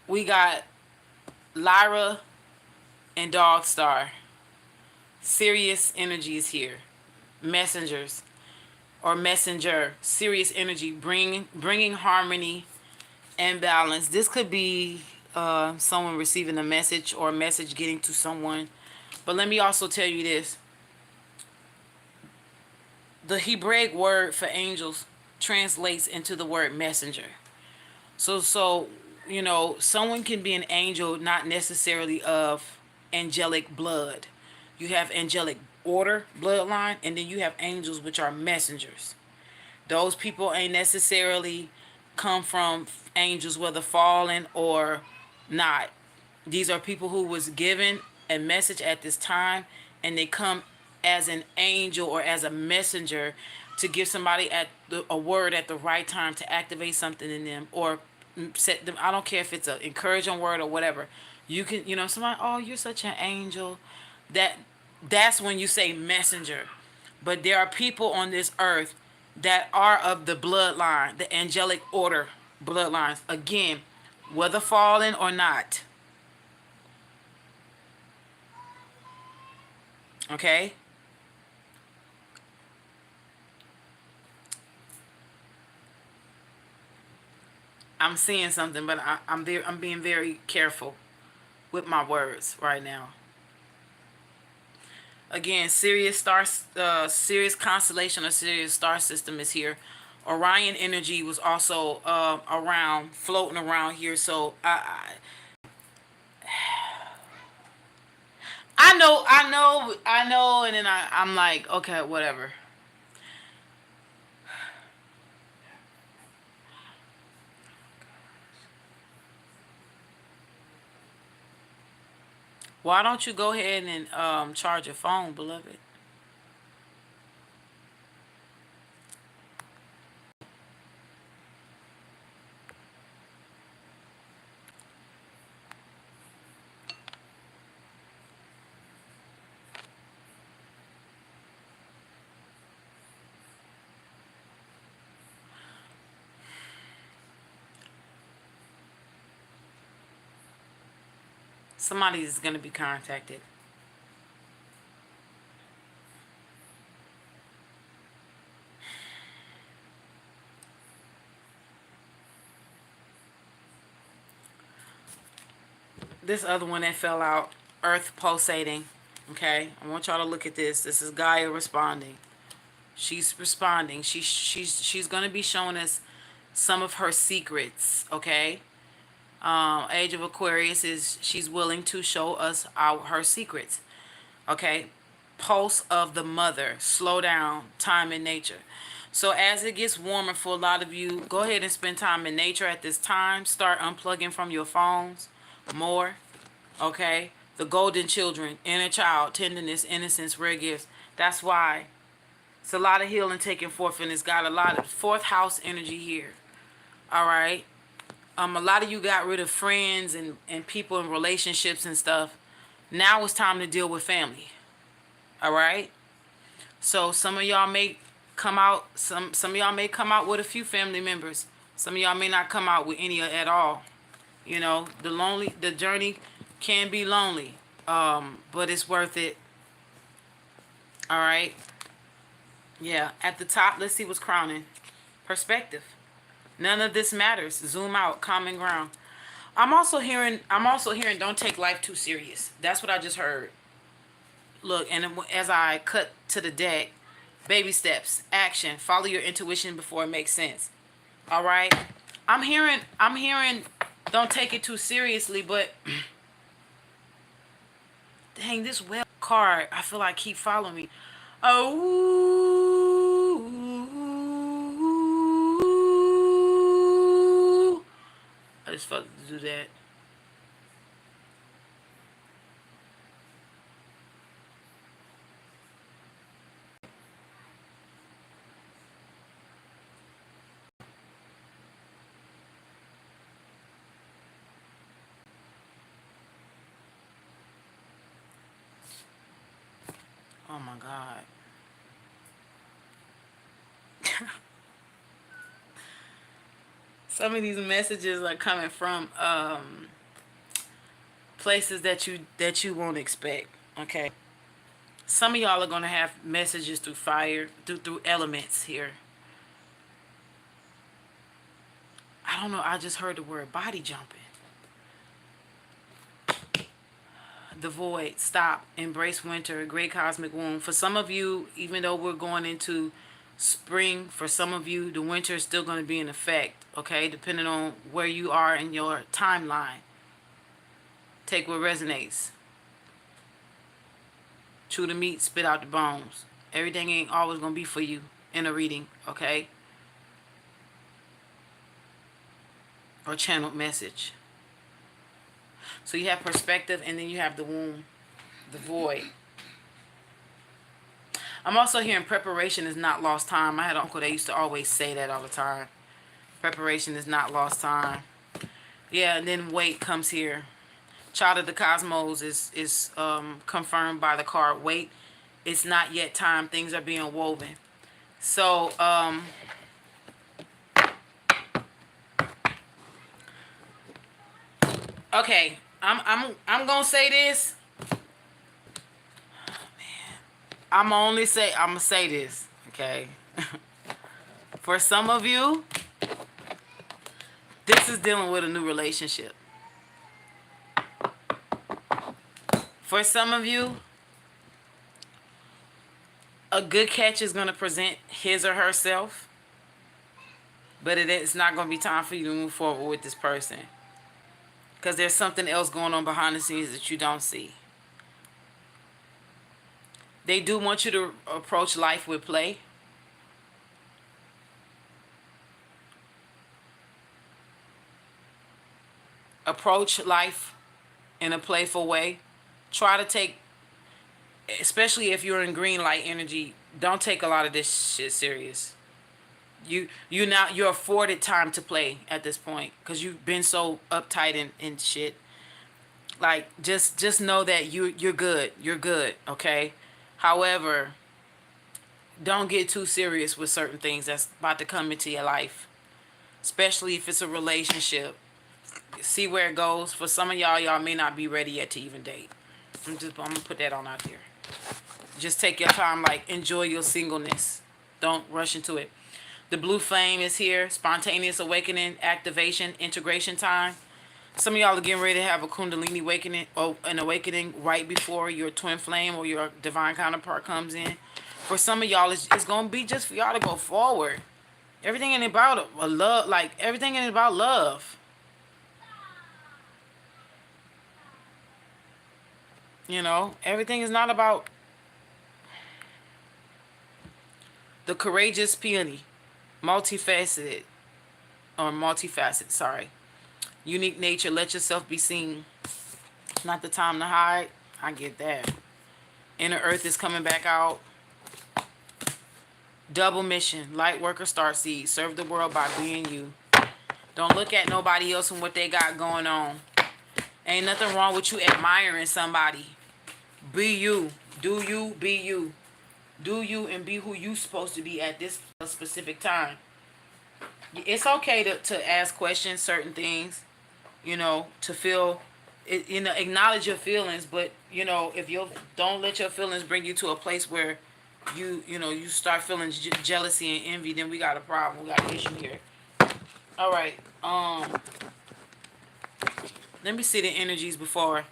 We got Lyra and Dog Star. Serious energy is here. Messengers or messenger. Serious energy, bringing harmony and balance. This could be someone receiving a message or a message getting to someone. But let me also tell you this. The Hebraic word for angels translates into the word messenger. So you know, someone can be an angel, not necessarily of angelic blood. You have angelic order, bloodline, and then you have angels, which are messengers. Those people ain't necessarily come from angels, whether fallen or not. These are people who was given a message at this time, and they come as an angel or as a messenger to give somebody a word at the right time to activate something in them, or set them. I don't care if it's an encouraging word or whatever. You can, you know, somebody, oh, you're such an angel. That's when you say messenger. But there are people on this earth that are of the bloodline, the angelic order bloodlines. Again, whether fallen or not. Okay? I'm seeing something, but I'm being very careful with my words right now. Again, Sirius constellation or Sirius star system is here. Orion energy was also around, floating around here. So I know, and then I'm like, okay, whatever. Why don't you go ahead and charge your phone, beloved? Somebody is going to be contacted. this other one that fell out, Earth pulsating. Okay, I want y'all to look at this. This is Gaia responding. She's responding. She's gonna be showing us some of her secrets. Okay. Age of Aquarius is she's willing to show us her secrets. Okay. Pulse of the mother. Slow down. Time in nature. So as it gets warmer for a lot of you, go ahead and spend time in nature at this time. Start unplugging from your phones more. Okay. The golden children, inner child, tenderness, innocence, rare gifts. That's why it's a lot of healing taking forth, and it's got a lot of fourth house energy here. All right. A lot of you got rid of friends and people in relationships and stuff. Now it's time to deal with family. All right. So some of y'all may come out. Some of y'all may come out with a few family members. Some of y'all may not come out with any at all. You know, the journey can be lonely, but it's worth it. All right. Yeah. At the top, let's see what's crowning. Perspective. None of this matters. Zoom out. Common ground. I'm also hearing don't take life too serious. That's what I just heard. Look, and as I cut to the deck, baby steps, action, follow your intuition before it makes sense. All right. I'm hearing don't take it too seriously, but dang, this well card, I feel like keep following me. Oh, I just felt to do that. Oh my God. Some of these messages are coming from places that you won't expect. Okay. Some of y'all are gonna have messages through fire, through elements here. I don't know. I just heard the word body jumping. The void, stop, embrace winter, great cosmic womb. For some of you, even though we're going into spring, for some of you, the winter is still going to be in effect, okay, depending on where you are in your timeline. Take what resonates. Chew the meat, spit out the bones. Everything ain't always going to be for you in a reading, okay? Or channeled message. So you have perspective, and then you have the womb, the void. I'm also hearing preparation is not lost time. I had an uncle that used to always say that all the time. Preparation is not lost time. Yeah, and then wait comes here. Child of the Cosmos is confirmed by the card. Wait, it's not yet time. Things are being woven. So, okay. I'm gonna say this. Oh, man. I'm gonna say this, okay? For some of you, this is dealing with a new relationship. For some of you, a good catch is gonna present his or herself, but it's not gonna be time for you to move forward with this person. Because there's something else going on behind the scenes that you don't see. They do want you to approach life with play. Approach life in a playful way. Try to take, especially if you're in green light energy, don't take a lot of this shit serious. You're afforded time to play at this point because you've been so uptight and shit. Like just know that you're good. You're good, okay? However, don't get too serious with certain things that's about to come into your life, especially if it's a relationship. See where it goes. For some of y'all may not be ready yet to even date. I'm gonna put that on out there. Just take your time, like enjoy your singleness. Don't rush into it. The blue flame is here. Spontaneous awakening, activation, integration time. Some of y'all are getting ready to have a kundalini awakening or an awakening right before your twin flame or your divine counterpart comes in. For some of y'all, it's going to be just for y'all to go forward. Everything ain't about a love, like everything ain't about love. You know, everything is not about the courageous peony, multifaceted, sorry. Unique nature, let yourself be seen. Not the time to hide. I get that. Inner Earth is coming back out. Double mission, light worker, starseed. Serve the world by being you. Don't look at nobody else and what they got going on. Ain't nothing wrong with you admiring somebody. Be you. Do you, be you. Do you and be who you supposed to be at this specific time. It's okay to ask questions, certain things, you know, to feel, you know, acknowledge your feelings, but, you know, if you don't let your feelings bring you to a place where you know, you start feeling jealousy and envy, then we got a problem. We got an issue here. All right. Let me see the energies before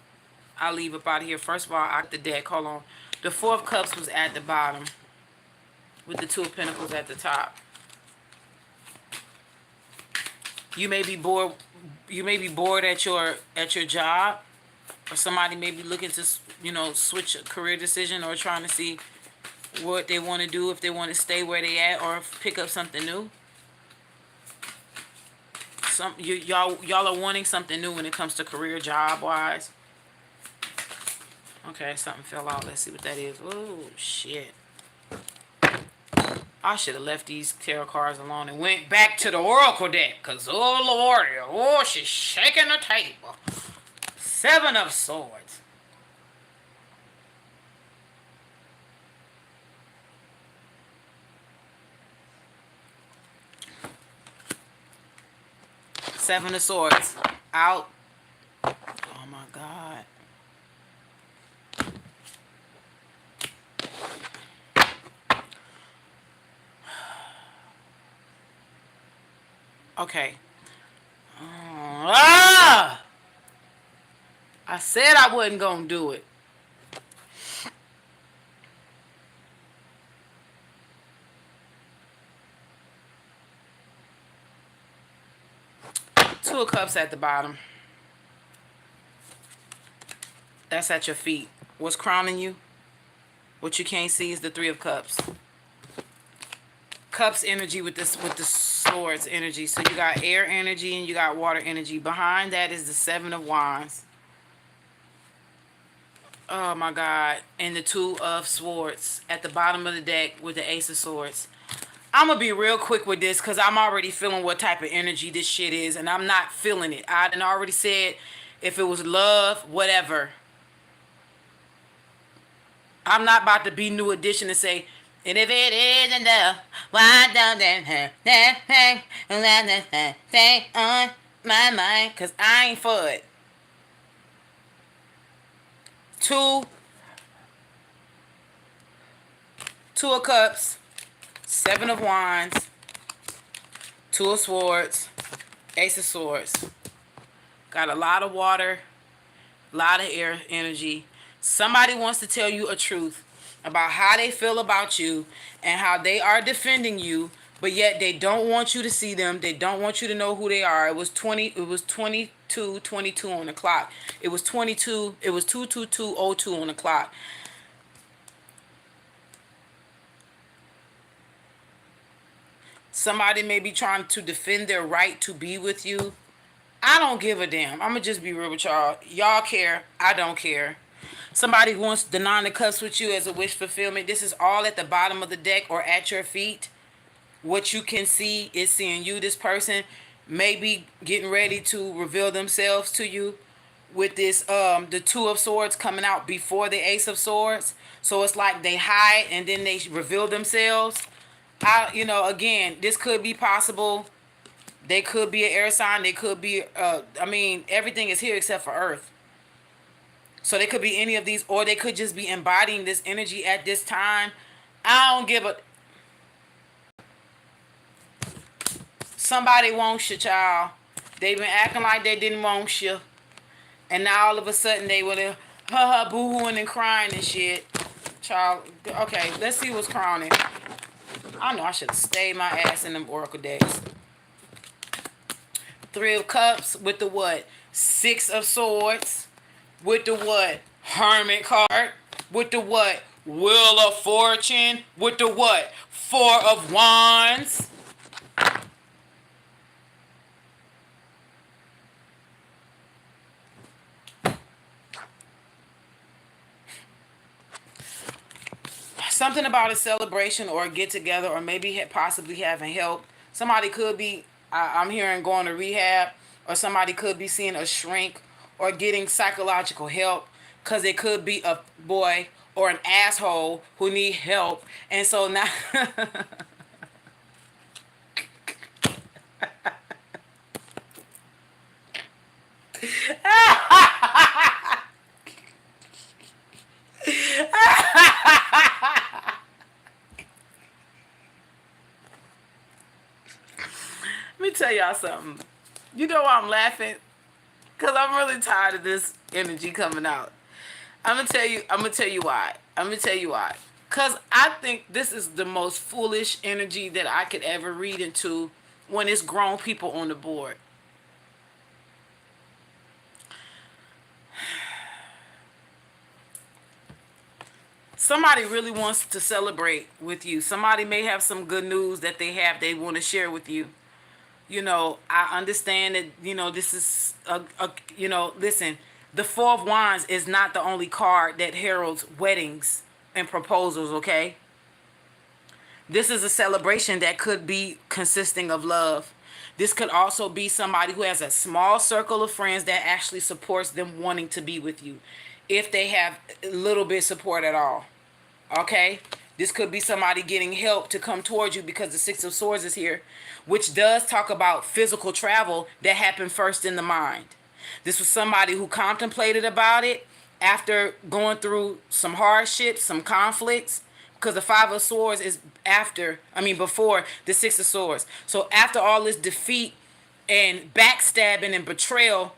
I leave up out of here. First of all, I got the deck. Hold on. The Four of Cups was at the bottom with the Two of Pentacles at the top. You may be bored. You may be bored at your job, or somebody may be looking to, you know, switch a career decision or trying to see what they want to do, if they want to stay where they at or pick up something new. Y'all are wanting something new when it comes to career, job wise. Okay, something fell out. Let's see what that is. Oh shit. I should have left these tarot cards alone and went back to the Oracle deck. Because, oh, Lord, oh, she's shaking the table. Seven of Swords. Seven of Swords. Out. Oh, my God. Okay. I said I wasn't going to do it. Two of Cups at the bottom. That's at your feet. What's crowning you? What you can't see is the Three of Cups. Cups energy with the Swords energy. So you got air energy and you got water energy. Behind that is the Seven of Wands. Oh my God. And the Two of Swords at the bottom of the deck with the Ace of Swords. I'm going to be real quick with this because I'm already feeling what type of energy this shit is, and I'm not feeling it. I done already said if it was love, whatever. I'm not about to be New Edition and say, and if it isn't love, why don't that thing on my mind? Because I ain't for it. Two of Cups. Seven of Wands, Two of Swords, Ace of Swords. Got a lot of water, a lot of air energy. Somebody wants to tell you a truth about how they feel about you and how they are defending you, but yet they don't want you to see them. They don't want you to know who they are. It was 22:22 on the clock. It was 222:02 on the clock. Somebody may be trying to defend their right to be with you. I don't give a damn. I'm going to just be real with y'all. Y'all care. I don't care. Somebody wants the Nine of Cups with you as a wish fulfillment. This is all at the bottom of the deck or at your feet. What you can see is seeing you. This person may be getting ready to reveal themselves to you with this, the Two of Swords coming out before the Ace of Swords. So it's like they hide and then they reveal themselves. You know, again, this could be possible. They could be an air sign. They could be, I mean, everything is here except for Earth. So they could be any of these, or they could just be embodying this energy at this time. I don't give a... Somebody wants you, child. They've been acting like they didn't want you. And now all of a sudden they were there, boo-hooing and crying and shit. Child, okay, let's see what's crowning. I know I should have stayed my ass in them Oracle days. Three of Cups with the what? Six of Swords. With the what? Hermit card. With the what? Wheel of Fortune. With the what? Four of Wands. Something about a celebration or a get together, or maybe possibly having help. Somebody could be, I'm hearing, going to rehab, or somebody could be seeing a shrink or getting psychological help, because it could be a boy or an asshole who need help. And so now let me tell y'all something. You know why I'm laughing? Because I'm really tired of this energy coming out. I'm gonna tell you why. I'm gonna tell you why. Because I think this is the most foolish energy that I could ever read into when it's grown people on the board. Somebody really wants to celebrate with you. Somebody may have some good news that they want to share with you. I understand that, this is, listen, the Four of Wands is not the only card that heralds weddings and proposals, okay? This is a celebration that could be consisting of love. This could also be somebody who has a small circle of friends that actually supports them wanting to be with you, if they have a little bit of support at all, okay? This could be somebody getting help to come towards you, because the Six of Swords is here, which does talk about physical travel that happened first in the mind. This was somebody who contemplated about it after going through some hardships, some conflicts, because the Five of Swords is before the Six of Swords. So after all this defeat and backstabbing and betrayal,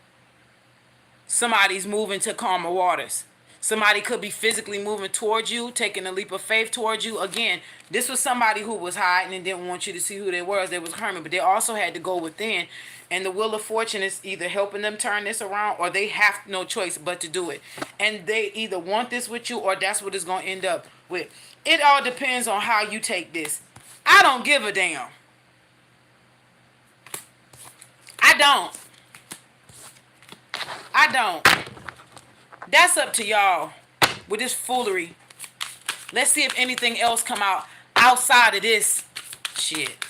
somebody's moving to calmer waters. Somebody could be physically moving towards you, taking a leap of faith towards you. Again, this was somebody who was hiding and didn't want you to see who they were. They was hermit, but they also had to go within. And the Wheel of Fortune is either helping them turn this around, or they have no choice but to do it. And they either want this with you, or that's what it's going to end up with. It all depends on how you take this. I don't give a damn. I don't. That's up to y'all with this foolery. Let's see if anything else come out outside of this shit.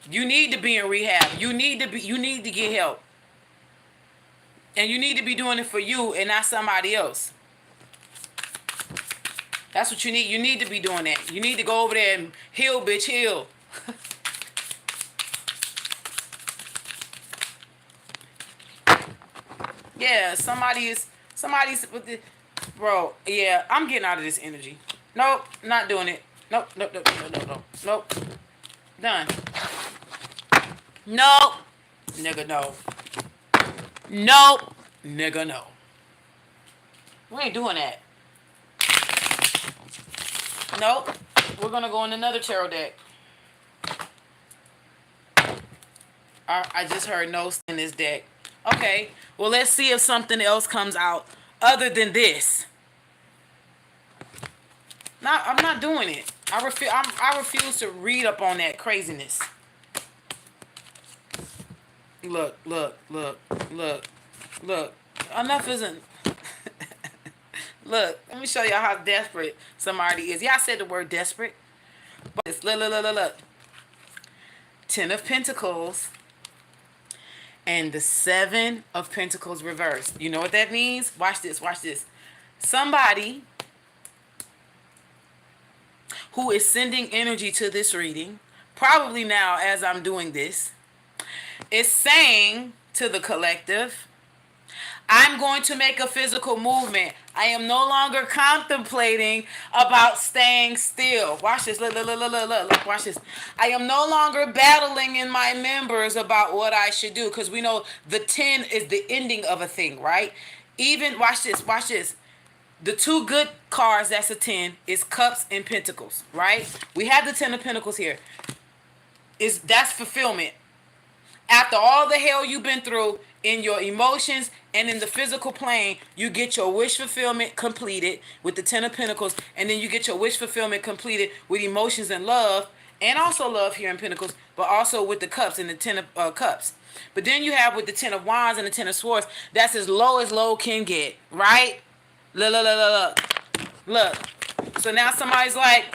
You need to be in rehab. You need to get help. And you need to be doing it for you and not somebody else. That's what you need. You need to be doing that. You need to go over there and heal, bitch, heal. Yeah, somebody's with the, bro. Yeah, I'm getting out of this energy. Nope, not doing it. Nope. Done. Nope, nigga, no. Nope, nigga, no. We ain't doing that. Nope. We're gonna go in another tarot deck. I just heard no in this deck. Okay, well, let's see if something else comes out other than this. No, I'm not doing it. I refuse to read up on that craziness. Look. Enough isn't. Look, let me show y'all how desperate somebody is. Yeah, I said the word desperate. But it's look. 10 of Pentacles. And the 7 of Pentacles reversed. You know what that means? Watch this. Somebody who is sending energy to this reading, probably now as I'm doing this, is saying to the collective, I'm going to make a physical movement. I am no longer contemplating about staying still. Watch this. Look, look, look, look, look, look. Watch this. I am no longer battling in my members about what I should do, because we know the 10 is the ending of a thing, right? Even, watch this, watch this. The two good cards that's a 10 is cups and pentacles, right? We have the 10 of pentacles here. That's fulfillment. After all the hell you've been through in your emotions and in the physical plane, you get your wish fulfillment completed with the 10 of pentacles, and then you get your wish fulfillment completed with emotions and love, and also love here in pentacles, but also with the cups and the 10 of cups. But then you have with the 10 of wands and the 10 of swords, that's as low can get, right? Look, look, look, look, look. Look. So now somebody's like,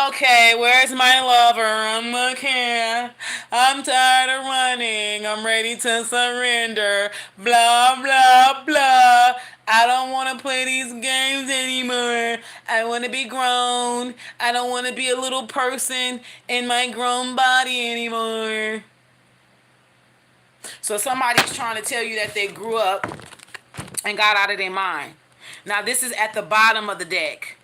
okay, where's my lover? I'm okay. I'm tired of running. I'm ready to surrender. Blah, blah, blah. I don't want to play these games anymore. I want to be grown. I don't want to be a little person in my grown body anymore. So somebody's trying to tell you that they grew up and got out of their mind. Now this is at the bottom of the deck,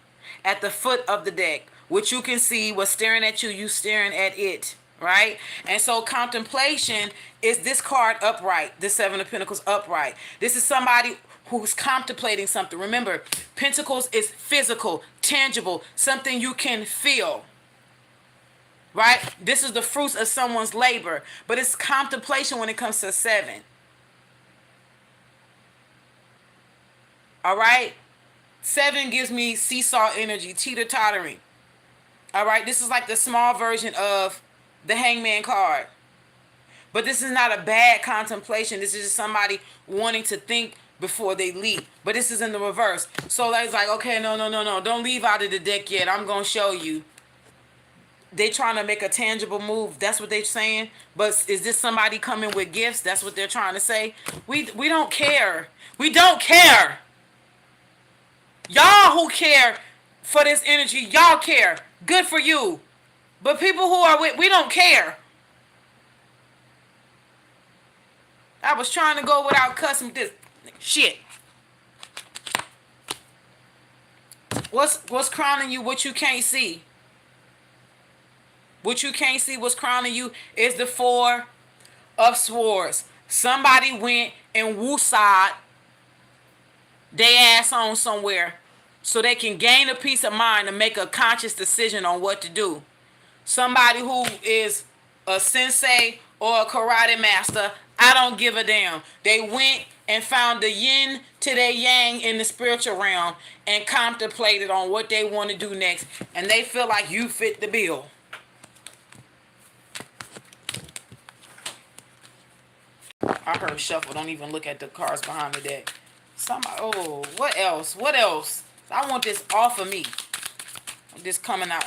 at the foot of the deck. What you can see, what's staring at you, you staring at it, right? And so contemplation is this card upright, the 7 of Pentacles upright. This is somebody who's contemplating something. Remember, Pentacles is physical, tangible, something you can feel, right? This is the fruits of someone's labor, but it's contemplation when it comes to 7. All right? 7 gives me seesaw energy, teeter-tottering. All right? This is like the small version of the Hangman card. But this is not a bad contemplation. This is just somebody wanting to think before they leap. But this is in the reverse. So it's like, okay, no. Don't leave out of the deck yet. I'm going to show you. They trying to make a tangible move. That's what they're saying. But is this somebody coming with gifts? That's what they're trying to say. We don't care. We don't care. Y'all who care for this energy, y'all care. Good for you. But people who are with, we don't care. I was trying to go without cussing this shit. What's crowning you? What you can't see? What you can't see, what's crowning you is the 4 of Swords. Somebody went and woosah'd they ass on somewhere so they can gain a peace of mind to make a conscious decision on what to do. Somebody who is a sensei or a karate master, I don't give a damn. They went and found the yin to their yang in the spiritual realm and contemplated on what they want to do next, and they feel like you fit the bill. I heard shuffle. Don't even look at the cards behind the deck. Somebody, oh, what else? What else? I want this off of me. This coming out.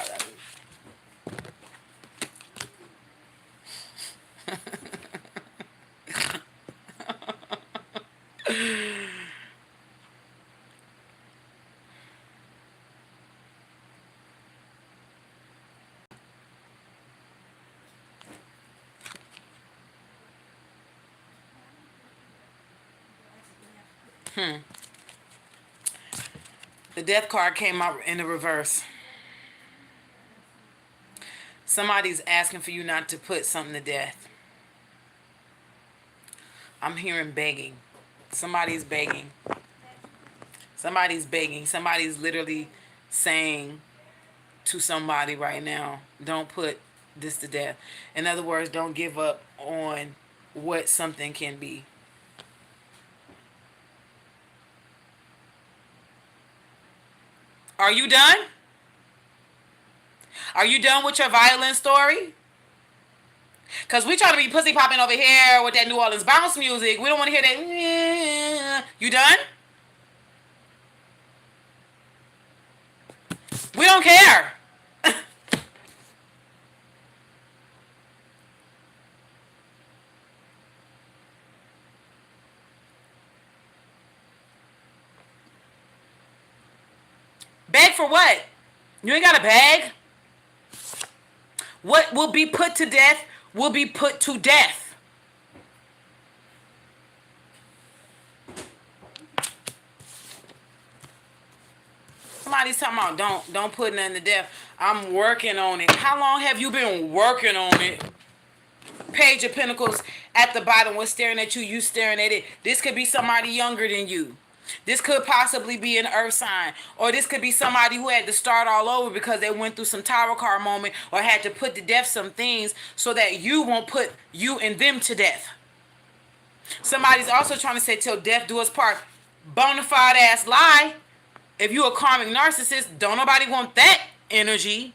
The death card came out in the reverse. Somebody's asking for you not to put something to death. I'm hearing begging. Somebody's begging. Somebody's begging. Somebody's literally saying to somebody right now, don't put this to death. In other words, don't give up on what something can be. Are you done? Are you done with your violin story? Because we try to be pussy popping over here with that New Orleans bounce music. We don't want to hear that. You done? We don't care. Beg for what? You ain't got to beg. What will be put to death will be put to death. somebody's talking about don't put nothing to death. I'm working on it. How long have you been working on it? Page of Pentacles at the bottom was staring at you. You staring at it. This could be somebody younger than you. This could possibly be an earth sign. Or this could be somebody who had to start all over because they went through some tarot card moment or had to put to death some things so that you won't put you and them to death. Somebody's also trying to say till death do us part. Bona fide ass lie. If you a karmic narcissist, don't nobody want that energy.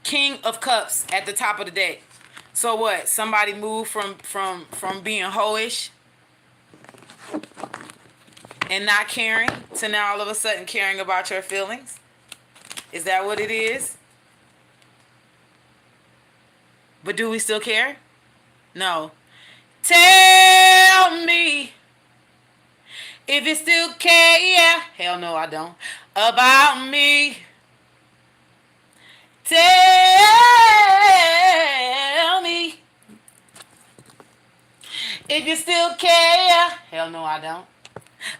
King of Cups at the top of the deck. So what? Somebody moved from being hoish and not caring to now all of a sudden caring about your feelings. Is that what it is? But do we still care? No. Tell me if you still care. Hell no, I don't. About me. Tell me if you still care. Hell no, I don't.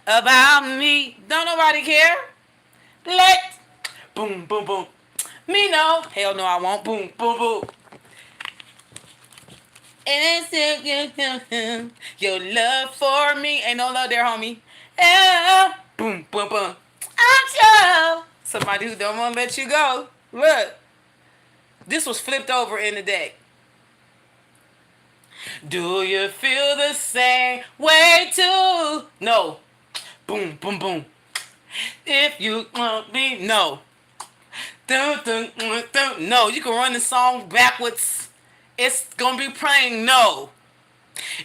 About me. Don't nobody care. Let boom, boom, boom. Me know. Hell no, I won't. Boom, boom, boom. And it's your love for me. Ain't no love there, homie. Boom, boom, boom. I'm sure. Somebody who don't want to let you go. Look. This was flipped over in the deck. Do you feel the same way too? No. Boom, boom, boom. If you want me, no. Dun, dun, dun, dun. No, you can run the song backwards. It's going to be playing no.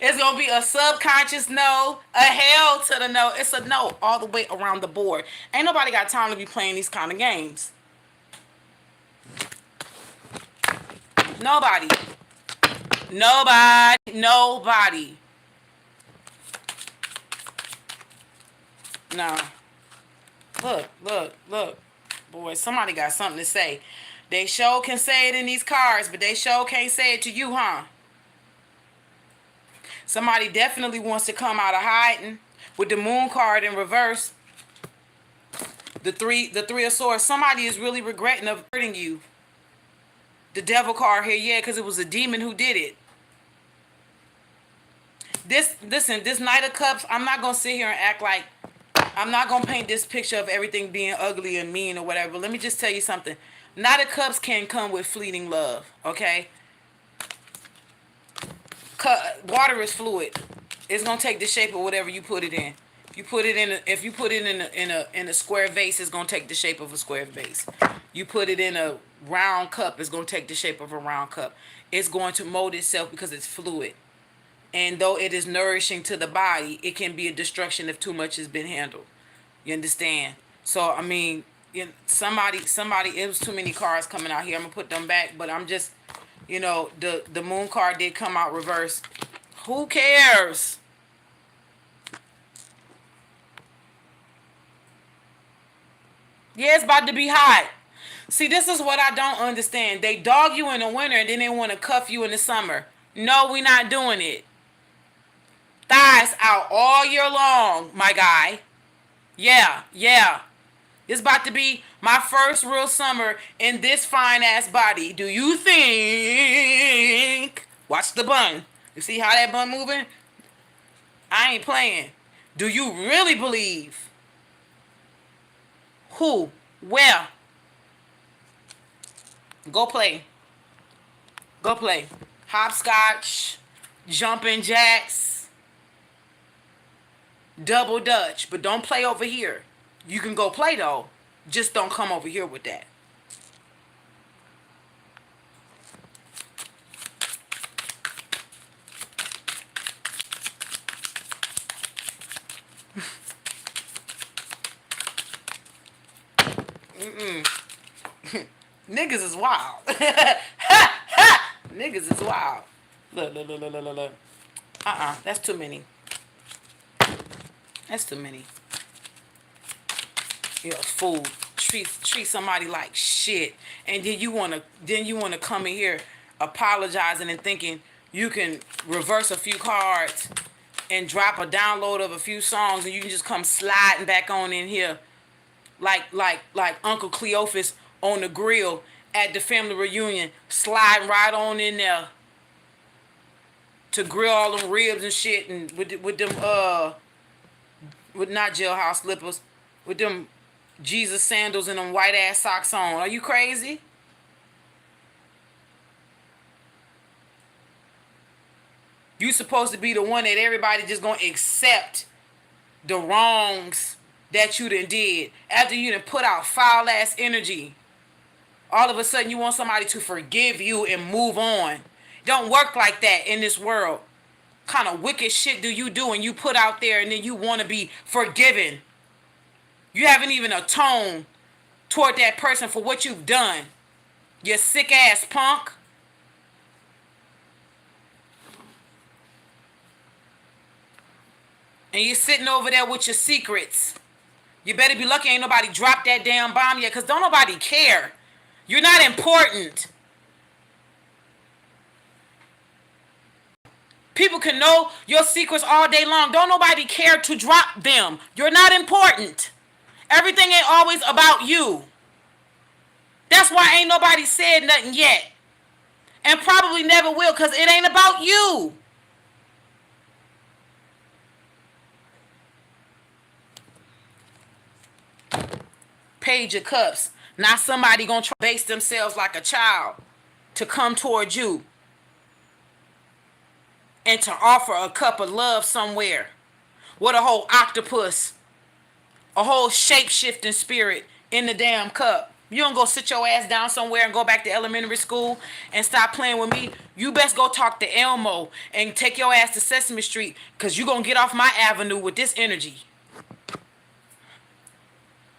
It's going to be a subconscious no, a hell to the no. It's a no all the way around the board. Ain't nobody got time to be playing these kind of games. Nobody. Nobody. Nobody. No. Look, look, look. Boy, somebody got something to say. They sure can say it in these cards, but they sure can't say it to you, huh? Somebody definitely wants to come out of hiding with the moon card in reverse. The three of swords. Somebody is really regretting of hurting you. The devil card here, yeah, because it was a demon who did it. This Knight of Cups, I'm not going to sit here and act like, I'm not going to paint this picture of everything being ugly and mean or whatever. Let me just tell you something. Knight of Cups can come with fleeting love, okay? Water is fluid. It's going to take the shape of whatever you put it in. If you put it in a square vase, it's going to take the shape of a square vase. You put it in a round cup, it's going to take the shape of a round cup. It's going to mold itself because it's fluid. And though it is nourishing to the body, it can be a destruction if too much has been handled. You understand? So, I mean, somebody, it was too many cards coming out here. I'm going to put them back, but I'm just, the moon card did come out reverse. Who cares? Yeah, it's about to be hot. See, this is what I don't understand. They dog you in the winter and then they want to cuff you in the summer. No, we're not doing it. Thighs out all year long, my guy. Yeah. It's about to be my first real summer in this fine-ass body. Do you think... Watch the bun. You see how that bun moving? I ain't playing. Do you really believe? Who? Where? Go play. Go play. Hopscotch, jumping jacks, double dutch. But don't play over here. You can go play though. Just don't come over here with that. Niggas is wild. Niggas is wild. Look. That's too many. That's too many. You're a fool. Treat somebody like shit, and then you wanna come in here apologizing and thinking you can reverse a few cards and drop a download of a few songs, and you can just come sliding back on in here like Uncle Cleophas on the grill at the family reunion, sliding right on in there to grill all them ribs and shit, and with them with not jailhouse slippers, with them Jesus sandals and them white ass socks on. Are you crazy? You supposed to be the one that everybody just gonna accept the wrongs that you done did after you done put out foul ass energy. All of a sudden you want somebody to forgive you and move on. Don't work like that in this world. Kind of wicked shit do you do and you put out there and then you want to be forgiven? You haven't even atoned toward that person for what you've done. You sick ass punk. And you're sitting over there with your secrets. You better be lucky ain't nobody dropped that damn bomb yet, because don't nobody care. You're not important. People can know your secrets all day long. Don't nobody care to drop them. You're not important. Everything ain't always about you. That's why ain't nobody said nothing yet. And probably never will, because it ain't about you. Page of Cups. Not somebody gonna try to base themselves like a child to come towards you and to offer a cup of love somewhere with a whole octopus, a whole shape-shifting spirit in the damn cup. You don't go sit your ass down somewhere and go back to elementary school and stop playing with me. You best go talk to Elmo and take your ass to Sesame Street, because you gonna get off my avenue with this energy.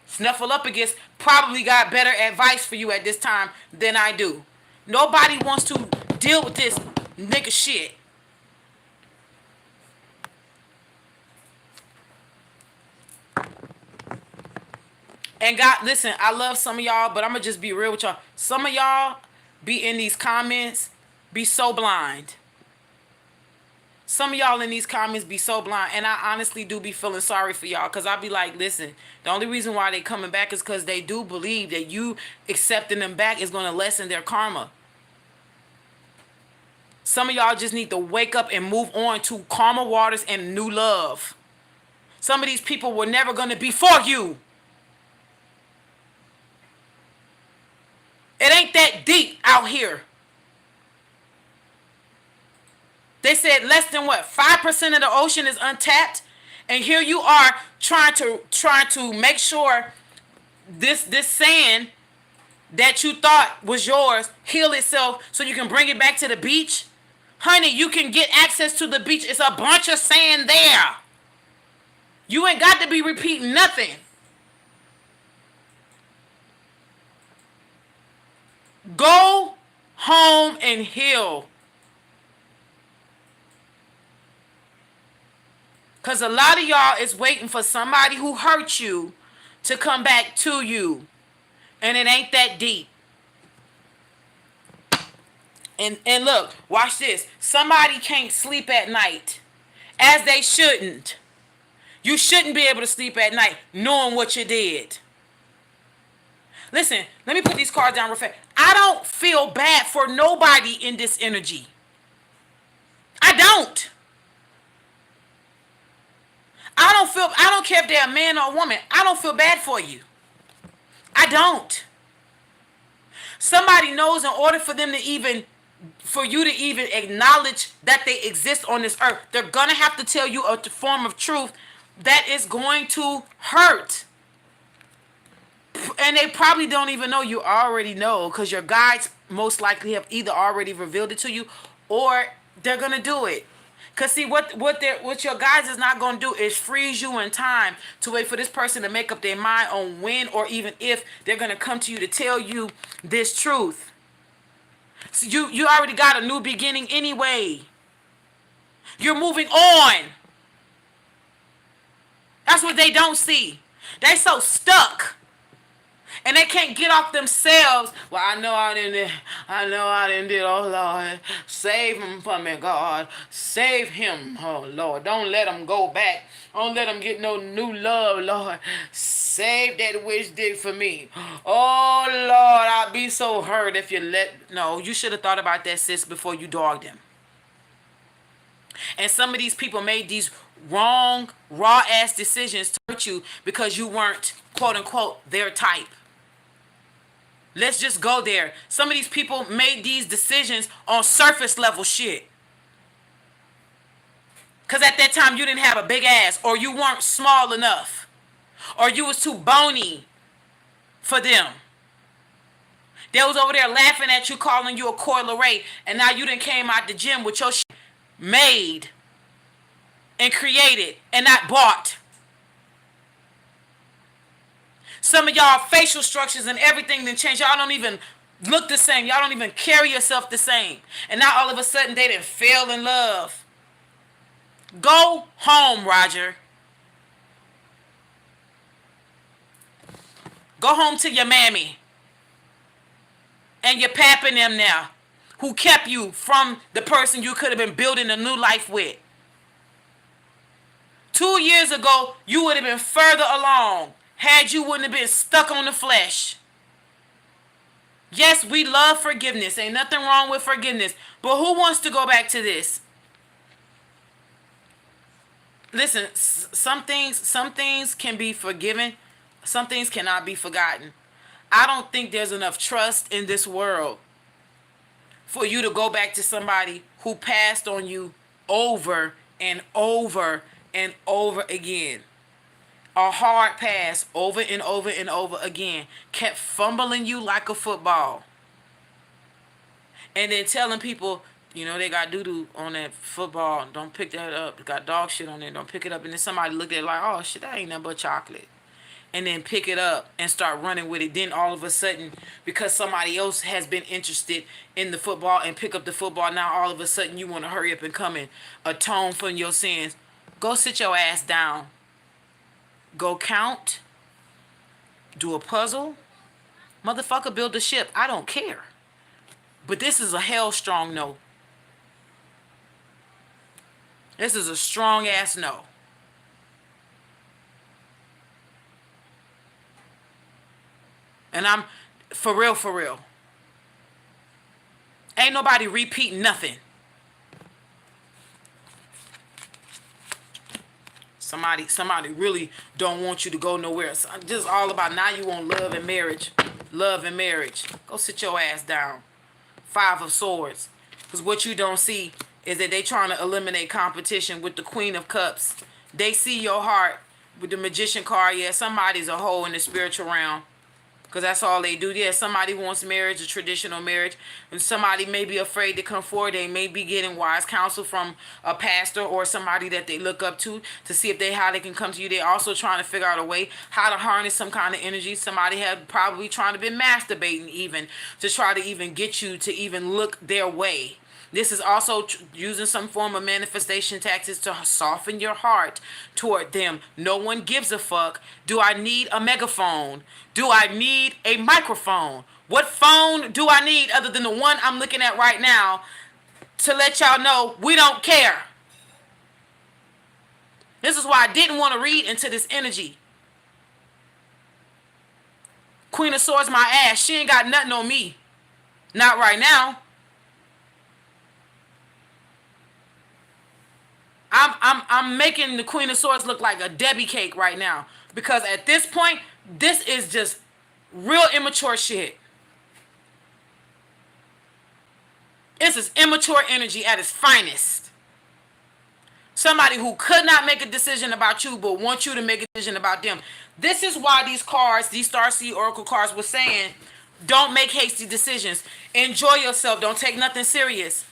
Snuffleupagus probably got better advice for you at this time than I do. Nobody wants to deal with this nigga shit. And God, listen, I love some of y'all, but I'm going to just be real with y'all. Some of y'all be in these comments, be so blind. Some of y'all in these comments be so blind, and I honestly do be feeling sorry for y'all, because I be like, listen, the only reason why they coming back is because they do believe that you accepting them back is going to lessen their karma. Some of y'all just need to wake up and move on to calmer waters and new love. Some of these people were never going to be for you. It ain't that deep out here. They said less than what? 5% of the ocean is untapped. And here you are trying to make sure this sand that you thought was yours heal itself so you can bring it back to the beach. Honey, you can get access to the beach. It's a bunch of sand there. You ain't got to be repeating nothing. Go home and heal. Because a lot of y'all is waiting for somebody who hurt you to come back to you. And it ain't that deep. And look, watch this. Somebody can't sleep at night, as they shouldn't. You shouldn't be able to sleep at night knowing what you did. Listen, let me put these cards down real fast. I don't feel bad for nobody in this energy. I don't. I don't care if they're a man or a woman. I don't feel bad for you. I don't. Somebody knows in order for them to even, for you to even acknowledge that they exist on this earth, they're going to have to tell you a form of truth that is going to hurt. And they probably don't even know you already know, because your guides most likely have either already revealed it to you or they're going to do it. Because see, what your guides is not going to do is freeze you in time to wait for this person to make up their mind on when or even if they're going to come to you to tell you this truth. So you already got a new beginning anyway. You're moving on. That's what they don't see. They so stuck And they can't get off themselves. Well, I know I didn't do. Oh, Lord. Save him from me, God. Save him. Oh, Lord. Don't let him go back. Don't let him get no new love, Lord. Save that witch did for me. Oh, Lord. I'd be so hurt if you let... No, you should have thought about that, sis, before you dogged him. And some of these people made these wrong, raw-ass decisions to hurt you because you weren't, quote-unquote, their type. Let's just go there. Some of these people made these decisions on surface level shit. Because at that time you didn't have a big ass, or you weren't small enough, or you was too bony for them. They was over there laughing at you, calling you a coil array, and now you done came out the gym with your shit made and created and not bought. Some of y'all facial structures and everything done changed. Y'all don't even look the same. Y'all don't even carry yourself the same. And now all of a sudden they done fell in love. Go home, Roger. Go home to your mammy and your pap and them now, who kept you from the person you could have been building a new life with. 2 years ago, you would have been further along had you wouldn't have been stuck on the flesh. Yes, we love forgiveness. Ain't nothing wrong with forgiveness. But who wants to go back to this? Listen, some things can be forgiven. Some things cannot be forgotten. I don't think there's enough trust in this world for you to go back to somebody who passed on you over and over and over again. A hard pass over and over and over again. Kept fumbling you like a football. And then telling people, you know, they got doo-doo on that football. Don't pick that up. It got dog shit on there. Don't pick it up. And then somebody looked at it like, oh, shit, that ain't nothing but chocolate. And then pick it up and start running with it. Then all of a sudden, because somebody else has been interested in the football and pick up the football, now all of a sudden you want to hurry up and come and atone for your sins. Go sit your ass down. Go count. Do a puzzle. Motherfucker, build a ship. I don't care. But this is a hell strong no. This is a strong ass no. And I'm for real, for real. Ain't nobody repeating nothing. Somebody really don't want you to go nowhere. It's just all about now you want love and marriage. Love and marriage. Go sit your ass down. 5 of Swords. Because what you don't see is that they trying to eliminate competition with the Queen of Cups. They see your heart with the Magician card. Yeah, somebody's a hoe in the spiritual realm. Because that's all they do. Yeah, somebody wants marriage, a traditional marriage. And somebody may be afraid to come forward. They may be getting wise counsel from a pastor or somebody that they look up to see if how they can come to you. They're also trying to figure out a way how to harness some kind of energy. Somebody had probably trying to be masturbating even to try to even get you to even look their way. This is also using some form of manifestation tactics to soften your heart toward them. No one gives a fuck. Do I need a megaphone? Do I need a microphone? What phone do I need other than the one I'm looking at right now to let y'all know we don't care? This is why I didn't want to read into this energy. Queen of Swords, my ass. She ain't got nothing on me. Not right now. I'm making the Queen of Swords look like a Debbie cake right now. Because at this point, this is just real immature shit. This is immature energy at its finest. Somebody who could not make a decision about you, but wants you to make a decision about them. This is why these cards, these Starseed Oracle cards were saying, don't make hasty decisions. Enjoy yourself. Don't take nothing serious.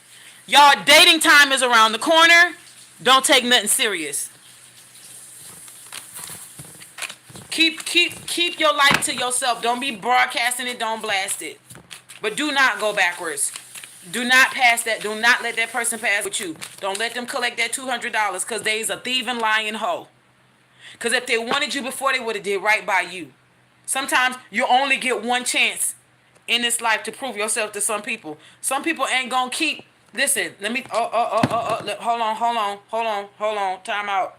Y'all, dating time is around the corner. Don't take nothing serious. Keep your light to yourself. Don't be broadcasting it. Don't blast it. But do not go backwards. Do not pass that. Do not let that person pass with you. Don't let them collect that $200 because they's a thieving, lying hoe. Because if they wanted you before, they would have did right by you. Sometimes you only get one chance in this life to prove yourself to some people. Some people ain't gonna keep. Listen, let me. Hold on. Time out.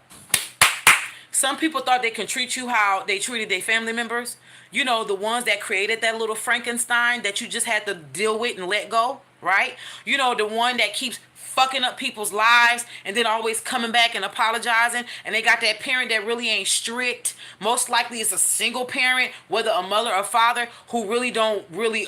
Some people thought they can treat you how they treated their family members. You know, the ones that created that little Frankenstein that you just had to deal with and let go, right? You know, the one that keeps fucking up people's lives and then always coming back and apologizing, and they got that parent that really ain't strict. Most likely it's a single parent, whether a mother or father, who really don't really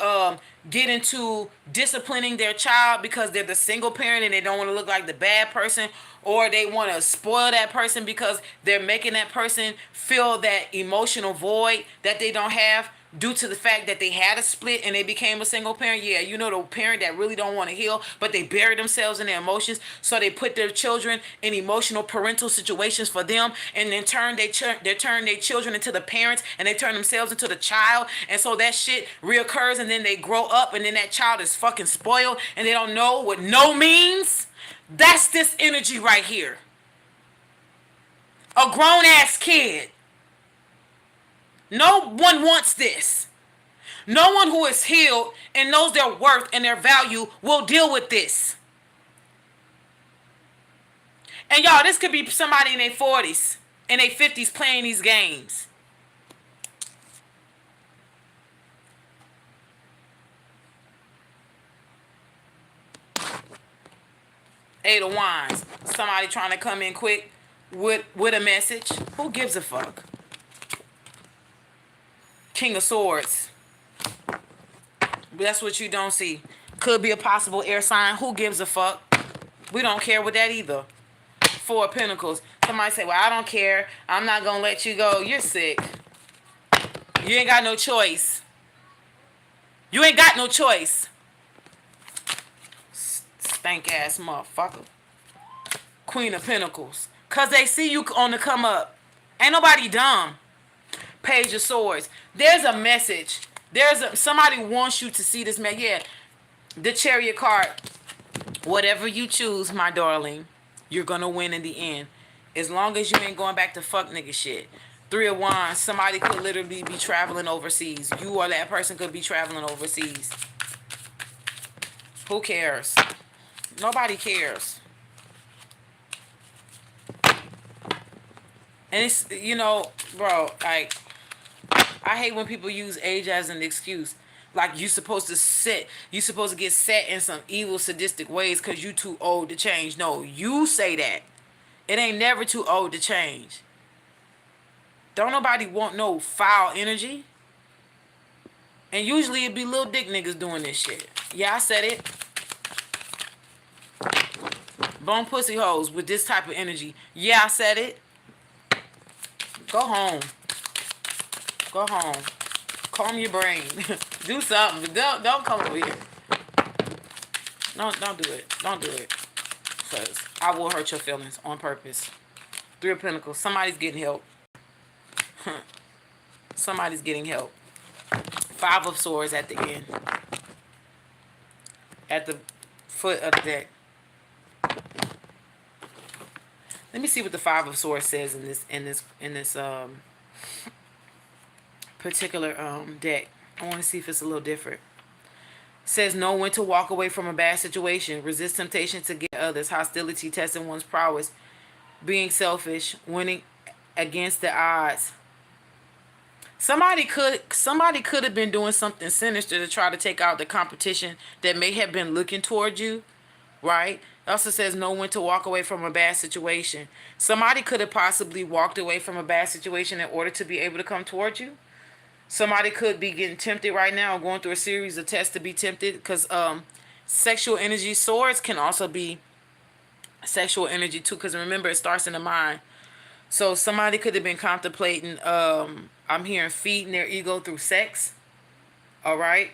get into disciplining their child because they're the single parent and they don't want to look like the bad person, or they want to spoil that person because they're making that person feel that emotional void that they don't have due to the fact that they had a split and they became a single parent. Yeah, you know, the parent that really don't want to heal, but they bury themselves in their emotions, so they put their children in emotional parental situations for them, and in turn they turn their children into the parents, and they turn themselves into the child, and so that shit reoccurs, and then they grow up, and then that child is fucking spoiled, and they don't know what no means. That's this energy right here. A grown ass kid. No one wants this. No one who is healed and knows their worth and their value will deal with this. And y'all, this could be somebody in their 40s, in their 50s playing these games. Eight of Wands. Somebody trying to come in quick with a message. Who gives a fuck? King of Swords. That's what you don't see. Could be a possible air sign. Who gives a fuck? We don't care with that either. Four of Pentacles. Somebody say, well, I don't care. I'm not going to let you go. You're sick. You ain't got no choice. You ain't got no choice. Stank ass motherfucker. Queen of Pentacles. Because they see you on the come up. Ain't nobody dumb. Page of Swords. There's a message. Somebody wants you to see this man. Yeah. The Chariot card. Whatever you choose, my darling, you're going to win in the end. As long as you ain't going back to fuck nigga shit. Three of Wands. Somebody could literally be traveling overseas. You or that person could be traveling overseas. Who cares? Nobody cares. And it's, you know, bro, like, I hate when people use age as an excuse. Like, you supposed to get set in some evil, sadistic ways because you too old to change. No, you say that. It ain't never too old to change. Don't nobody want no foul energy. And usually it be little dick niggas doing this shit. Yeah, I said it. Bone pussy hoes with this type of energy. Yeah, I said it. Go home. Go home. Calm your brain. Do something. Don't come over here. Don't do it. Don't do it. Because I will hurt your feelings on purpose. Three of Pentacles. Somebody's getting help. Somebody's getting help. Five of Swords at the end. At the foot of the deck. Let me see what the Five of Swords says in this particular deck. I want to see if it's a little different. It says know when to walk away from a bad situation, resist temptation to get others, hostility, testing one's prowess, being selfish, winning against the odds. Somebody could have been doing something sinister to try to take out the competition that may have been looking toward you, right? It also says know when to walk away from a bad situation. Somebody could have possibly walked away from a bad situation in order to be able to come toward you. Somebody could be getting tempted right now, going through a series of tests to be tempted, because sexual energy, swords can also be sexual energy too, because remember, it starts in the mind. So somebody could have been contemplating, I'm hearing feeding their ego through sex. All right.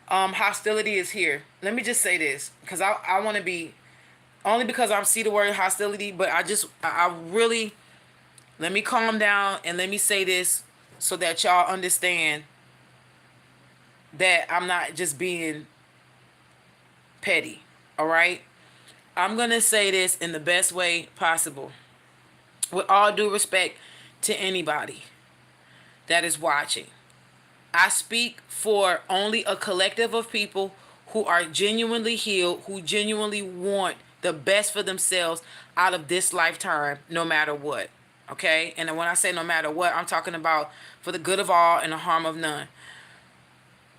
Hostility is here. Let me just say this, because I want to be, only because I see the word hostility, but I really, let me calm down and let me say this so that y'all understand that I'm not just being petty. All right. I'm going to say this in the best way possible. With all due respect to anybody that is watching. I speak for only a collective of people who are genuinely healed, who genuinely want the best for themselves out of this lifetime, no matter what. Okay? And when I say no matter what, I'm talking about for the good of all and the harm of none.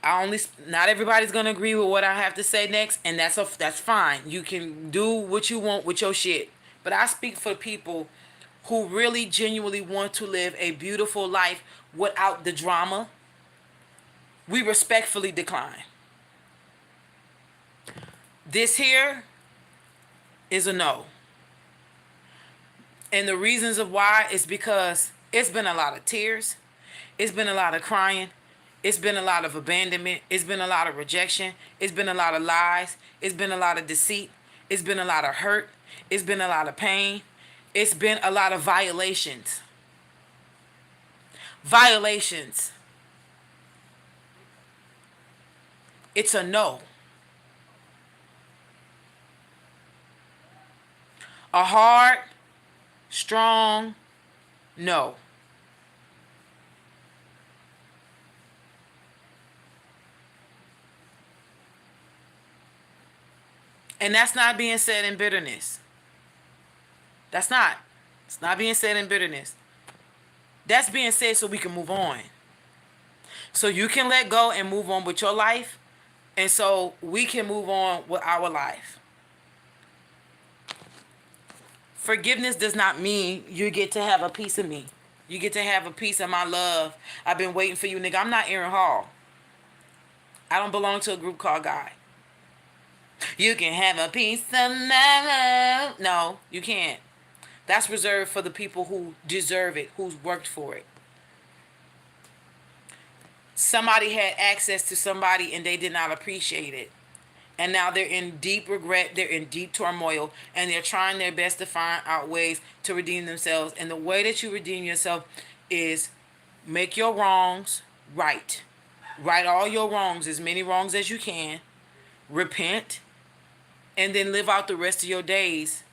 Not everybody's gonna agree with what I have to say next, and that's fine. You can do what you want with your shit. But I speak for people who really genuinely want to live a beautiful life without the drama. We respectfully decline. This here is a no. And the reasons of why is because it's been a lot of tears. It's been a lot of crying. It's been a lot of abandonment. It's been a lot of rejection. It's been a lot of lies. It's been a lot of deceit. It's been a lot of hurt. It's been a lot of pain. It's been a lot of violations. Violations. It's a no. A hard, strong no. And that's not being said in bitterness. That's not. It's not being said in bitterness. That's being said so we can move on. So you can let go and move on with your life. And so we can move on with our life. Forgiveness does not mean you get to have a piece of me. You get to have a piece of my love. I've been waiting for you, nigga. I'm not Aaron Hall. I don't belong to a group called God. You can have a piece of my love. No, you can't. That's reserved for the people who deserve it, who's worked for it. Somebody had access to somebody and they did not appreciate it. And now they're in deep regret, they're in deep turmoil, and they're trying their best to find out ways to redeem themselves. And the way that you redeem yourself is make your wrongs right. Right all your wrongs, as many wrongs as you can. Repent, and then live out the rest of your days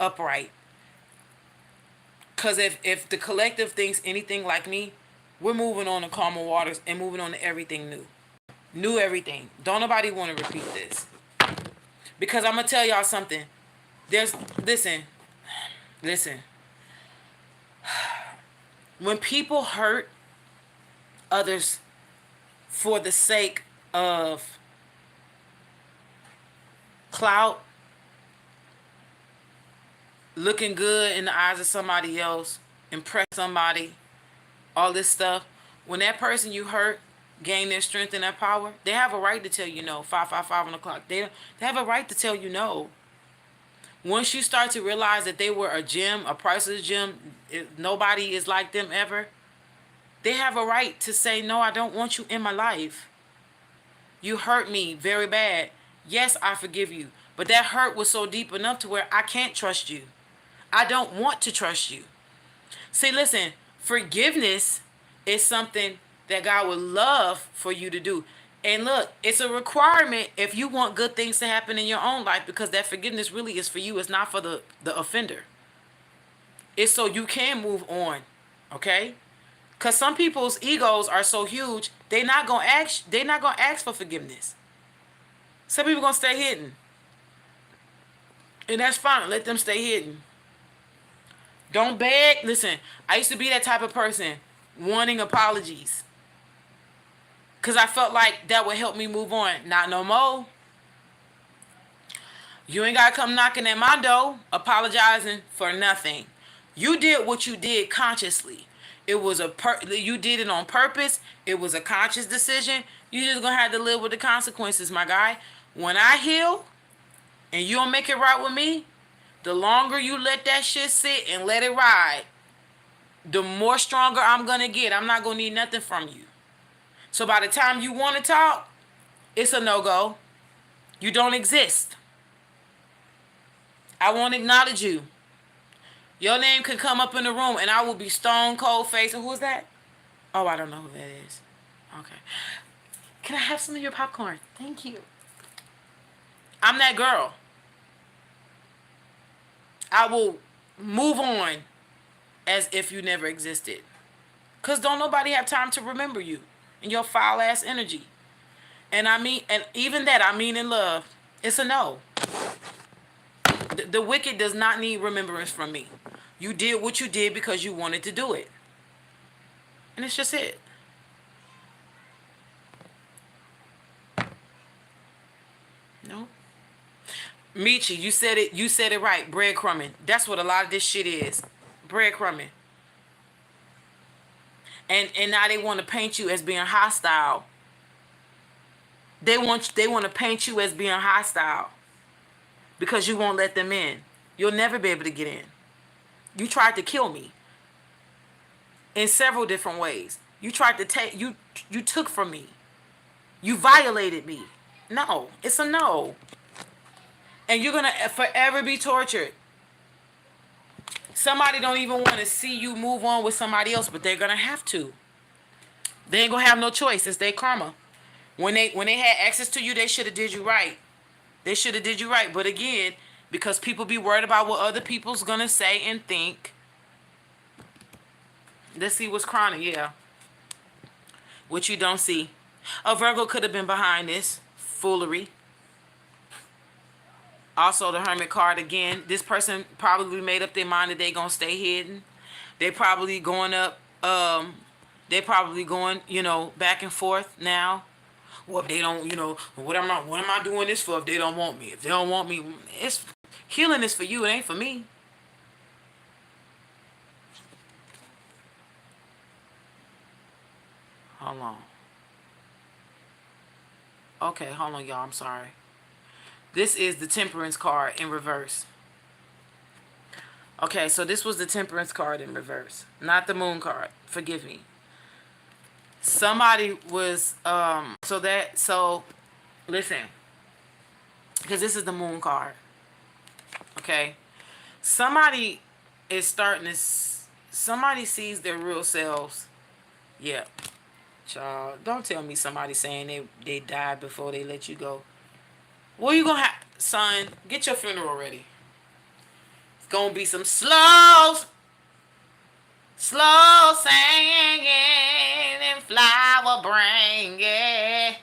upright. Because if the collective thinks anything like me, we're moving on to calmer waters and moving on to everything new. New everything. Don't nobody want to repeat this. Because I'm going to tell y'all something. Listen. When people hurt others for the sake of clout, looking good in the eyes of somebody else, impress somebody, all this stuff, when that person you hurt gain their strength and their power, they have a right to tell you no. 555 on the clock. They have a right to tell you no. Once you start to realize that they were a gem, a priceless gem, nobody is like them ever, they have a right to say, no, I don't want you in my life. You hurt me very bad. Yes, I forgive you. But that hurt was so deep enough to where I can't trust you. I don't want to trust you. See, listen, forgiveness is something that God would love for you to do. And look, it's a requirement if you want good things to happen in your own life, because that forgiveness really is for you. It's not for the offender. It's so you can move on, okay? Because some people's egos are so huge, they're not gonna ask for forgiveness. Some people gonna stay hidden. And that's fine. Let them stay hidden. Don't beg. Listen, I used to be that type of person wanting apologies. Because I felt like that would help me move on. Not no more. You ain't got to come knocking at my door apologizing for nothing. You did what you did consciously. It was you did it on purpose. It was a conscious decision. You just going to have to live with the consequences, my guy. When I heal and you don't make it right with me, the longer you let that shit sit and let it ride, the more stronger I'm going to get. I'm not going to need nothing from you. So by the time you want to talk, it's a no-go. You don't exist. I won't acknowledge you. Your name can come up in the room and I will be stone cold faced. Who is that? Oh, I don't know who that is. Okay. Can I have some of your popcorn? Thank you. I'm that girl. I will move on as if you never existed. Because don't nobody have time to remember you. and your foul ass energy. And I mean, and even that, I mean in love. It's a no. The wicked does not need remembrance from me. You did what you did because you wanted to do it. And it's just it. No. Michi, you said it. You said it right. Breadcrumbing. That's what a lot of this shit is. Breadcrumbing. And now they want to paint you as being hostile. They want to paint you as being hostile because you won't let them in. You'll never be able to get in. You tried to kill me in several different ways. You tried to take you took from me. You violated me. No, it's a no. And you're going to forever be tortured. Somebody don't even want to see you move on with somebody else, but they're going to have to. They ain't going to have no choice. It's their karma. When they had access to you, they should have did you right. They should have did you right. But again, because people be worried about what other people's going to say and think. Let's see what's chronic. Yeah. What you don't see. A Virgo could have been behind this foolery. Also, the Hermit card again. This person probably made up their mind that they gonna stay hidden. They probably going up. They probably going, back and forth now. Well, if they don't, what am I doing this for? If they don't want me, if they don't want me, it's healing is for you. It ain't for me. Hold on. Okay, hold on, y'all. I'm sorry. This is the Temperance card in reverse. Okay, so this was the Temperance card in reverse. Not the Moon card. Forgive me. Somebody was, listen. Because this is the Moon card. Okay? Somebody is starting to, somebody sees their real selves. Yeah. Child, don't tell me somebody saying they died before they let you go. What you gonna have, son? Get your funeral ready. It's gonna be some slow singing and flower bringing.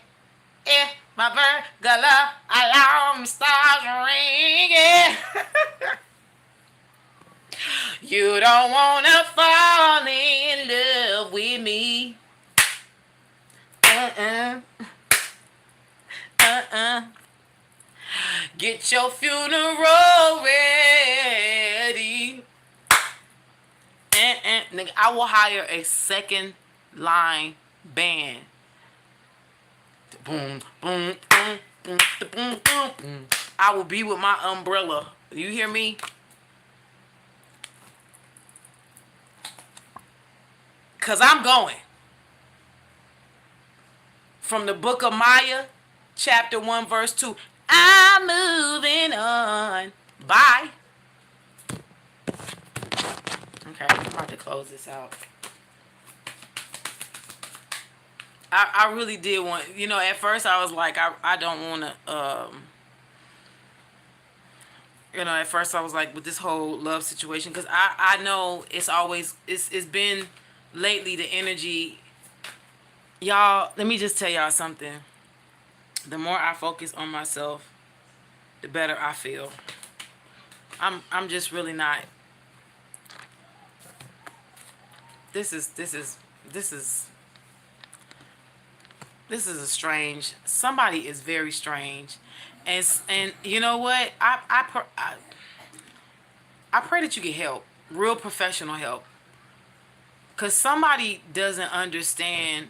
If my Virgo alarm stars ringing, you don't wanna fall in love with me. Get your funeral ready. Nigga, I will hire a second line band. Boom, boom, boom, boom, boom, boom, boom. I will be with my umbrella. You hear me? Cause I'm going. From the book of Maya, chapter 1, verse 2. I'm moving on. Bye. Okay, I'm about to close this out. I really did want, at first I was like, I don't want to, at first I was like, with this whole love situation, because I know it's always, it's been lately the energy. Y'all, let me just tell y'all something. The more I focus on myself, the better I feel. I'm just really not. This is a strange. Somebody is very strange, and you know what? I pray that you get help, real professional help, cause somebody doesn't understand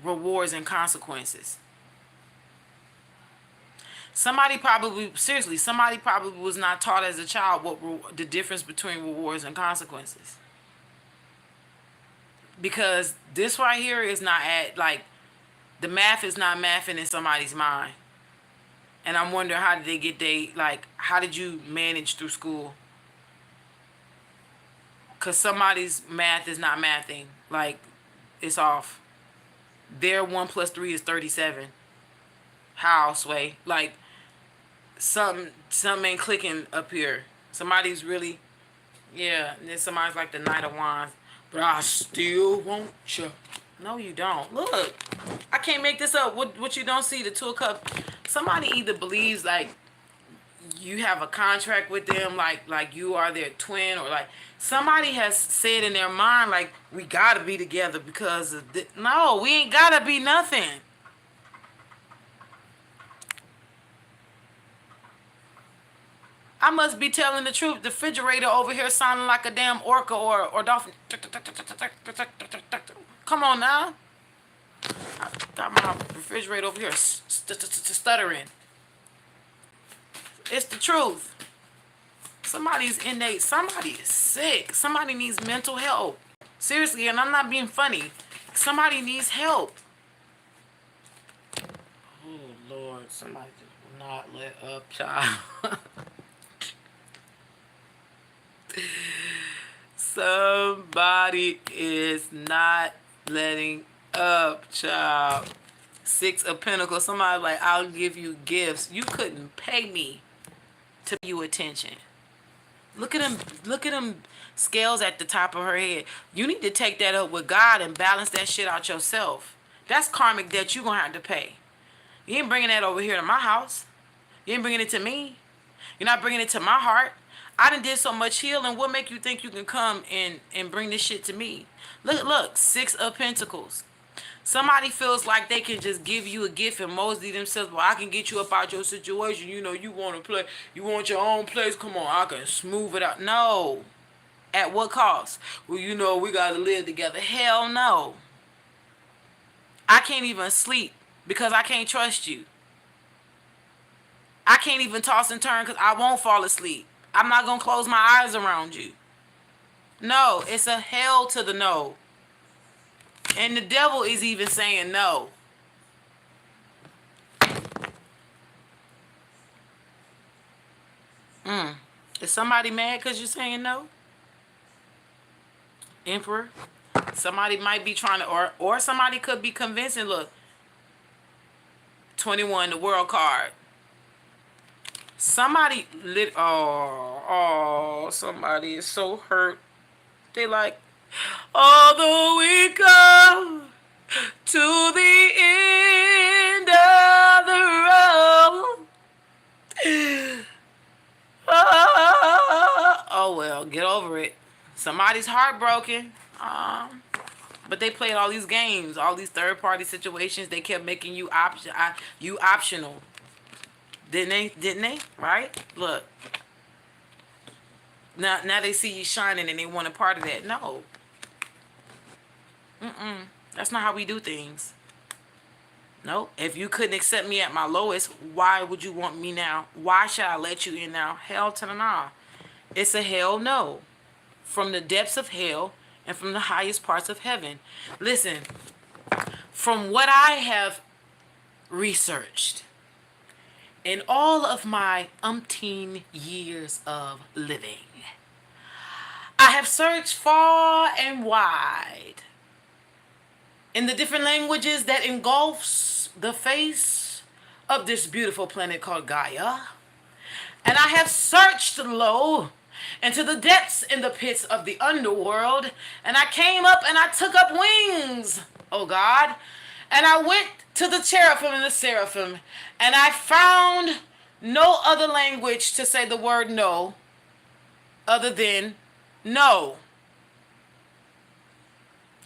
rewards and consequences. Somebody probably was not taught as a child what the difference between rewards and consequences. Because this right here is not the math is not mathing in somebody's mind. And I'm wondering, how did they get how did you manage through school? Because somebody's math is not mathing. It's off. Their 1 + 3 is 37. How, Sway? Something ain't clicking up here. Somebody's really, yeah. And then somebody's like the Knight of Wands. But I still want you. No, you don't. Look, I can't make this up. What you don't see, the Two of Cups. Somebody either believes like you have a contract with them, like you are their twin, or like somebody has said in their mind like we gotta be together because of no, we ain't gotta be nothing. I must be telling the truth. The refrigerator over here sounding like a damn orca or dolphin. Come on now. I got my refrigerator over here stuttering. It's the truth. Somebody's innate. Somebody is sick. Somebody needs mental help. Seriously, and I'm not being funny. Somebody needs help. Oh, Lord. Somebody just will not let up, child. Somebody is not letting up, child. Six of Pentacles. Somebody like, I'll give you gifts. You couldn't pay me to pay you attention. Look at them. Look at them scales at the top of her head. You need to take that up with God and balance that shit out yourself. That's karmic debt you gonna have to pay. You ain't bringing that over here to my house. You ain't bringing it to me. You're not bringing it to my heart. I done did so much healing. What make you think you can come and bring this shit to me? Look, Six of Pentacles. Somebody feels like they can just give you a gift and mosey themselves. Well, I can get you up out your situation. You know, you want to play. You want your own place. Come on, I can smooth it out. No. At what cost? Well, you know, we got to live together. Hell no. I can't even sleep because I can't trust you. I can't even toss and turn because I won't fall asleep. I'm not going to close my eyes around you. No, it's a hell to the no. And the devil is even saying no. Is somebody mad because you're saying no? Emperor? Somebody might be trying to, or somebody could be convincing, look, 21, the world card. Somebody somebody is so hurt. They like, although we come to the end of the road. Oh well, get over it. Somebody's heartbroken. But they played all these games, all these third-party situations. They kept making you optional. Didn't they? Didn't they? Right? Look. Now they see you shining and they want a part of that. No. That's not how we do things. No. If you couldn't accept me at my lowest, why would you want me now? Why should I let you in now? Hell to the nah. It's a hell no. From the depths of hell and from the highest parts of heaven. Listen, from what I have researched in all of my umpteen years of living, I have searched far and wide in the different languages that engulfs the face of this beautiful planet called Gaia. And I have searched low into the depths in the pits of the underworld. And I came up and I took up wings, oh God. And I went to the cherubim and the seraphim. And I found no other language to say the word no other than no.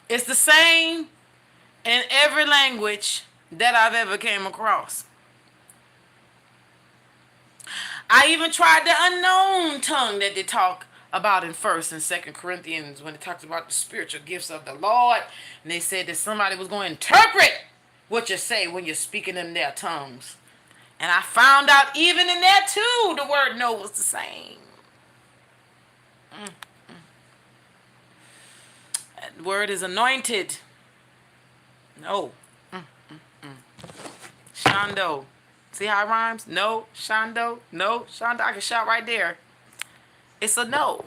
It's the same in every language that I've ever came across. I even tried the unknown tongue that they talk about in 1st and 2nd Corinthians when it talks about the spiritual gifts of the Lord. And they said that somebody was going to interpret what you say when you're speaking in their tongues. And I found out even in that too, the word no was the same. That word is anointed. No. Shando. See how it rhymes? No, Shando. No, Shando. I can shout right there. It's a no.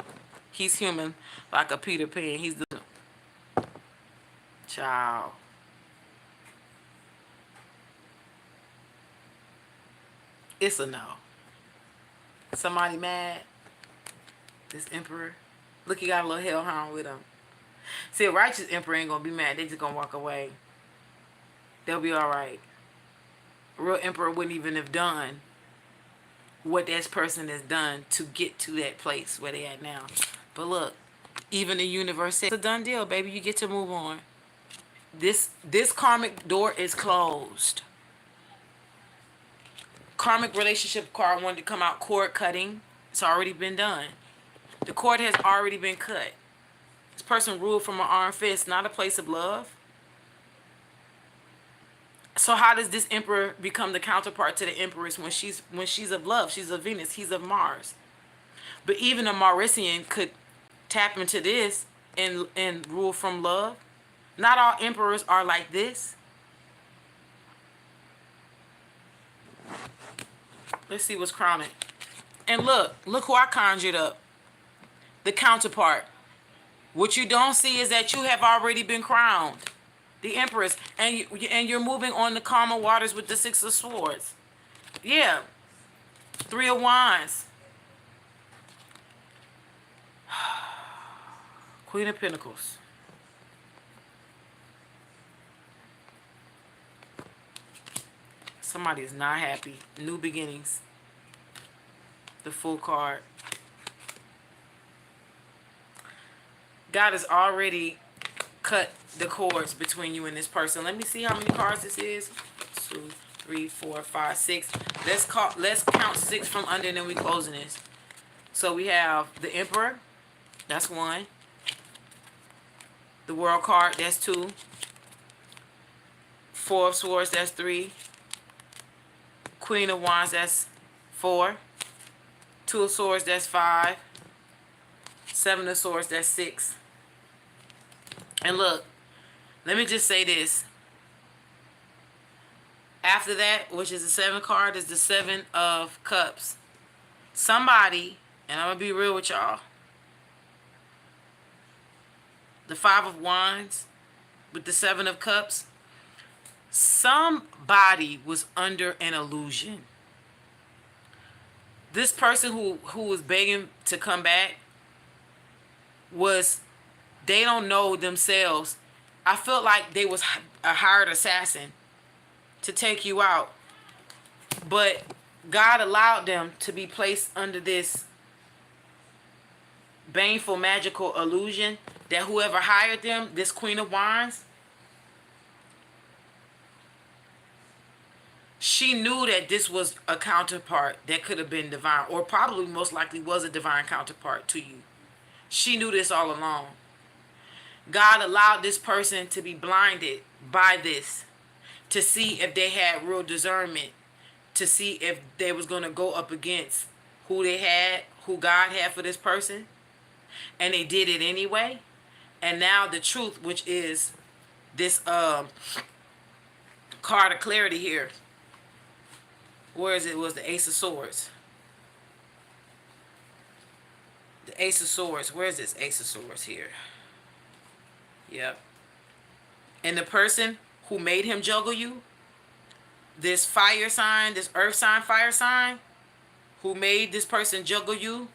He's human like a Peter Pan. He's the child. It's a no. Somebody mad? This emperor. Look, he got a little hellhound with him. See, a righteous emperor ain't gonna be mad. They just gonna walk away. They'll be all right. A real emperor wouldn't even have done what this person has done to get to that place where they at now. But look, even the universe says it's a done deal, baby. You get to move on. This karmic door is closed. Karmic relationship card wanted to come out. Cord cutting. It's already been done. The cord has already been cut. This person ruled from an armed fist, not a place of love. So how does this emperor become the counterpart to the empress when she's of love? She's of Venus. He's of Mars. But even a Mauritian could tap into this and rule from love. Not all emperors are like this. Let's see what's crowning. And look who I conjured up. The counterpart. What you don't see is that you have already been crowned. The Empress. And you're moving on the calmer waters with the Six of Swords. Yeah. Three of Wands. Queen of Pentacles. Somebody is not happy. New beginnings. The Full card. God has already cut the cords between you and this person. Let me see how many cards this is. 2, 3, 4, 5, 6. Let's count 6 from under and then we closing this. So we have the Emperor. That's 1. The World card. That's 2. 4 of Swords. That's 3. Queen of Wands. That's 4. 2 of Swords. That's 5. 7 of Swords. That's 6. And look, let me just say this. After that, which is the 7th card, is the 7 of Cups. Somebody, and I'm going to be real with y'all. The 5 of Wands with the 7 of Cups. Somebody was under an illusion. This person who was begging to come back was... They don't know themselves. I felt like they was a hired assassin to take you out. But God allowed them to be placed under this baneful magical illusion that whoever hired them, this Queen of Wands, she knew that this was a counterpart that could have been divine, or probably most likely was a divine counterpart to you. She knew this all along. God allowed this person to be blinded by this, to see if they had real discernment, to see if they was going to go up against who God had for this person. And they did it anyway. And now the truth, which is this card of clarity here. Where is it? It was the Ace of Swords. The Ace of Swords. Where is this Ace of Swords here? Yep. And the person who made him juggle you, this fire sign, this earth sign, fire sign, who made this person juggle you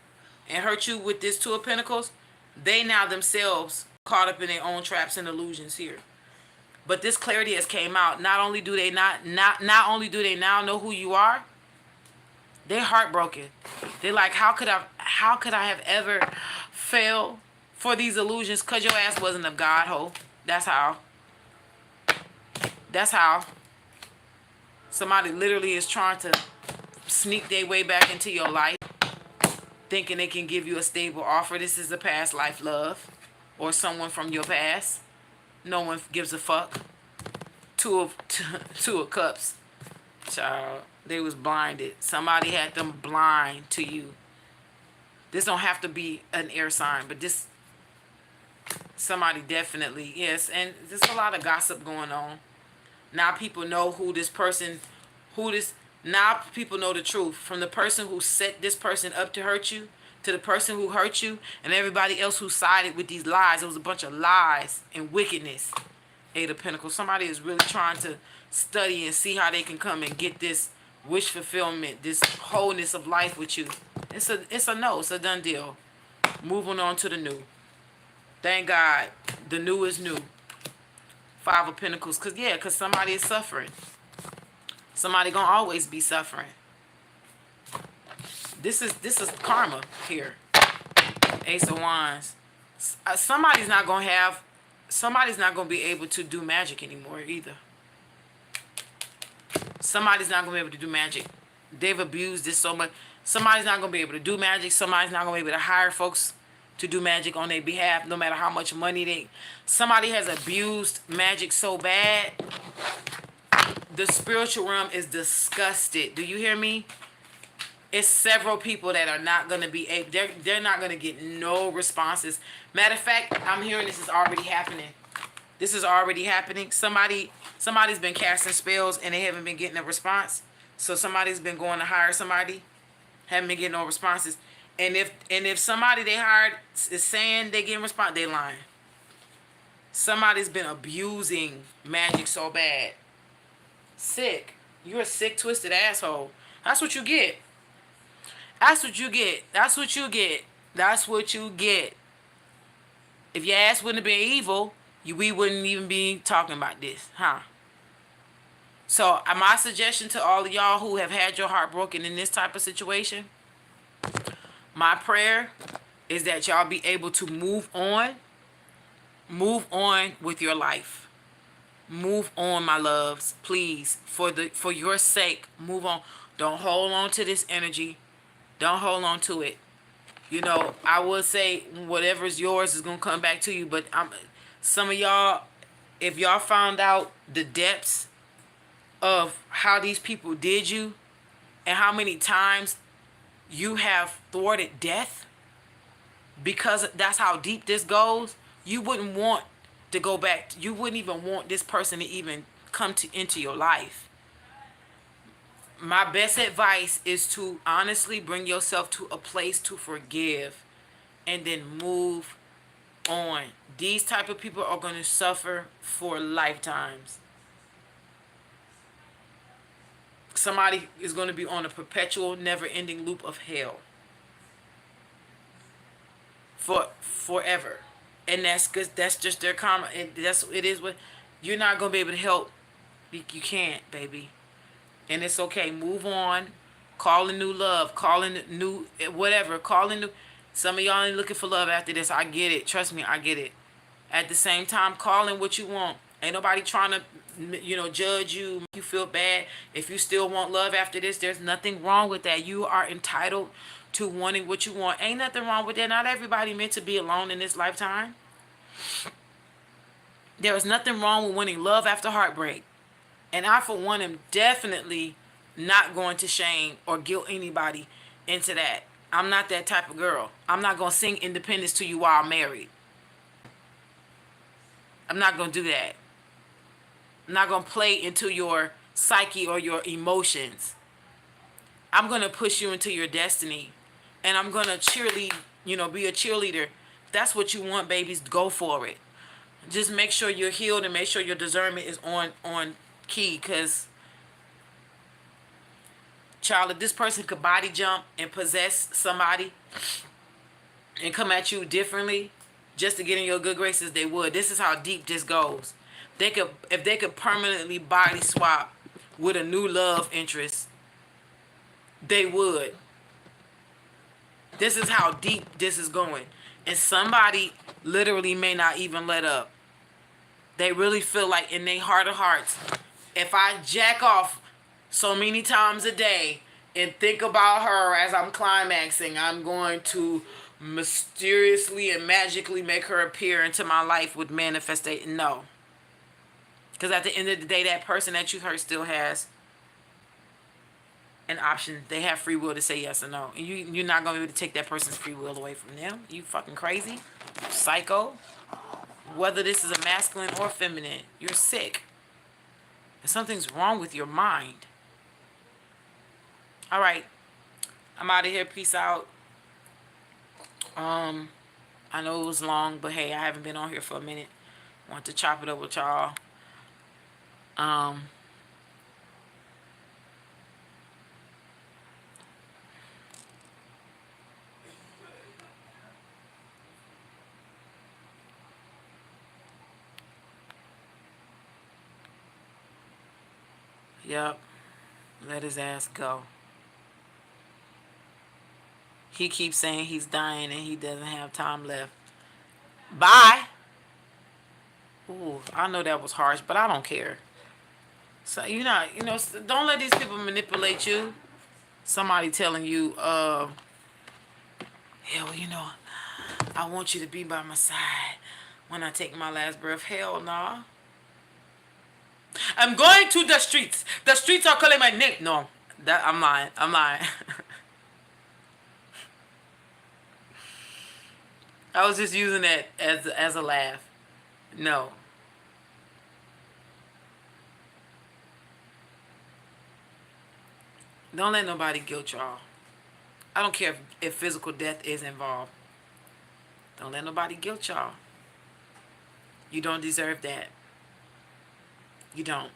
and hurt you with this 2 of Pentacles, they now themselves caught up in their own traps and illusions here. But this clarity has came out. Not only do they not only do they now know who you are, they're heartbroken. They're like, how could I have ever failed for these illusions? Cause your ass wasn't of God, ho. That's how. That's how. Somebody literally is trying to sneak their way back into your life, thinking they can give you a stable offer. This is a past life love, or someone from your past. No one gives a fuck. Two of Cups. Child, they was blinded. Somebody had them blind to you. This don't have to be an air sign, but this somebody definitely, yes. And there's a lot of gossip going on. Now people know now people know the truth. From the person who set this person up to hurt you, to the person who hurt you, and everybody else who sided with these lies. It was a bunch of lies and wickedness. 8 of Pentacles. Somebody is really trying to study and see how they can come and get this wish fulfillment, this wholeness of life with you. It's a no. It's a done deal. Moving on to the new. Thank God. The new is new. Five of Pentacles. Because somebody is suffering. Somebody gonna always be suffering. This is karma here. Ace of Wands. Somebody's not gonna be able to do magic anymore either. Somebody's not gonna be able to do magic. They've abused this so much. Somebody's not gonna be able to do magic. Somebody's not gonna be able to hire folks to do magic on their behalf, no matter how much money they. Somebody has abused magic so bad. The spiritual realm is disgusted. Do you hear me? It's several people that are not going to be able, they're not going to get no responses. Matter of fact, I'm hearing this is already happening. This is already happening. Somebody's been casting spells and they haven't been getting a response. So somebody's been going to hire somebody, haven't been getting no responses. And if somebody they hired is saying they getting response, they lying. Somebody's been abusing magic so bad. Sick. You're a sick, twisted asshole. That's what you get. That's what you get. That's what you get. That's what you get. If your ass wouldn't have been evil, we wouldn't even be talking about this, huh? So my suggestion to all of y'all who have had your heart broken in this type of situation, my prayer is that y'all be able to move on with your life. Move on, my loves, please. For your sake, move on. Don't hold on to this energy. Don't hold on to it. You know, I would say whatever's yours is going to come back to you. But some of y'all, if y'all found out the depths of how these people did you and how many times you have thwarted death, because that's how deep this goes, you wouldn't want to go back. You wouldn't even want this person to even come into your life. My best advice is to honestly bring yourself to a place to forgive and then move on. These type of people are going to suffer for lifetimes. Somebody is going to be on a perpetual, never-ending loop of hell forever. And that's because that's just their karma. And it is what you're not going to be able to help. You can't, baby. And it's okay. Move on. Call in new love. Call in new whatever. Call in new. Some of y'all ain't looking for love after this. I get it. Trust me, I get it. At the same time, call in what you want. Ain't nobody trying to, judge you, make you feel bad. If you still want love after this, there's nothing wrong with that. You are entitled to wanting what you want. Ain't nothing wrong with that. Not everybody meant to be alone in this lifetime. There is nothing wrong with wanting love after heartbreak. And I, for one, am definitely not going to shame or guilt anybody into that. I'm not that type of girl. I'm not going to sing Independence to you while I'm married. I'm not going to do that. I'm not going to play into your psyche or your emotions. I'm going to push you into your destiny. And I'm going to cheerlead, be a cheerleader. If that's what you want, babies, go for it. Just make sure you're healed and make sure your discernment is on key, because child, if this person could body jump and possess somebody and come at you differently just to get in your good graces, they would. This is how deep this goes. If they could permanently body swap with a new love interest, they would. This is how deep this is going. And somebody literally may not even let up. They really feel like in their heart of hearts, if I jack off so many times a day and think about her as I'm climaxing, I'm going to mysteriously and magically make her appear into my life with manifestation. No. Because at the end of the day, that person that you hurt still has an option. They have free will to say yes or no. And you're not going to be able to take that person's free will away from them. You fucking crazy? Psycho? Whether this is a masculine or feminine, you're sick. Something's wrong with your mind. All right. I'm out of here. Peace out. I know it was long, but hey, I haven't been on here for a minute. Want to chop it up with y'all. Yep. Let his ass go. He keeps saying he's dying and he doesn't have time left. Bye. Ooh, I know that was harsh, but I don't care. So don't let these people manipulate you. Somebody telling you, yeah, well, I want you to be by my side when I take my last breath. Hell no. I'm going to the streets. The streets are calling my name. No, that I'm lying. I'm lying. I was just using that as a laugh. No. Don't let nobody guilt y'all. I don't care if physical death is involved. Don't let nobody guilt y'all. You don't deserve that. You don't.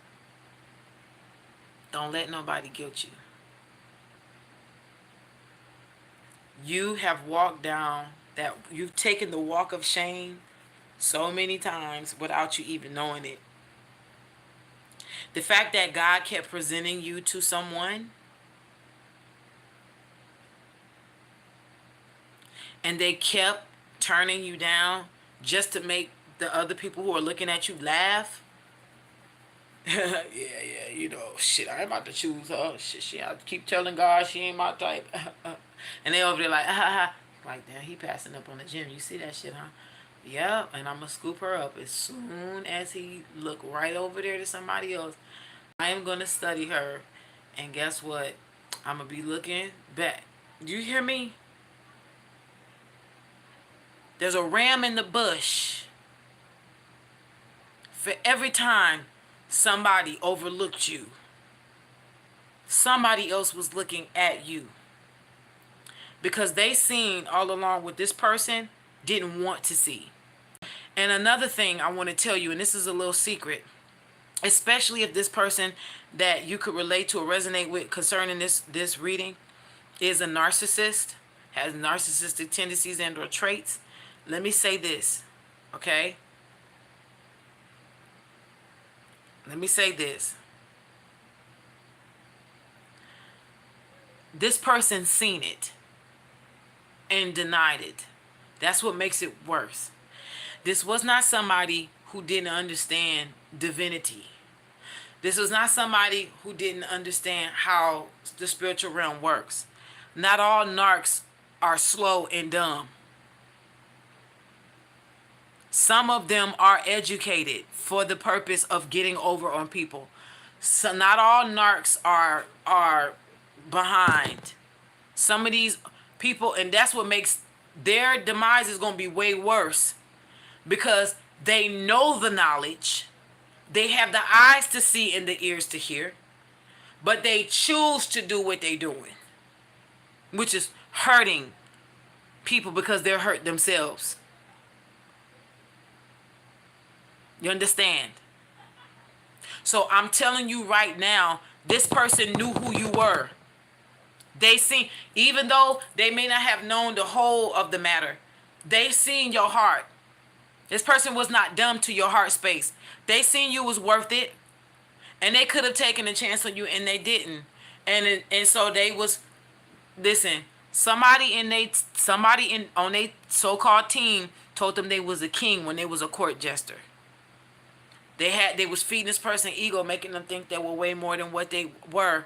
Don't let nobody guilt you. You have walked down that, you've taken the walk of shame so many times without you even knowing it. The fact that God kept presenting you to someone and they kept turning you down just to make the other people who are looking at you laugh. yeah, shit, I ain't about to choose her. Shit, I keep telling God she ain't my type. And they over there like, like, damn, he passing up on the gym. You see that shit, huh? Yeah, and I'm gonna scoop her up as soon as he look right over there to somebody else. I am gonna study her, and guess what? I'm gonna be looking back. Do you hear me? There's a ram in the bush for every time somebody overlooked you. Somebody else was looking at you. Because they seen all along what this person didn't want to see. And another thing I want to tell you, and this is a little secret, especially if this person that you could relate to or resonate with concerning this reading is a narcissist, has narcissistic tendencies and or traits. Let me say this, okay? Let me say this. This person seen it and denied it. That's what makes it worse. This was not somebody who didn't understand divinity. This was not somebody who didn't understand how the spiritual realm works. Not all narcs are slow and dumb. Some of them are educated for the purpose of getting over on people. So not all narcs are behind. Some of these people, and that's what makes their demise is going to be way worse, because they know the knowledge, they have the eyes to see and the ears to hear, but they choose to do what they're doing, which is hurting people because they're hurt themselves. You understand? So I'm telling you right now, this person knew who you were. They seen, even though they may not have known the whole of the matter, they seen your heart. This person was not dumb to your heart space. They seen you was worth it, and they could have taken a chance on you, and they didn't. And so they was, listen, somebody on their so-called team told them they was a king when they was a court jester. They was feeding this person ego, making them think they were way more than what they were,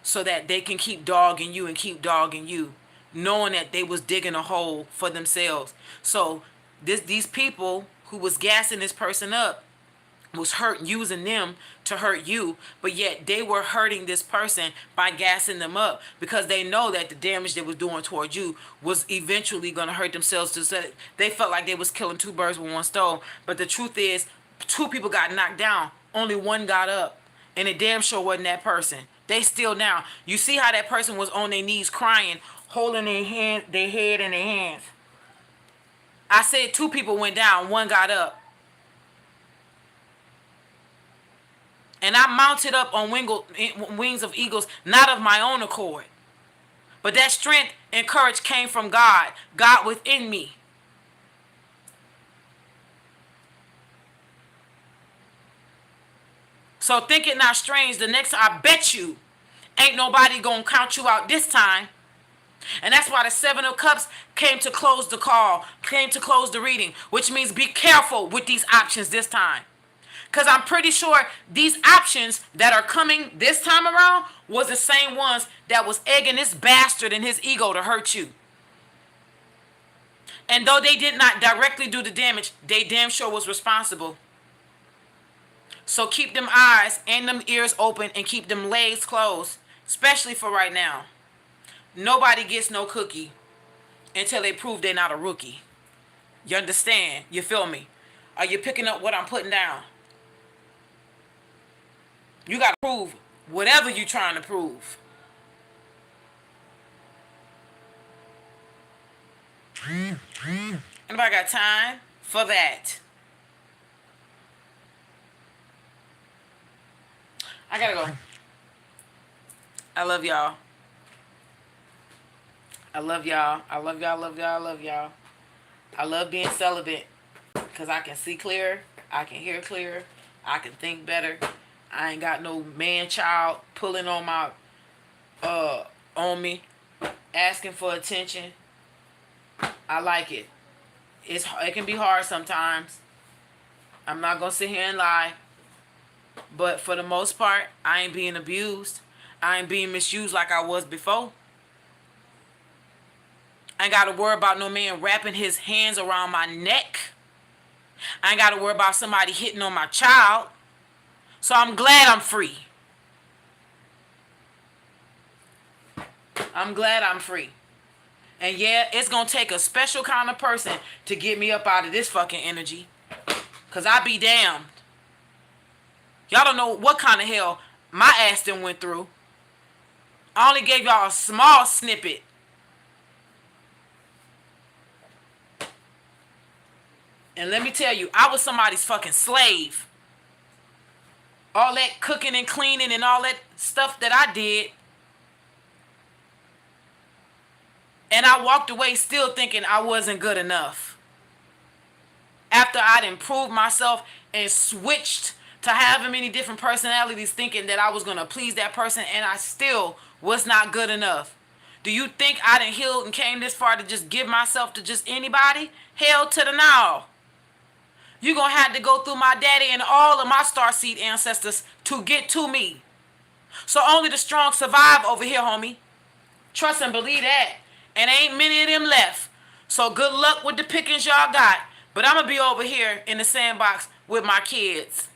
so that they can keep dogging you and keep dogging you, knowing that they was digging a hole for themselves. So these people who was gassing this person up was using them to hurt you, but yet they were hurting this person by gassing them up, because they know that the damage they was doing towards you was eventually going to hurt themselves. They felt like they was killing two birds with one stone, but the truth is, two people got knocked down, only one got up, and it damn sure wasn't that person. They still down. You see how that person was on their knees crying, holding their head in their hands. I said two people went down, one got up. And I mounted up on wings of eagles, not of my own accord. But that strength and courage came from God, God within me. So think it not strange. The next, I bet you, ain't nobody gonna count you out this time. And that's why the Seven of Cups came to close the call, came to close the reading, which means be careful with these options this time. Because I'm pretty sure these options that are coming this time around was the same ones that was egging this bastard and his ego to hurt you. And though they did not directly do the damage, they damn sure was responsible. So keep them eyes and them ears open and keep them legs closed, especially for right now. Nobody gets no cookie until they prove they're not a rookie. You understand? You feel me? Are you picking up what I'm putting down? You got to prove whatever you're trying to prove. Anybody got time for that? I gotta go. I love y'all. I love y'all. I love y'all. Love y'all. Love y'all. I love being celibate because I can see clearer. I can hear clearer. I can think better. I ain't got no man child pulling on my on me, asking for attention. I like it. It can be hard sometimes. I'm not gonna sit here and lie. But for the most part, I ain't being abused. I ain't being misused like I was before. I ain't got to worry about no man wrapping his hands around my neck. I ain't got to worry about somebody hitting on my child. So I'm glad I'm free. I'm glad I'm free. And yeah, it's going to take a special kind of person to get me up out of this fucking energy. Because I be damned. Y'all don't know what kind of hell my ass done went through. I only gave y'all a small snippet. And let me tell you, I was somebody's fucking slave. All that cooking and cleaning and all that stuff that I did. And I walked away still thinking I wasn't good enough. After I'd improved myself and switched to having many different personalities, thinking that I was going to please that person, and I still was not good enough. Do you think I done healed and came this far to just give myself to just anybody? Hell to the no. You're going to have to go through my daddy and all of my starseed ancestors to get to me. So only the strong survive over here, homie. Trust and believe that. And ain't many of them left. So good luck with the pickings y'all got. But I'm going to be over here in the sandbox with my kids.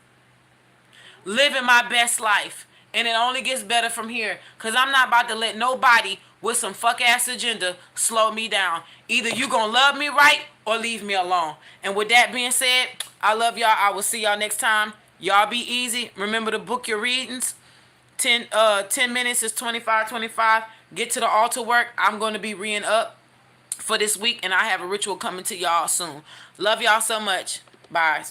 Living my best life. And it only gets better from here. Because I'm not about to let nobody with some fuck-ass agenda slow me down. Either you going to love me right or leave me alone. And with that being said, I love y'all. I will see y'all next time. Y'all be easy. Remember to book your readings. 10 minutes is $25.25. Get to the altar work. I'm going to be reing up for this week. And I have a ritual coming to y'all soon. Love y'all so much. Bye.